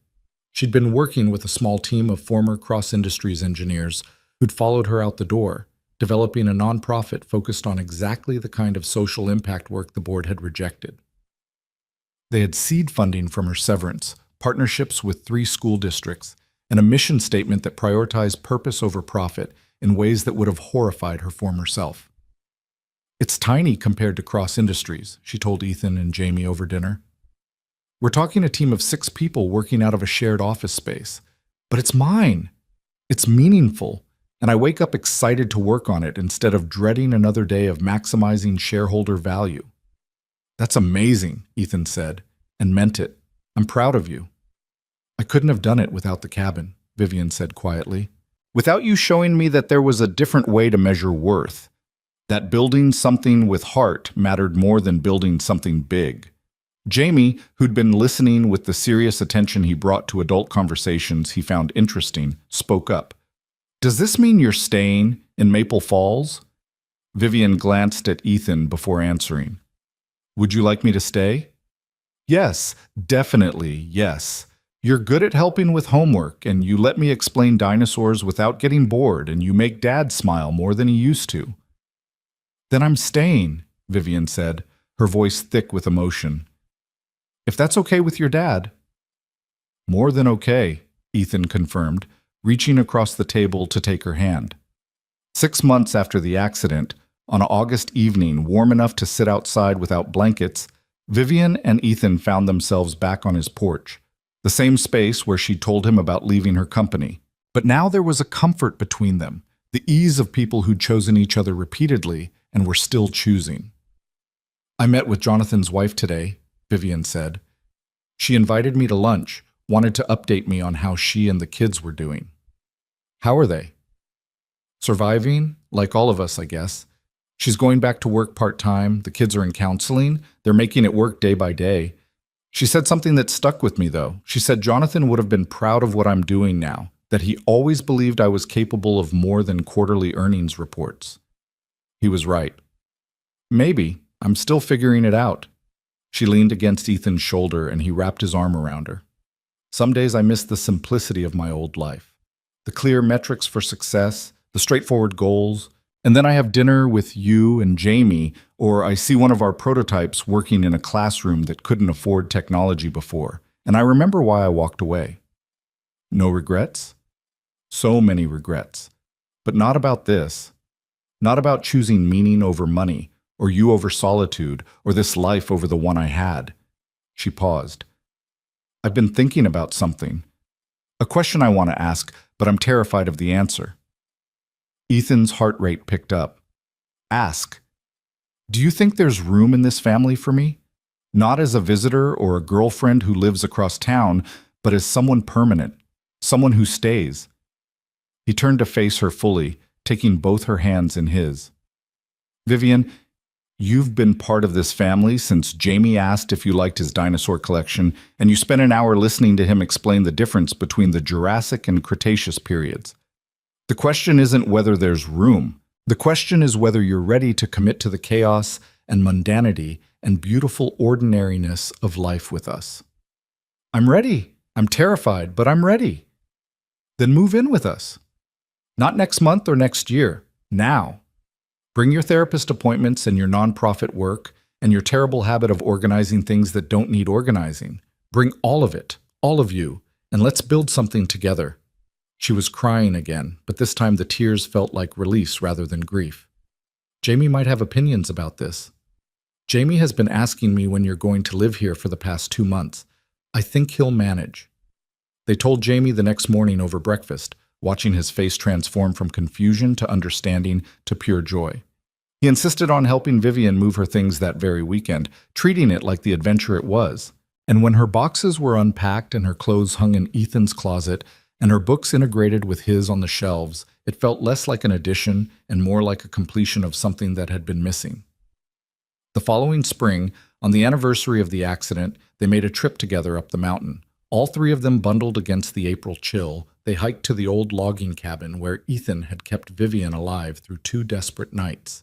She'd been working with a small team of former cross-industries engineers who'd followed her out the door, developing a nonprofit focused on exactly the kind of social impact work the board had rejected. They had seed funding from her severance, partnerships with 3 school districts, and a mission statement that prioritized purpose over profit in ways that would have horrified her former self. It's tiny compared to Cross Industries, she told Ethan and Jamie over dinner. We're talking a team of 6 people working out of a shared office space. But it's mine. It's meaningful, and I wake up excited to work on it instead of dreading another day of maximizing shareholder value. That's amazing, Ethan said, and meant it. I'm proud of you. I couldn't have done it without the cabin, Vivian said quietly. Without you showing me that there was a different way to measure worth. That building something with heart mattered more than building something big. Jamie, who'd been listening with the serious attention he brought to adult conversations he found interesting, spoke up. Does this mean you're staying in Maple Falls? Vivian glanced at Ethan before answering. Would you like me to stay? Yes, definitely, yes. You're good at helping with homework, and you let me explain dinosaurs without getting bored, and you make Dad smile more than he used to. Then I'm staying, Vivian said, her voice thick with emotion. If that's okay with your dad. More than okay, Ethan confirmed, reaching across the table to take her hand. 6 months after the accident, on an August evening warm enough to sit outside without blankets, Vivian and Ethan found themselves back on his porch, the same space where she'd told him about leaving her company. But now there was a comfort between them, the ease of people who'd chosen each other repeatedly and were still choosing. I met with Jonathan's wife today, Vivian said. She invited me to lunch, wanted to update me on how she and the kids were doing. How are they? Surviving, like all of us, I guess. She's going back to work part-time, the kids are in counseling, they're making it work day by day. She said something that stuck with me, though. She said Jonathan would have been proud of what I'm doing now, that he always believed I was capable of more than quarterly earnings reports. He was right. Maybe. I'm still figuring it out. She leaned against Ethan's shoulder and he wrapped his arm around her. Some days I miss the simplicity of my old life. The clear metrics for success, the straightforward goals, and then I have dinner with you and Jamie, or I see one of our prototypes working in a classroom that couldn't afford technology before, and I remember why I walked away. No regrets? So many regrets. But not about this. Not about choosing meaning over money, or you over solitude, or this life over the one I had. She paused. I've been thinking about something. A question I want to ask, but I'm terrified of the answer. Ethan's heart rate picked up. Ask. Do you think there's room in this family for me? Not as a visitor or a girlfriend who lives across town, but as someone permanent, someone who stays. He turned to face her fully, taking both her hands in his. Vivian, you've been part of this family since Jamie asked if you liked his dinosaur collection, and you spent an hour listening to him explain the difference between the Jurassic and Cretaceous periods. The question isn't whether there's room. The question is whether you're ready to commit to the chaos and mundanity and beautiful ordinariness of life with us. I'm ready. I'm terrified, but I'm ready. Then move in with us. Not next month or next year. Now. Bring your therapist appointments and your nonprofit work and your terrible habit of organizing things that don't need organizing. Bring all of it, all of you, and let's build something together. She was crying again, but this time the tears felt like release rather than grief. Jamie might have opinions about this. Jamie has been asking me when you're going to live here for the past 2 months. I think he'll manage. They told Jamie the next morning over breakfast, watching his face transform from confusion to understanding to pure joy. He insisted on helping Vivian move her things that very weekend, treating it like the adventure it was. And when her boxes were unpacked and her clothes hung in Ethan's closet and her books integrated with his on the shelves, it felt less like an addition and more like a completion of something that had been missing. The following spring, on the anniversary of the accident, they made a trip together up the mountain. All 3 of them bundled against the April chill. They hiked to the old logging cabin where Ethan had kept Vivian alive through 2 desperate nights.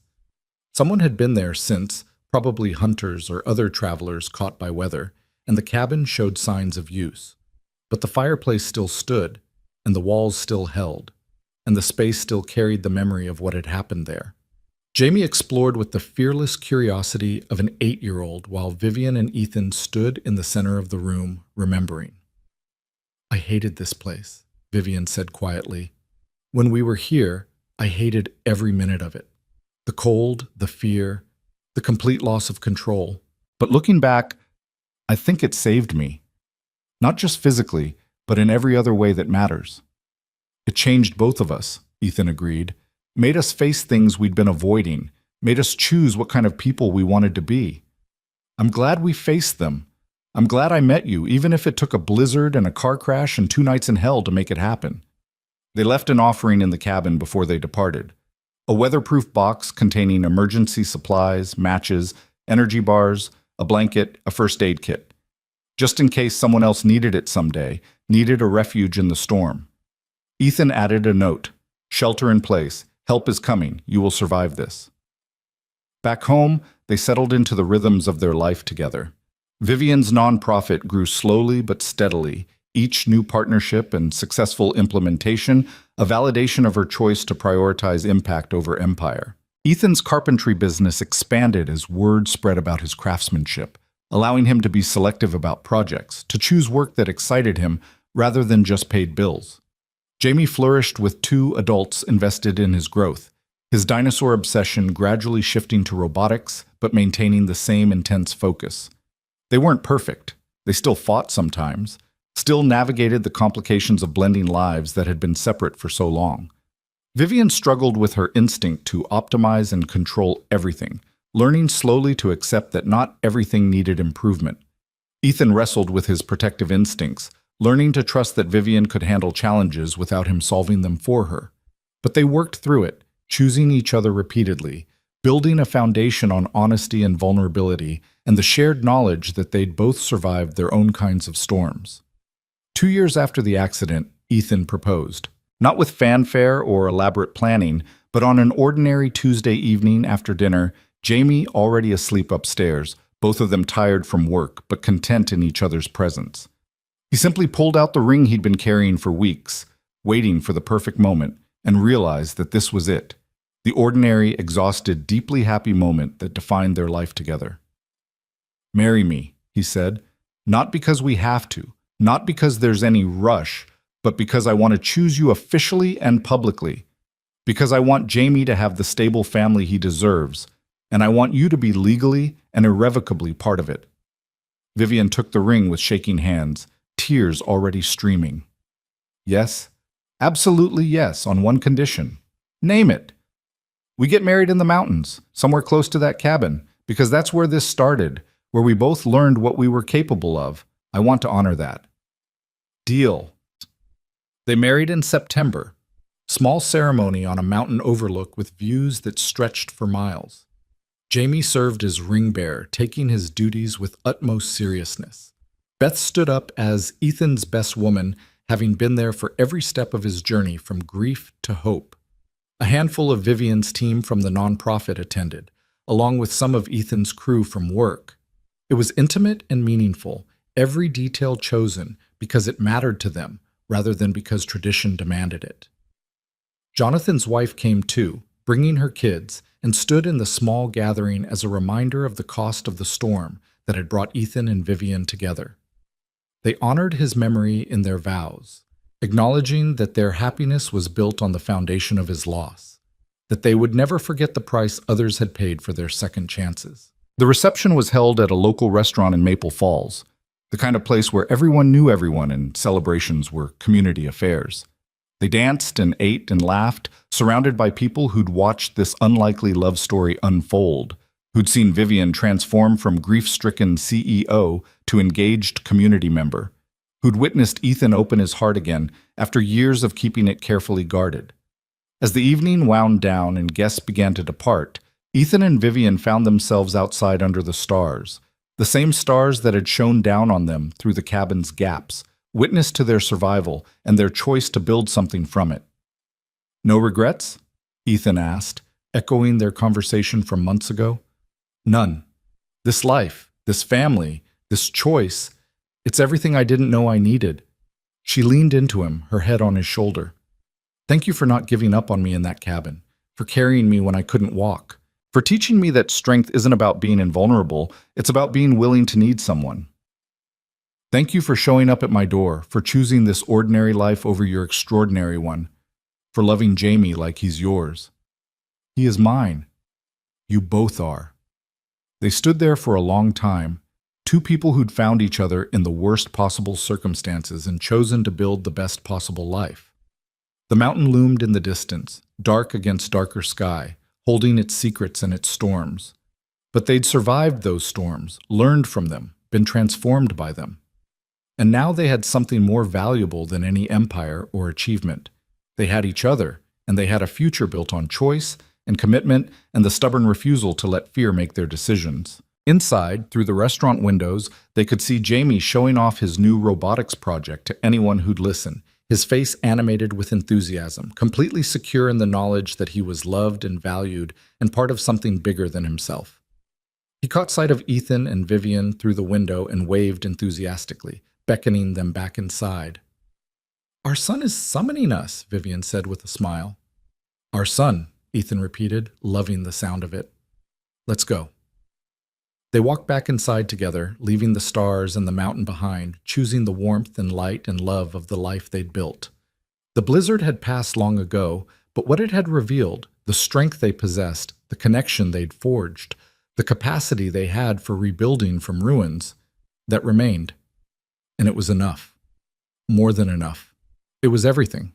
Someone had been there since, probably hunters or other travelers caught by weather, and the cabin showed signs of use. But the fireplace still stood, and the walls still held, and the space still carried the memory of what had happened there. Jamie explored with the fearless curiosity of an 8-year-old while Vivian and Ethan stood in the center of the room, remembering. I hated this place, Vivian said quietly. When we were here, I hated every minute of it. The cold, the fear, the complete loss of control. But looking back, I think it saved me. Not just physically, but in every other way that matters. It changed both of us, Ethan agreed. Made us face things we'd been avoiding. Made us choose what kind of people we wanted to be. I'm glad we faced them. I'm glad I met you, even if it took a blizzard and a car crash and 2 nights in hell to make it happen. They left an offering in the cabin before they departed. A weatherproof box containing emergency supplies, matches, energy bars, a blanket, a first aid kit. Just in case someone else needed it someday, needed a refuge in the storm. Ethan added a note. Shelter in place. Help is coming. You will survive this. Back home, they settled into the rhythms of their life together. Vivian's nonprofit grew slowly but steadily, each new partnership and successful implementation a validation of her choice to prioritize impact over empire. Ethan's carpentry business expanded as word spread about his craftsmanship, allowing him to be selective about projects, to choose work that excited him rather than just paid bills. Jamie flourished with 2 adults invested in his growth, his dinosaur obsession gradually shifting to robotics but maintaining the same intense focus. They weren't perfect. They still fought sometimes, still navigated the complications of blending lives that had been separate for so long. Vivian struggled with her instinct to optimize and control everything, learning slowly to accept that not everything needed improvement. Ethan wrestled with his protective instincts, learning to trust that Vivian could handle challenges without him solving them for her. But they worked through it, choosing each other repeatedly, building a foundation on honesty and vulnerability, and the shared knowledge that they'd both survived their own kinds of storms. 2 years after the accident, Ethan proposed. Not with fanfare or elaborate planning, but on an ordinary Tuesday evening after dinner, Jamie already asleep upstairs, both of them tired from work, but content in each other's presence. He simply pulled out the ring he'd been carrying for weeks, waiting for the perfect moment, and realized that this was it. The ordinary, exhausted, deeply happy moment that defined their life together. Marry me, he said, not because we have to, not because there's any rush, but because I want to choose you officially and publicly, because I want Jamie to have the stable family he deserves, and I want you to be legally and irrevocably part of it. Vivian took the ring with shaking hands, tears already streaming. Yes, absolutely yes, on one condition. Name it. We get married in the mountains, somewhere close to that cabin, because that's where this started, where we both learned what we were capable of. I want to honor that. Deal. They married in September. Small ceremony on a mountain overlook with views that stretched for miles. Jamie served as ring bearer, taking his duties with utmost seriousness. Beth stood up as Ethan's best woman, having been there for every step of his journey from grief to hope. A handful of Vivian's team from the nonprofit attended, along with some of Ethan's crew from work. It was intimate and meaningful, every detail chosen because it mattered to them rather than because tradition demanded it. Jonathan's wife came too, bringing her kids, and stood in the small gathering as a reminder of the cost of the storm that had brought Ethan and Vivian together. They honored his memory in their vows, acknowledging that their happiness was built on the foundation of his loss, that they would never forget the price others had paid for their second chances. The reception was held at a local restaurant in Maple Falls, the kind of place where everyone knew everyone and celebrations were community affairs. They danced and ate and laughed, surrounded by people who'd watched this unlikely love story unfold, who'd seen Vivian transform from grief-stricken CEO to engaged community member, who'd witnessed Ethan open his heart again after years of keeping it carefully guarded. As the evening wound down and guests began to depart, Ethan and Vivian found themselves outside under the stars, the same stars that had shone down on them through the cabin's gaps, witness to their survival and their choice to build something from it. No regrets? Ethan asked, echoing their conversation from months ago. None. This life, this family, this choice, it's everything I didn't know I needed. She leaned into him, her head on his shoulder. Thank you for not giving up on me in that cabin, for carrying me when I couldn't walk, for teaching me that strength isn't about being invulnerable, it's about being willing to need someone. Thank you for showing up at my door, for choosing this ordinary life over your extraordinary one, for loving Jamie like he's yours. He is mine. You both are. They stood there for a long time, two people who'd found each other in the worst possible circumstances and chosen to build the best possible life. The mountain loomed in the distance, dark against darker sky, holding its secrets and its storms. But they'd survived those storms, learned from them, been transformed by them. And now they had something more valuable than any empire or achievement. They had each other, and they had a future built on choice and commitment and the stubborn refusal to let fear make their decisions. Inside, through the restaurant windows, they could see Jamie showing off his new robotics project to anyone who'd listen, his face animated with enthusiasm, completely secure in the knowledge that he was loved and valued and part of something bigger than himself. He caught sight of Ethan and Vivian through the window and waved enthusiastically, beckoning them back inside. Our son is summoning us, Vivian said with a smile. Our son, Ethan repeated, loving the sound of it. Let's go. They walked back inside together, leaving the stars and the mountain behind, choosing the warmth and light and love of the life they'd built. The blizzard had passed long ago, but what it had revealed, the strength they possessed, the connection they'd forged, the capacity they had for rebuilding from ruins, that remained. And it was enough. More than enough. It was everything.